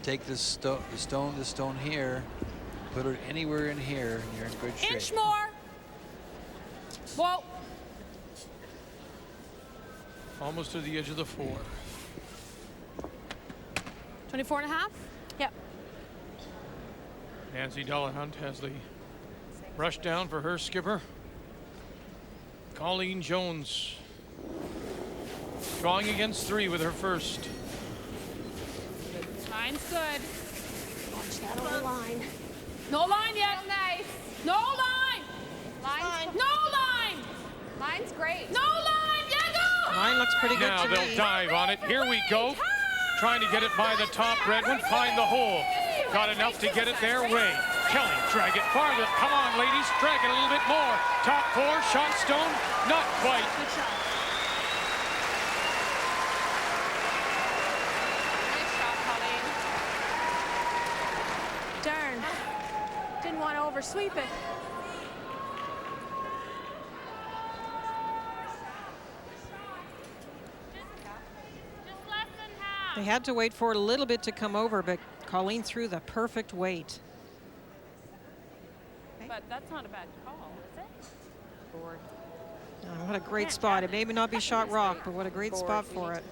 Take this stone here, put it anywhere in here, and you're in good shape. Inch more. Whoa. Almost to the edge of the 4. 24.5? Yep. Nancy Delahunt has the rush down for her skipper. Colleen Jones drawing against 3 with her first. Line's good. Watch that on the line. No line yet. Nice. No line. Line's No line. Line's great. No line. Yeah, go. Line looks pretty good Now to they'll me. dive on it. Here we go. Trying to get it by the top red one. Find the hole. Got enough to get it there. Ray. Kelly, drag it farther. Come on, ladies. Drag it a little bit more. Top 4. Shot stone. Not quite. Good shot. Nice shot, Colleen. Darn. Didn't want to oversweep it. They had to wait for it a little bit to come over, but Colleen threw the perfect weight. But that's not a bad call, is it? Board. Oh, what a great spot. It may not be shot rock, but what a great spot for it.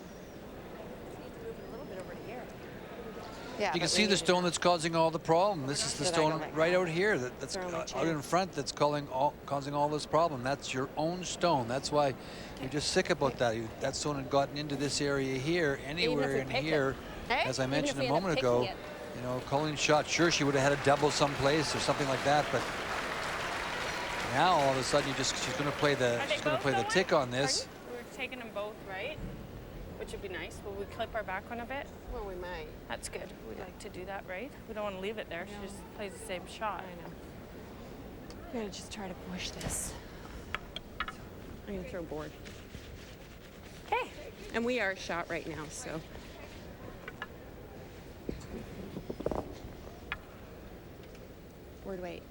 Yeah, You can see the stone that's causing all the problem. This is the stone right out here that's out in front that's causing all this problem. That's your own stone. That's why you're just sick about that. That stone had gotten into this area here, anywhere in here. As I mentioned a moment ago, you know, Colleen's shot, sure, she would have had a double someplace or something like that, but now all of a sudden she's going to play the tick on this. We're taking them both, right? Which would be nice. Will we clip our back one a bit? Well, we might. That's good. We'd like to do that, right? We don't want to leave it there. She just plays the same shot. I know. I'm gonna just try to push this. I'm gonna throw board. Okay. And we are shot right now, so. Board weight.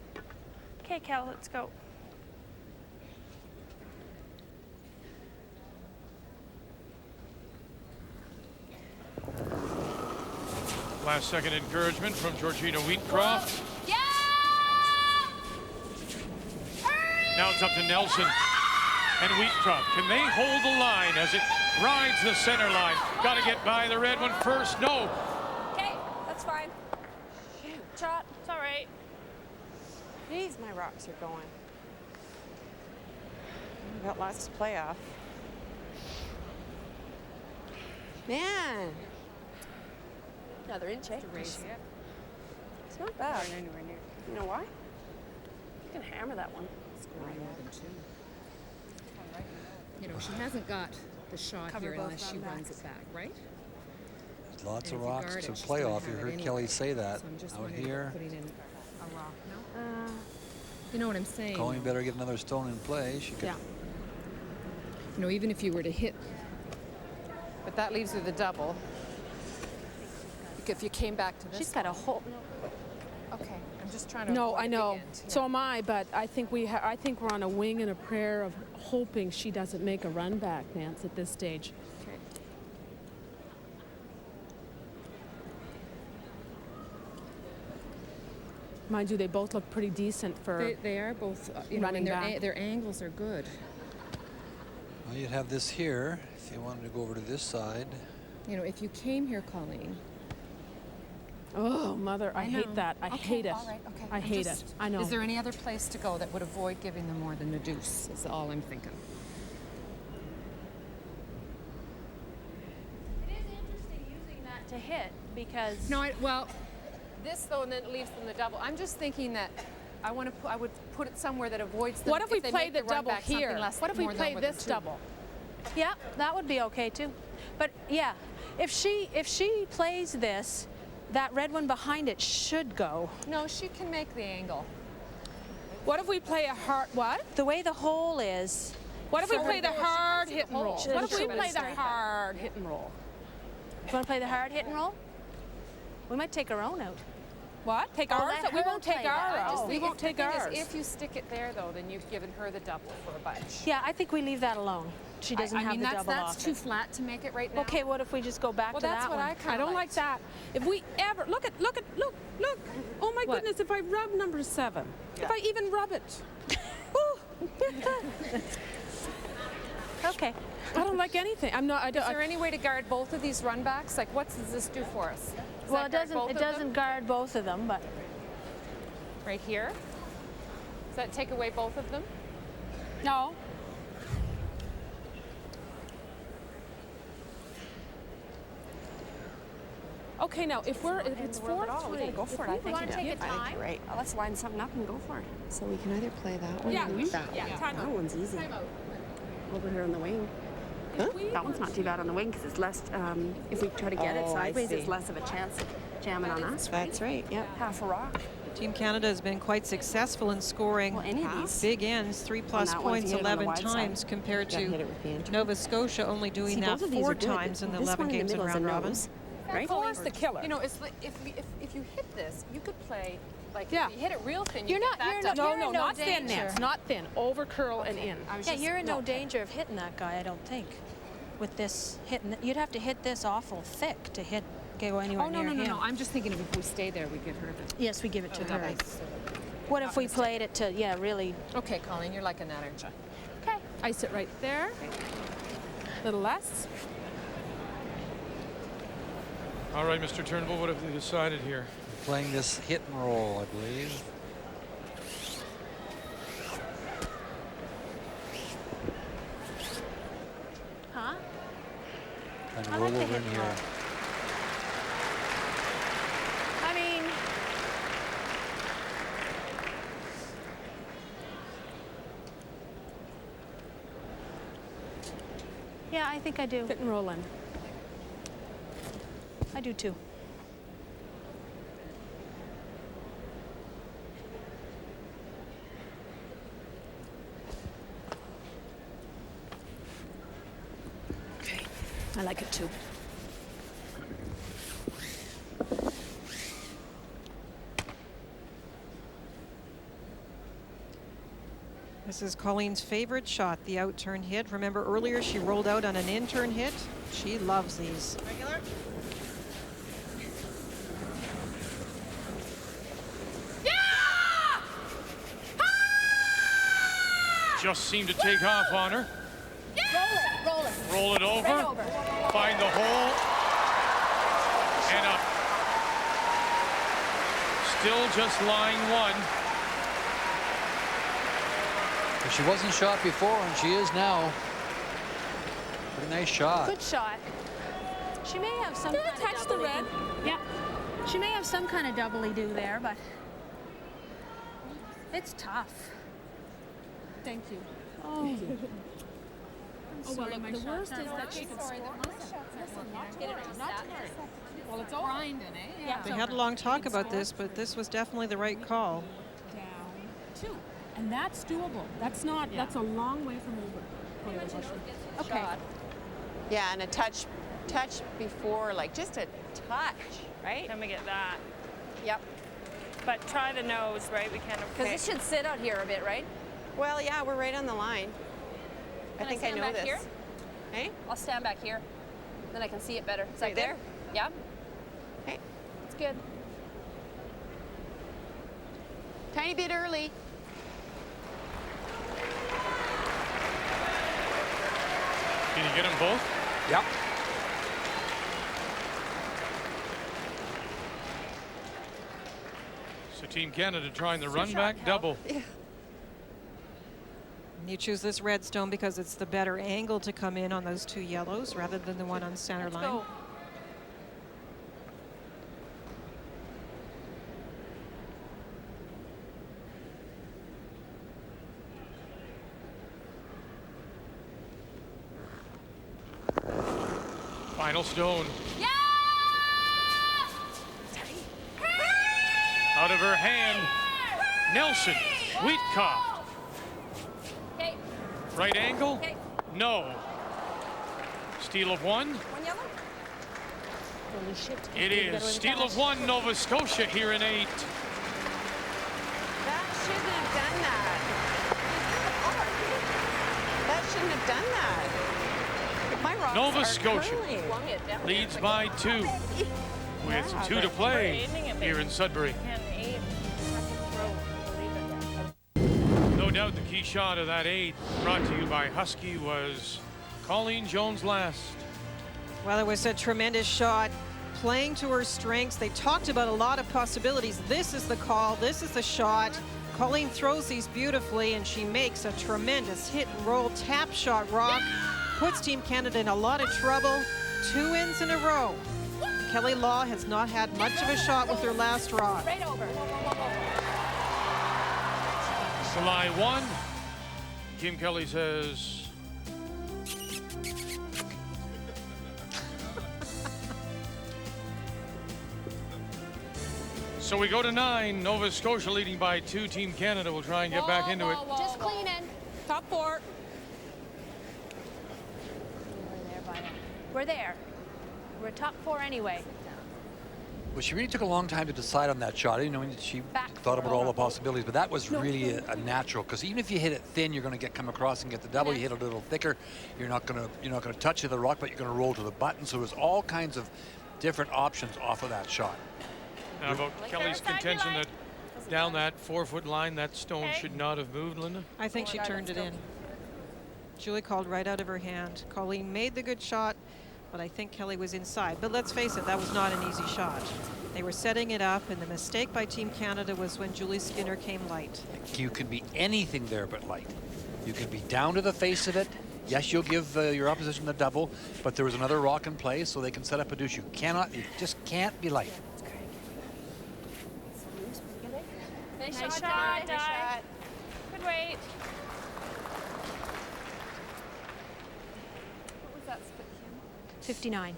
Okay, Cal, let's go. Last second encouragement from Georgina Wheatcroft. Yeah! Now it's up to Nelson and Wheatcroft. Can they hold the line as it rides the center line? Got to get by the red one first. No. Okay, that's fine. Shot. It's all right. Jeez, my rocks are going. We've got lots to play off. Man. Another inch, eh? Raise it. It's not bad. Anywhere near. You know why? You can hammer that one. More than 2. You know, she hasn't got the shot Cover here both unless she run runs backs. it back, right? Lots And of if you rocks guard to it, she's play gonna off. You have it heard anyway. Kelly say that So I'm just out wondering here. about putting in a rock, no? You know what I'm saying? Colleen better get another stone in play. She could. Yeah. You know, even if you were to hit. But that leaves her the double. If you came back to this. She's got a whole. Okay, I'm just trying to. No, avoid I the know. end. Yeah. So am I, but I think I think we're on a wing and a prayer of hoping she doesn't make a run back, Nance, at this stage. Okay. Mind you, they both look pretty decent for They are both, you know, running and back. their angles are good. Well, you'd have this here if you wanted to go over to this side. You know, if you came here, Colleen. Oh, mother, I hate know. that. I Okay, hate it. all right, okay. I I'm hate just- it. I know. Is there any other place to go that would avoid giving them more than a deuce? Is all I'm thinking. It is interesting using that to hit because. No, well, this though, and then it leaves them the double. I'm just thinking that I would put it somewhere that avoids them. What if we they play make the run double back something here? less- What if we more than play more than this 2? double? Yeah, that would be okay too. But yeah, if she plays this, that red one behind it should go. No, she can make the angle. What if we play a hard what? The way the hole is. What if we So play the she hard can see hit the and roll? hole. What if we Sure, play but the it's straight. hard hit and roll? You want to play the hard hit and roll? We might take our own out. What? Take I'll ours? let We her won't take play that. ours. I just We think won't take The thing is, ours. if you stick it there though, then you've given her the double for a bunch. Yeah, I think we leave that alone. She doesn't I have mean, the that's double off too it. flat to make it right now. Okay, what if we just go back Well, to that's that what one? I kind of I don't like that. If we ever look. Oh my What? goodness! If I rub number 7, if I even rub it, Okay. I don't like anything. I'm not. I Is don't. there any way to guard both of these run backs? Like, what does this do for us? Does Well, that it guard doesn't. both It of them? doesn't guard both of them, but Right here? Does that take away both of them? No. Okay, now if it's 4-3, we gotta go for it. I think want to take a time? you're right. Let's line something up and go for it. So we can either play that one Yeah, or that. yeah. That one's easy. Time out. Over here on the wing. Huh? That one's not too bad on the wing because it's less. If we try to get it sideways, it's less of a chance of jamming on us. That's right. Yeah, half a rock. Team Canada has been quite successful in scoring big ends, 3+ points 11 times compared to Nova Scotia only doing that 4 times in the 11 games in round robin. Right? Force the killer. You know, it's like if you hit this, you could play like Yeah. if you hit it real thin. You're you not- get you're that not- done. No, no not thin, danger. Nance. Not thin. Over curl and in. Yeah, you're in no danger of hitting that guy, I don't think. With this hitting, you'd have to hit this awful thick to go anywhere Oh no, near no, no, him. no! I'm just thinking of if we stay there, we give her the. Yes, we give it to Oh, her. nice. What if we played it to, really? Okay, Colleen, you're liking that, aren't you? Okay. Ice it right there. Little less. All right, Mr. Turnbull, what have they decided here? Playing this hit and roll, I believe. Huh? And I roll like the over hit in and here. roll. I mean, yeah, I think I do. Hit and roll in. I do too. Okay. I like it too. This is Colleen's favorite shot, the out-turn hit. Remember earlier she rolled out on an in-turn hit? She loves these. Regular? Just seemed to take off on her. Roll it. Roll it over. Right over. Find the hole. And up. Still just line one. But she wasn't shot before, and she is now. Pretty nice shot. Good shot. She may have some Did kind it touch of the doubly red? do. Yeah. She may have some kind of doubly do there, but it's tough. Thank you. Oh. Oh, well, look, the worst is that she can score. Listen, not to worry, not to worry. Well, it's over. Grinding, eh? Yeah. They had a long talk about this, but this was definitely the right call. Down 2. And that's doable. That's not, that's a long way from over. Okay. Yeah, and a touch before, like just a touch, right? Can we get that? Yep. But try the nose, right? We can't. Because it should sit out here a bit, right? Well, yeah, we're right on the line. I think I stand know back this. here? Hey? I'll stand back here. Then I can see it better. Is Right that there? good? Yeah. Okay. It's good. Tiny bit early. Can you get them both? Yep. So Team Canada trying the run back double. Yeah. You choose this redstone because it's the better angle to come in on those 2 yellows rather than the one on center line. Go. Final stone. Yeah! Out of her hand. Nelson Wheatcock. Okay. Right angle? Okay. No. Steal of 1. One yellow? Holy shit. It is steal of 1, Nova Scotia here in 8. That shouldn't have done that. That shouldn't have done that. My rocks Nova are Scotia curling. leads by 2 with 2 to play here in Sudbury. No doubt the key shot of that 8 brought to you by Husky was Colleen Jones last. Well, it was a tremendous shot. Playing to her strengths. They talked about a lot of possibilities. This is the call. This is the shot. Colleen throws these beautifully, and she makes a tremendous hit and roll tap shot rock. Puts Team Canada in a lot of trouble. 2 wins in a row. Kelly Law has not had much of a shot with her last rod. Right over. July 1. Kim Kelly says. So we go to 9. Nova Scotia leading by 2. Team Canada will try and get back into it. Just clean in. Top 4. We're there. We're top 4 anyway. Well, she really took a long time to decide on that shot. You know, she thought about all the possibilities, but that was really a natural. Because even if you hit it thin, you're going to come across and get the double. You hit it a little thicker, you're not going to touch the rock, but you're going to roll to the button. So there's all kinds of different options off of that shot. Now about Kelly's contention that down that 4-foot line, that stone should not have moved, Linda? I think she turned it in. Julie called right out of her hand. Colleen made the good shot, but I think Kelly was inside. But let's face it, that was not an easy shot. They were setting it up, and the mistake by Team Canada was when Julie Skinner came light. You can be anything there but light. You can be down to the face of it. Yes, you'll give your opposition the double, but there was another rock in play, so they can set up a deuce. You just can't be light. Nice shot. Good weight. What was that split, Kim? 59.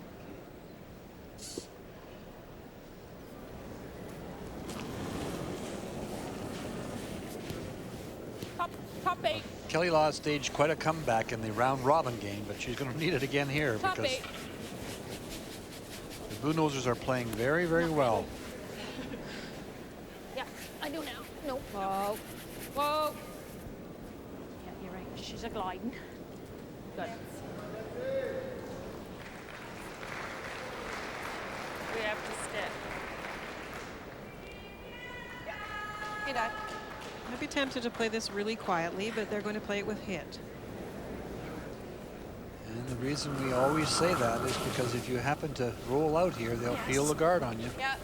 Top 8. Kelly Law staged quite a comeback in the round robin game, but she's going to need it again here because the Blue Nosers are playing very, very well. Yeah, I do now. No. Whoa. Whoa. Yeah, you're right. She's a gliding. Good. We have to stick. Hey, Dad. I'd be tempted to play this really quietly, but they're going to play it with hit. And the reason we always say that is because if you happen to roll out here, they'll feel the guard on you. Yep.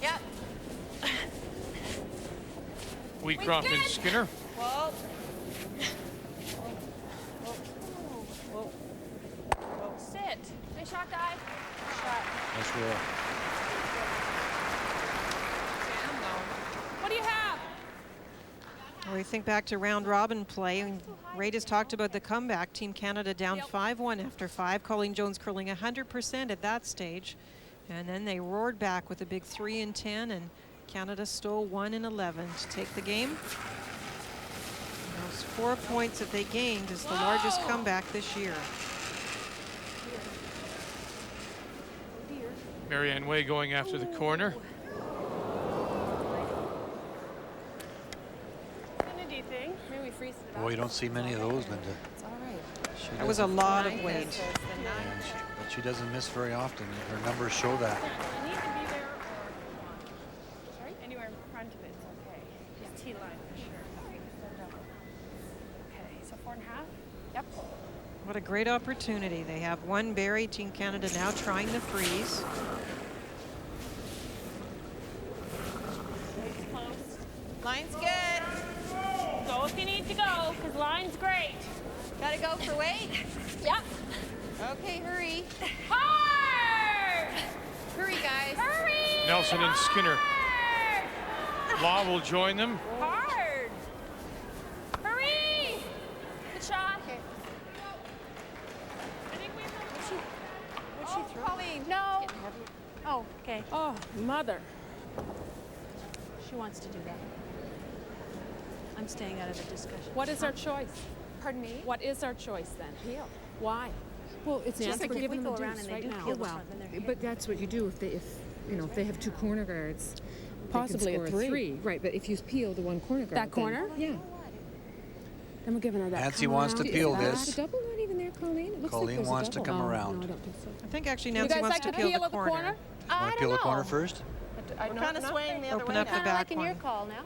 Yep. Wheatcroft and Skinner. Whoa. Sit. Nice shot, guy. Shot. Nice roll. What do you have? Well, we think back to round robin play, and Ray just talked about the comeback. Team Canada down 5-1 after 5. Colleen Jones curling 100% at that stage. And then they roared back with a big 3 and 10, and Canada stole 1 and 11 to take the game. And those 4 points that they gained is the largest comeback this year. Marianne Way going after the corner. Maybe we freeze it Boy, you don't see many of those, Linda. It's all right. That was a lot of weight. But she doesn't miss very often. Her numbers show that. I need to be there or sorry? Anywhere in front of it's okay. Just T-line for sure. Okay, so 4.5? Yep. What a great opportunity. They have one buried. Team Canada now trying the freeze. Line's good. Go if you need to go, because line's great. Gotta go for weight? Yep. Okay, hurry. Hard! Hurry, guys. Hurry! Nelson and Skinner. Law will join them. Hard! Hurry! Good shot. Okay. I think we What'd she throw? Colleen, no. Oh, okay. Oh, mother. She wants to do that. I'm staying out of the discussion. What is our choice? Pardon me? What is our choice then? Peel. Why? Well, it's Just not like if we them go the around deuce and they right do now. peel Oh, the well, front, then they're hit. but that's what you do if they have 2 corner guards. Possibly they a can score 3. Right, but if you peel the 1 corner guard. That corner? Yeah. Then we're giving her that. Nancy come wants to around. peel Is this. the double not even there, Colleen? It looks Colleen like wants to come around. No, I don't think so. I think actually You Nancy guys wants like to to peel peel the at the corner. corner? Want to peel the corner first? We're kind of swaying the other Open way. up the Kind of back like in your one. call now.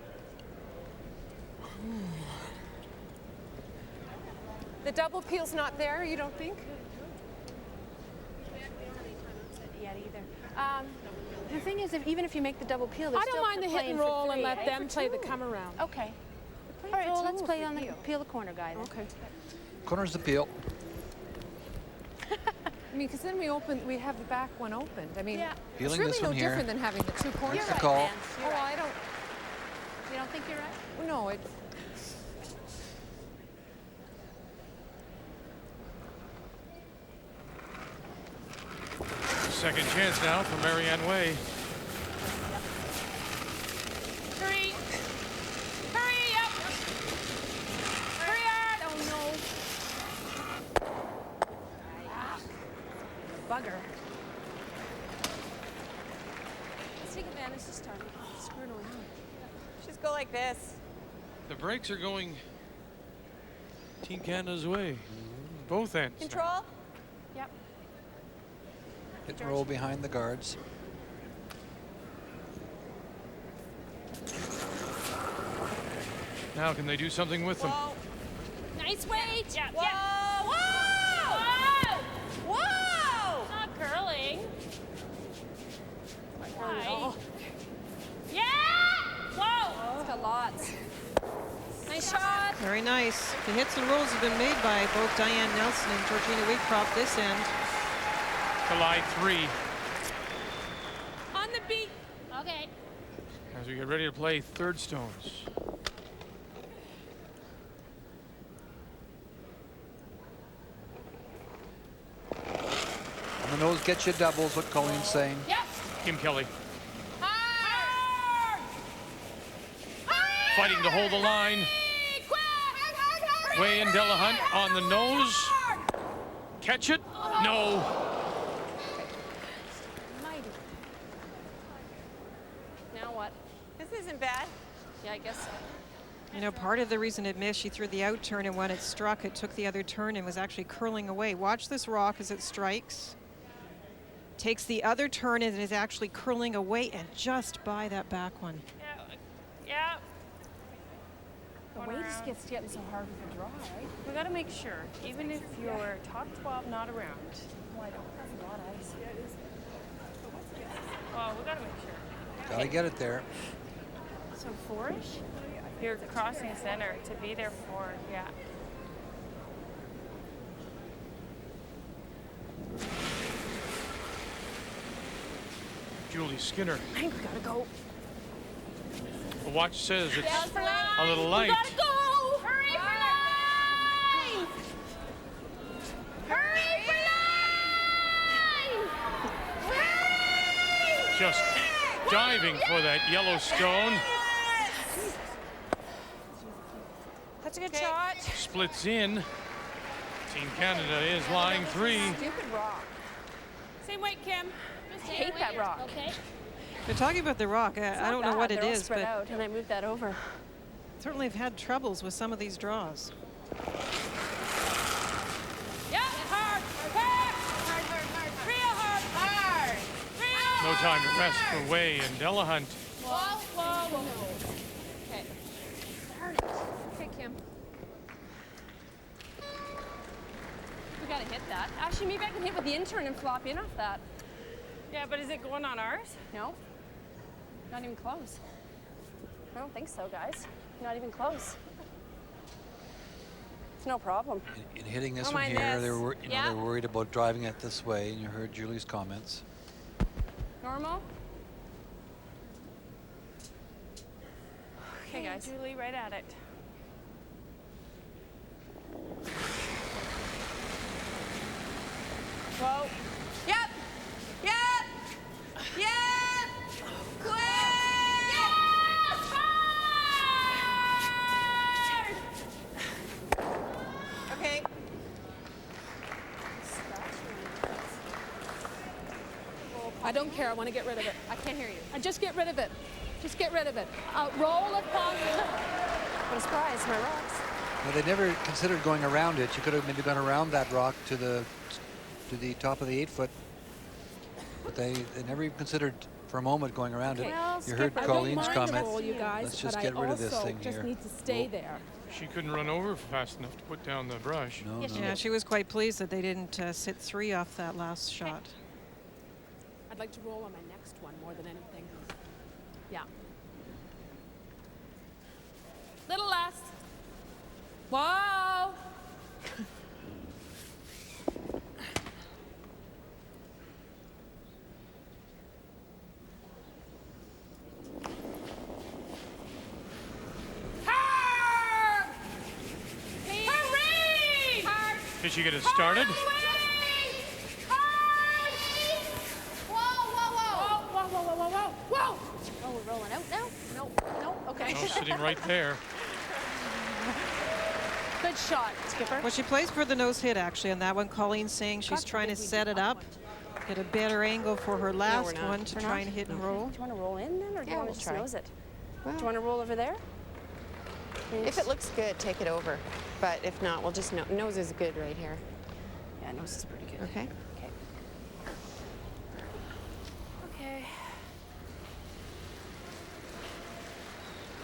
The double peel's not there, you don't think? Yet either. The thing is, even if you make the double peel, they're I don't still mind the hit playing and for roll and 3. let Hey, them for play the 2. come around. Okay. All right, so let's play on the peel the corner guy then. Okay. Corner's the peel. I mean, because then we have the back one opened. I mean, it's Feeling really this no one here. different than having the two corners. That's the call. Oh, I don't. You don't think you're right? Well, no, it's. Second chance now for Marianne Way. Hurry! Hurry up! Hurry up! Oh no. Bugger. Let's take advantage this time. Screwing around. Just go like this. The brakes are going Team Canada's way. Both ends. Control. Yep. Hit and roll behind the guards. Now can they do something with them? Whoa. Nice weight. Yeah. Whoa! Yeah. Whoa! Whoa! Not curling. Why? Yeah! Whoa! It's got lots. Nice shot. Very nice. The hits and rolls have been made by both Diane Nelson and Georgina Wheatcroft this end. To line 3 On the beat. Okay. as we get ready to play third stones. On the nose, get you doubles, what Colleen's saying. Yep. Kim Kelly Hard. fighting to hold the line. Way and Delahunt on the nose. Catch it? No. Mighty. Now what? This isn't bad. Yeah, I guess so. You know, part of the reason it missed, she threw the out turn, and when it struck, it took the other turn and was actually curling away. Watch this rock as it strikes. Takes the other turn and is actually curling away and just by that back one. Yeah. The weight just gets getting so hard with the draw, right? We got to make sure, even if you're top 12 not around. Well, I don't have a lot of ice. Well, we got to make sure. Gotta get it there. So 4-ish? You're crossing center to be there for, yeah. Julie Skinner. I think we got to go. The watch says it's Down for line. a little light. We gotta go. Hurry for line. Hurry for line. Hurry. Just diving for that yellow stone. That's a good shot. Splits in. Team Canada is line 3. Stupid rock. Same weight, Kim. I hate that rock. Okay. They're talking about the rock. I don't know what it is, spread but out, and I moved that over. certainly have had troubles with some of these draws. Yeah, hard. Hard. Real hard. Real. No time to rest for Way and Delahunt. Whoa. Okay. Okay, Kim. We gotta hit that. Actually, maybe I can hit with the intern and flop in off that. Yeah, but is it going on ours? No. Not even close. I don't think so, guys. Not even close. It's no problem. In hitting this Don't one mind here, this. they're worried about driving it this way, and you heard Julie's comments. Normal? Okay, guys. Julie, right at it. Whoa. Yep. Quick. Yes. Okay. I don't care. I want to get rid of it. I can't hear you. Just get rid of it. Just get rid of it. Roll if possible. What a surprise, my rocks. Well, they never considered going around it. You could have maybe gone around that rock to the top of the 8-foot, but they never even considered for a moment going around it. Well, You heard Skipper, Colleen's I don't mind comment. the roll, you guys, Let's just but get rid of this thing just here. need to stay there. She couldn't run over fast enough to put down the brush. No, Yes, no. Yeah, she was quite pleased that they didn't sit 3 off that last shot. I'd like to roll on my next one more than anything. Yeah. Little less. Whoa. Did she get it started? Whoa, whoa, whoa. Whoa, whoa, whoa, whoa, whoa, whoa. Oh, we're rolling out now? No, no, okay. No, sitting right there. Good shot, Skipper. Well, she plays for the nose hit, actually, on that one. Colleen's saying she's trying to set it up, get a better angle for her last one to try and hit and roll. Do you want to roll in then, or do you want to just nose it? Well, Do you want to roll over there? if it looks good, take it over. But if not, we'll just nose is good right here. Yeah, nose is pretty good. Okay. Okay. Okay.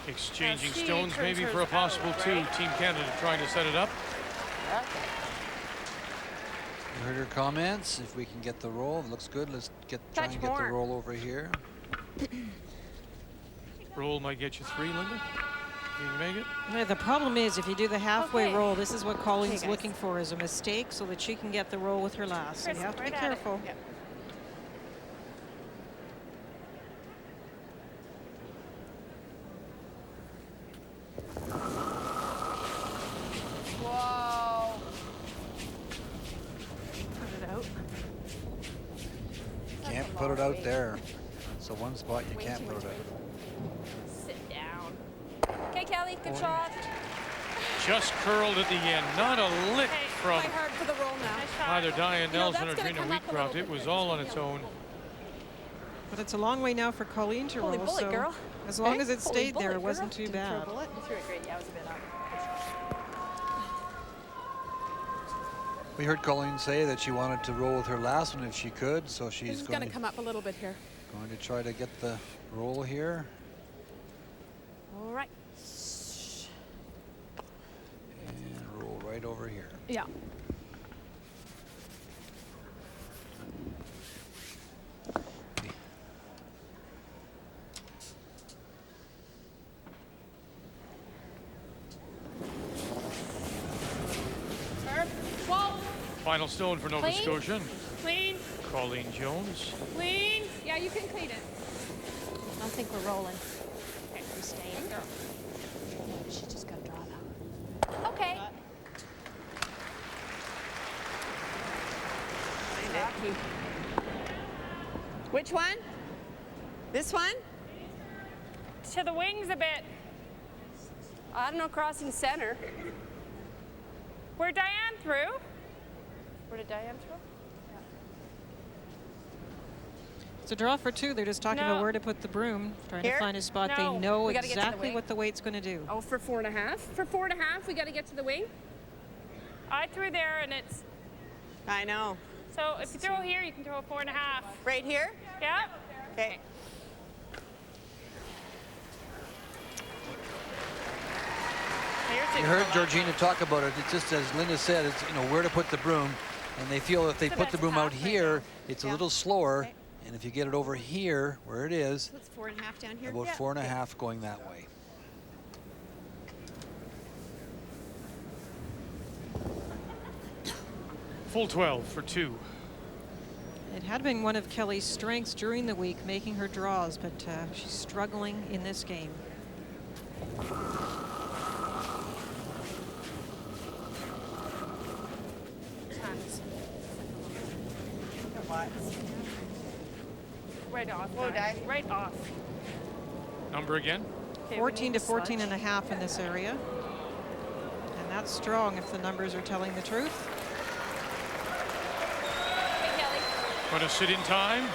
Exchanging she stones turns maybe hers for a possible out, two. right? Team Canada trying to set it up. Okay. You heard her comments. If we can get the roll, it looks good. Let's try and get the roll over here. Roll might get you 3, Linda. Can you make it? Yeah, the problem is, if you do the halfway roll, this is what Colleen's looking for, is a mistake so that she can get the roll with her last. So you have to be careful. Whoa. Put it out. Can't put it out there. That's the one spot you can't put it out. Sit down. Okay, Kelly, good shot. Just curled at the end. Not a lick from Play hard for the roll now. either Diane Nelson or that's gonna Trina come up a Wheatcroft. little It was all on its own. But it's a long way now for Colleen to Holy roll, bullet, so girl. as long Hey, as it holy stayed there, bullet, it wasn't girl. too Did you throw a bad. bullet? You threw it great. Yeah, it was a bit up. We heard Colleen say that she wanted to roll with her last one if she could, so she's This is going going to come up a little bit here. going to try to get the roll here. All right. And roll right over here. Yeah. Whoa. Final stone for Nova Clean. Scotia. Clean. Colleen Jones. Clean. Yeah, you can clean it. I don't think we're rolling. Okay, I'm staying. She's just got to draw now. Okay. Which one? This one? To the wings a bit. I don't know, crossing center. Where Diane threw. Where did Diane throw? It's a draw for two. They're just talking No. about where to put the broom, trying Here? to find a spot No. they know We gotta get to the exactly wing. what the weight's going to do. Oh, for 4.5? For 4.5, we got to get to the wing. I threw there, and it's I know. so. If you throw here, you can throw a 4.5. Right here? Yeah. Okay. You heard Georgina talk about it. It's just as Linda said, it's where to put the broom, and they feel if they put the broom out here, it's a little slower, and if you get it over here where it is, So it's 4.5 down here? about 4.5 going that way. Full 12 for 2. It had been one of Kelly's strengths during the week, making her draws, but she's struggling in this game. Right off. Whoa, guys. Di. Right off. Number again? Okay, we 14 need to 14 and a half in this area. And that's strong if the numbers are telling the truth. Hey, Kelly. Going to sit in time.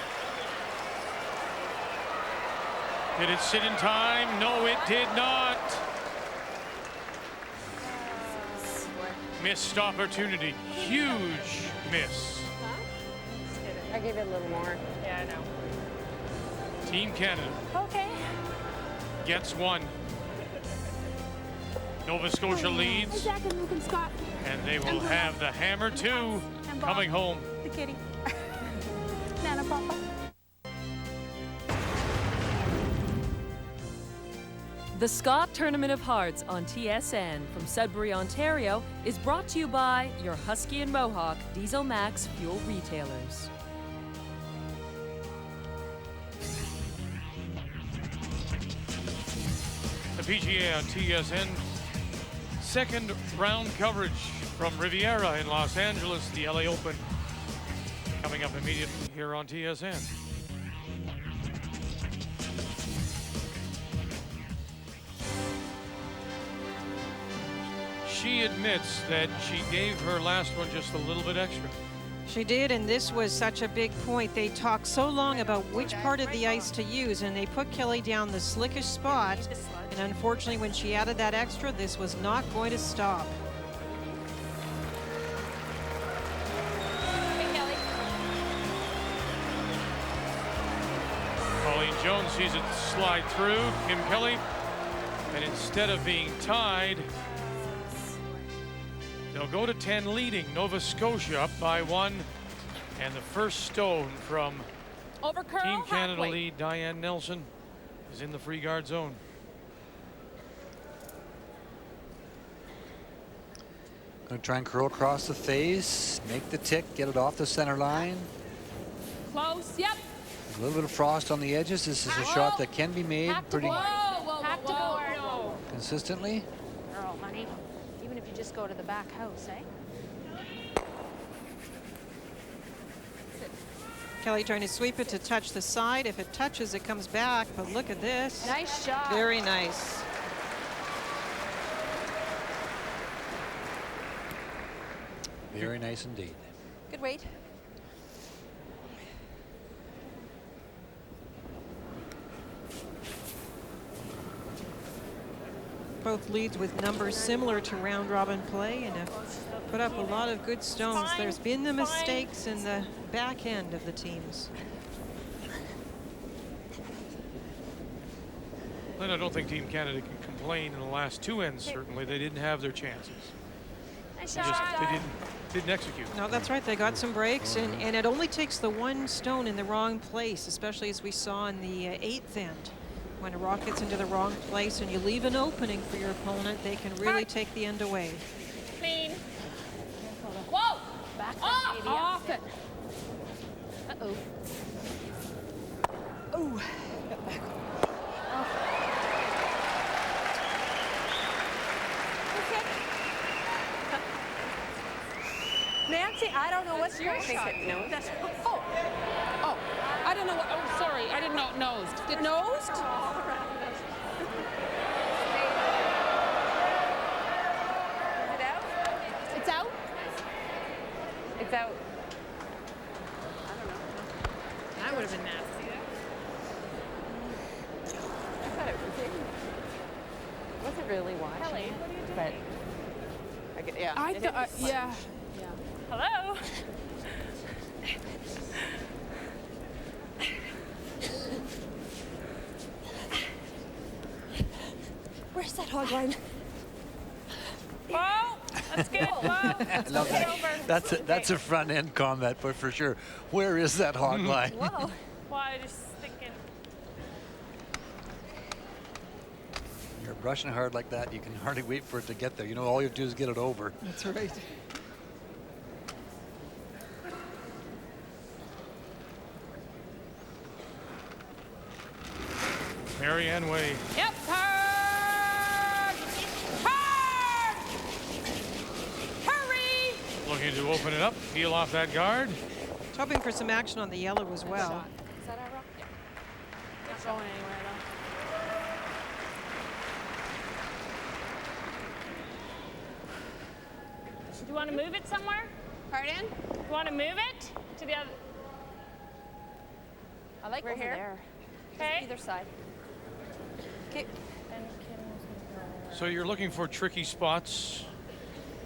Did it sit in time? No, it did not. Missed opportunity. Huge miss. I gave it a little more. Yeah, I know. Team Canada Okay. gets one. Nova Scotia leads, Zach and Luke and Scott. and they will have the hammer 2 And Bob. coming home. The kitty. Nana Papa. The Scott Tournament of Hearts on TSN from Sudbury, Ontario is brought to you by your Husky and Mohawk Diesel Max fuel retailers. The PGA on TSN second round coverage from Riviera in Los Angeles, the LA Open, coming up immediately here on TSN. She admits that she gave her last one just a little bit extra. She did, and this was such a big point. They talked so long about which part of the ice to use, and they put Kelly down the slickest spot. And unfortunately, when she added that extra, this was not going to stop. Colleen Jones sees it slide through. Kim Kelly, and instead of being tied, they'll go to 10 leading. Nova Scotia up by 1. And the first stone from Over curl, Team Canada halfway. lead Diane Nelson is in the free guard zone. Going to try and curl across the face, make the tick, get it off the center line. Close, yep. A little bit of frost on the edges. This is a shot that can be made pretty consistently. Girl, honey, even if you just go to the back house, eh? Kelly trying to sweep it to touch the side. If it touches, it comes back. But look at this. Nice shot. Very nice. Very nice indeed. Good weight. Both leads with numbers similar to round robin play and have put up a lot of good stones. There's been the mistakes in the back end of the teams. And I don't think Team Canada can complain in the last two ends. Certainly, they didn't have their chances. They didn't execute. No, that's right. They got some breaks, and it only takes the one stone in the wrong place, especially as we saw in the 8th end. When a rock gets into the wrong place and you leave an opening for your opponent, they can really take the end away. Clean. Whoa! Back off it. Uh-oh. Ooh. Nancy, I don't know what's your shot. No. Oh, I don't know what. Oh, sorry, I didn't know it nosed. It nosed? It's out? It's out. That would have been nasty. I thought it wasn't really watching. Kelly, what are you doing? But yeah. I thought, yeah. Hello? Where's that hog line? Whoa! That's good. Whoa! I love that. That's a front end comment, but for sure, where is that hog line? Whoa! Well, I just thinking. You're brushing hard like that, you can hardly wait for it to get there. You know, all you have to do is get it over. That's right. Marianne Way. Yep, hard! Hard! Hurry! Looking to open it up, peel off that guard. Hoping for some action on the yellow as well. Is that our rock? Yeah. Not going anywhere though. Do you want to move it somewhere? Pardon? You want to move it to the other? I like We're over here. there. Okay. Either side. Okay. So you're looking for tricky spots.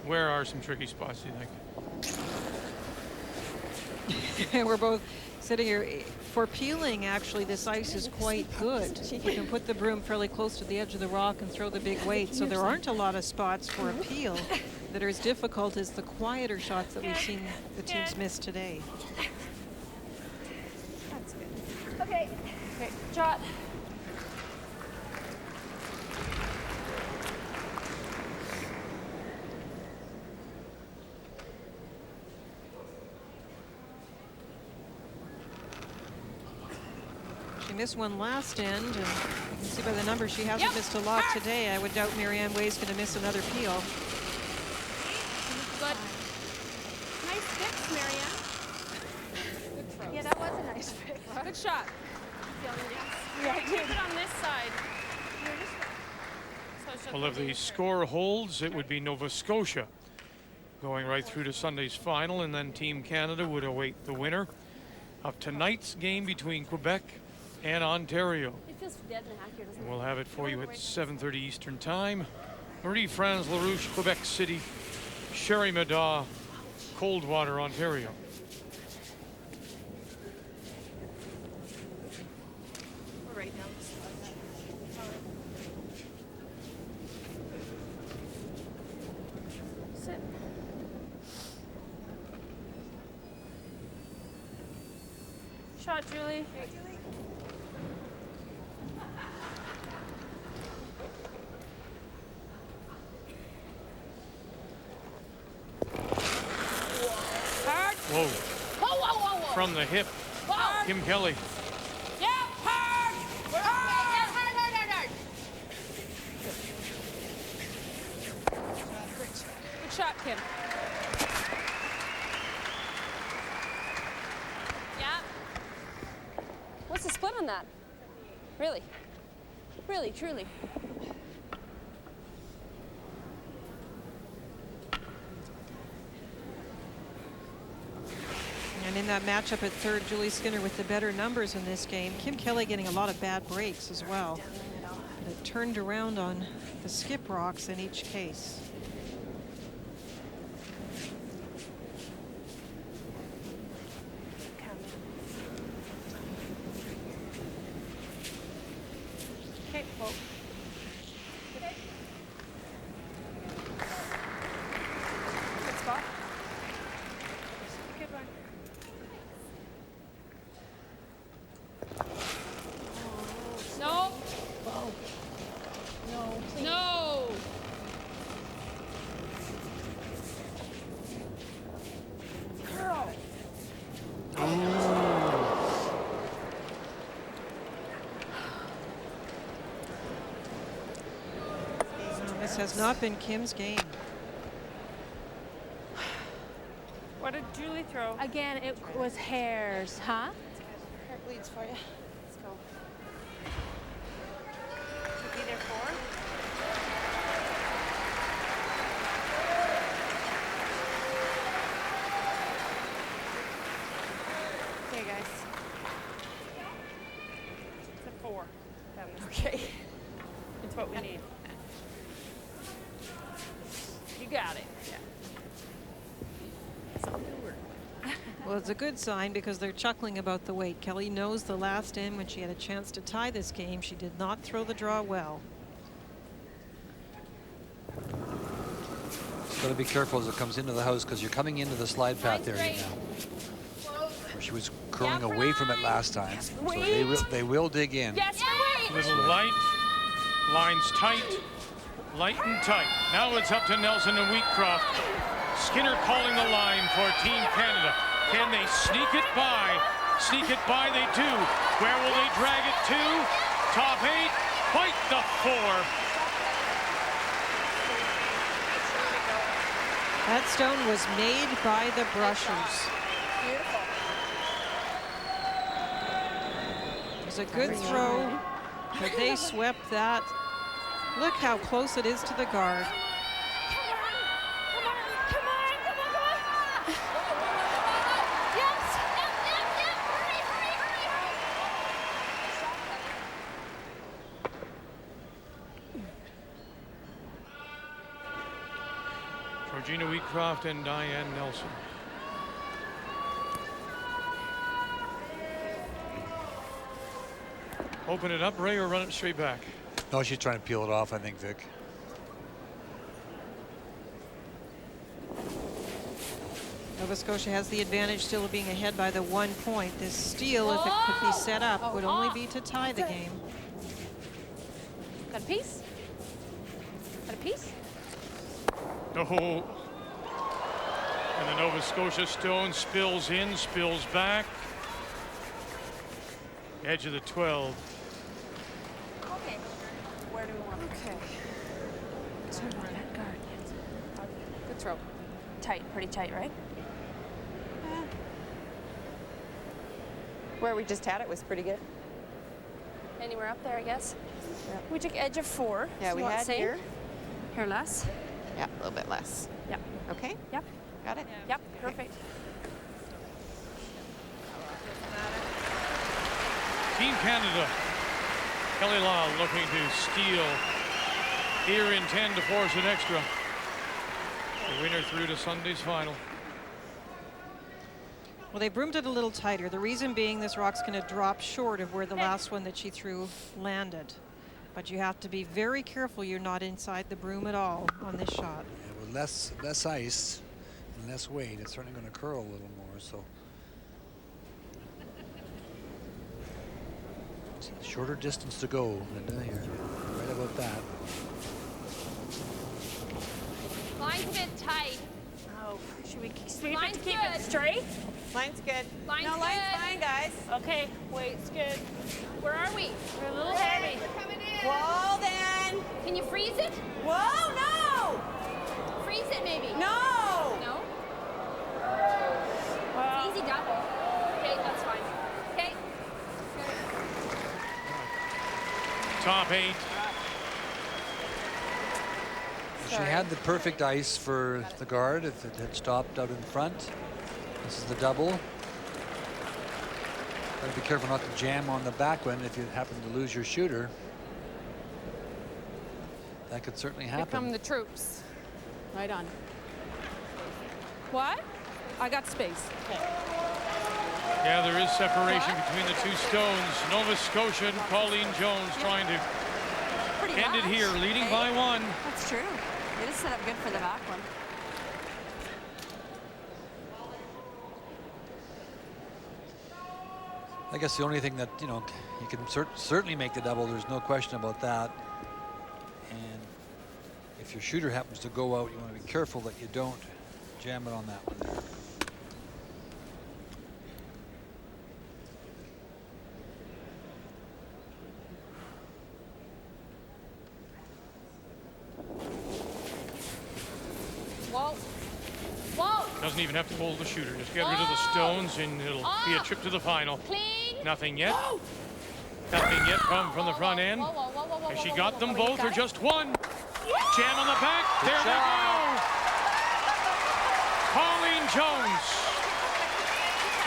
Where are some tricky spots, do you think? We're both sitting here. For peeling, actually, this ice is quite good. You can put the broom fairly close to the edge of the rock and throw the big weight, so there aren't a lot of spots for a peel that are as difficult as the quieter shots that we've seen the teams miss today. That's good. Okay. Okay. Jot. missed one last end, and you can see by the numbers she hasn't missed a lot today. I would doubt Marianne Way's going to miss another peel. Good. Nice fix, Marianne. Good throw. Yeah, that was a nice fix. Good shot. Yeah, Keep it on this side. Well, if the score holds, it would be Nova Scotia going right through to Sunday's final, and then Team Canada would await the winner of tonight's game between Quebec and Ontario. It feels dead and accurate, doesn't it? And we'll have it for you at 7:30 Eastern Time. Marie-France LaRouche, Quebec City, Sherry Madaw, Coldwater, Ontario. Right now. Sit. Shot, Julie. Hard. Whoa. Whoa, whoa, whoa, whoa. From the hip, Whoa. Kim Kelly. Yeah, hard. Hard, hard, hard, hard. Good shot, Kim. Yeah. What's the split on that? Really? Really, truly? And in that matchup at third, Julie Skinner with the better numbers in this game. Kim Kelly getting a lot of bad breaks as well. It turned around on the skip rocks in each case. Okay, whoa. Good spot. Good one. No. Whoa. No, please. No. Girl. This has not been Kim's game. What did Julie throw? Again, it was hairs, huh? Hair bleeds for you. Let's go. Should be there for. Okay, guys. It's a 4. Okay. It's what we need. You got it. Yeah. Well, it's a good sign because they're chuckling about the weight. Kelly knows the last end when she had a chance to tie this game, she did not throw the draw well. Got to be careful as it comes into the house because you're coming into the slide path area now. Where she was curling away from it last time. So they will dig in. Yes, Little light, lines tight, light and tight. Now it's up to Nelson and Wheatcroft. Skinner calling the line for Team Canada. Can they sneak it by? Sneak it by, they do. Where will they drag it to? Top 8, quite the 4. That stone was made by the brushers. It was a good throw, but they swept that. Look how close it is to the guard. Georgina Wheatcroft and Diane Nelson. Open it up, Ray, or run it straight back? No, she's trying to peel it off, I think, Vic. Nova Scotia has the advantage still of being ahead by the 1 point. This steal, if it could be set up, would only be to tie the game. Got a piece? Got a piece? No. And the Nova Scotia stone spills in, spills back. Edge of the 12. Okay. Where do we want? Okay. Good throw. Tight, pretty tight, right? Where we just had it was pretty good. Anywhere up there, I guess. Yeah. We took edge of 4. Yeah, so we you want had same? here. Here less? Yeah, a little bit less. Yep. Okay? Yep. Got it? Yep, perfect. Team Canada, Kelly Law looking to steal here in 10 to force it extra. The winner through to Sunday's final. Well, they broomed it a little tighter. The reason being this rock's going to drop short of where the last one that she threw landed. But you have to be very careful you're not inside the broom at all on this shot. Yeah, with less ice and less weight, it's certainly going to curl a little more. So shorter distance to go, Linda. You're right about that. Line's a bit tight. Oh, should we sweep Line's it to keep good. it straight? Line's good. Line's no, good. line's fine, guys. Okay, weight's good. Where are we? We're a little heavy. We're coming in. Whoa, then. Can you freeze it? Whoa, no. Freeze it, maybe. No. No? Well, It's easy double. Okay, that's fine. Okay. Top 8. She had the perfect ice for the guard if it had stopped out in front. This is the double. Gotta be careful not to jam on the back one if you happen to lose your shooter. That could certainly Here come happen. the troops. Right on. What? I got space. Okay. Yeah, there is separation between the two stones. Nova Scotia and Colleen Jones trying to end it here, leading by 1. That's true. They just set up good for the back one. I guess the only thing that, you know, you can certainly make the double. There's no question about that. And if your shooter happens to go out, you want to be careful that you don't jam it on that one there. Whoa. Whoa. Doesn't even have to hold the shooter. Just get rid of the stones and it'll be a trip to the final. Clean. Nothing yet. Nothing yet from the front end. Has she got them both or just one? Jam on the back. There they go. Colleen Jones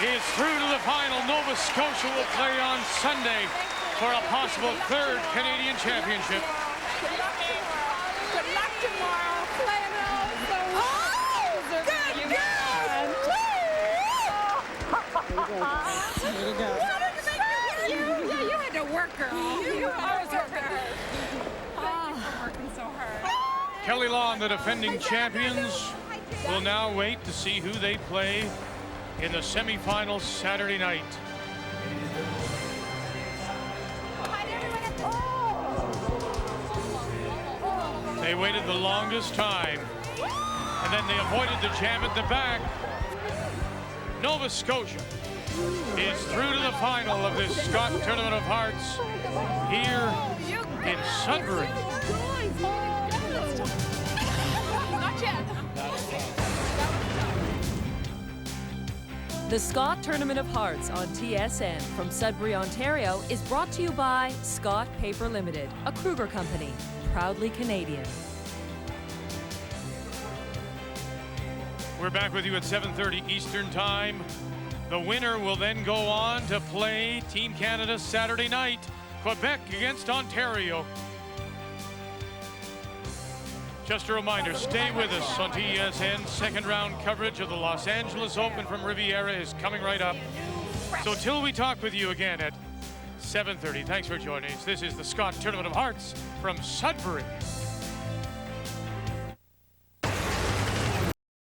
is through to the final. Nova Scotia will play on Sunday for a possible 3rd Canadian championship. Good luck tomorrow. Play it out. Way to go. Yeah, you had to work, girl. I was working hard. Thank you for working so hard. Kelly Law and the defending champions will now wait to see who they play in the semifinals Saturday night. They waited the longest time, and then they avoided the jam at the back. Nova Scotia is through to the final of this Scott Tournament of Hearts here in Sudbury. Not yet. The Scott Tournament of Hearts on TSN from Sudbury, Ontario is brought to you by Scott Paper Limited, a Kruger company, proudly Canadian. We're back with you at 7:30 Eastern Time. The winner will then go on to play Team Canada Saturday night, Quebec against Ontario. Just a reminder, stay with us on TSN. Second round coverage of the Los Angeles Open from Riviera is coming right up. So till we talk with you again at 7:30, thanks for joining us. This is the Scott Tournament of Hearts from Sudbury.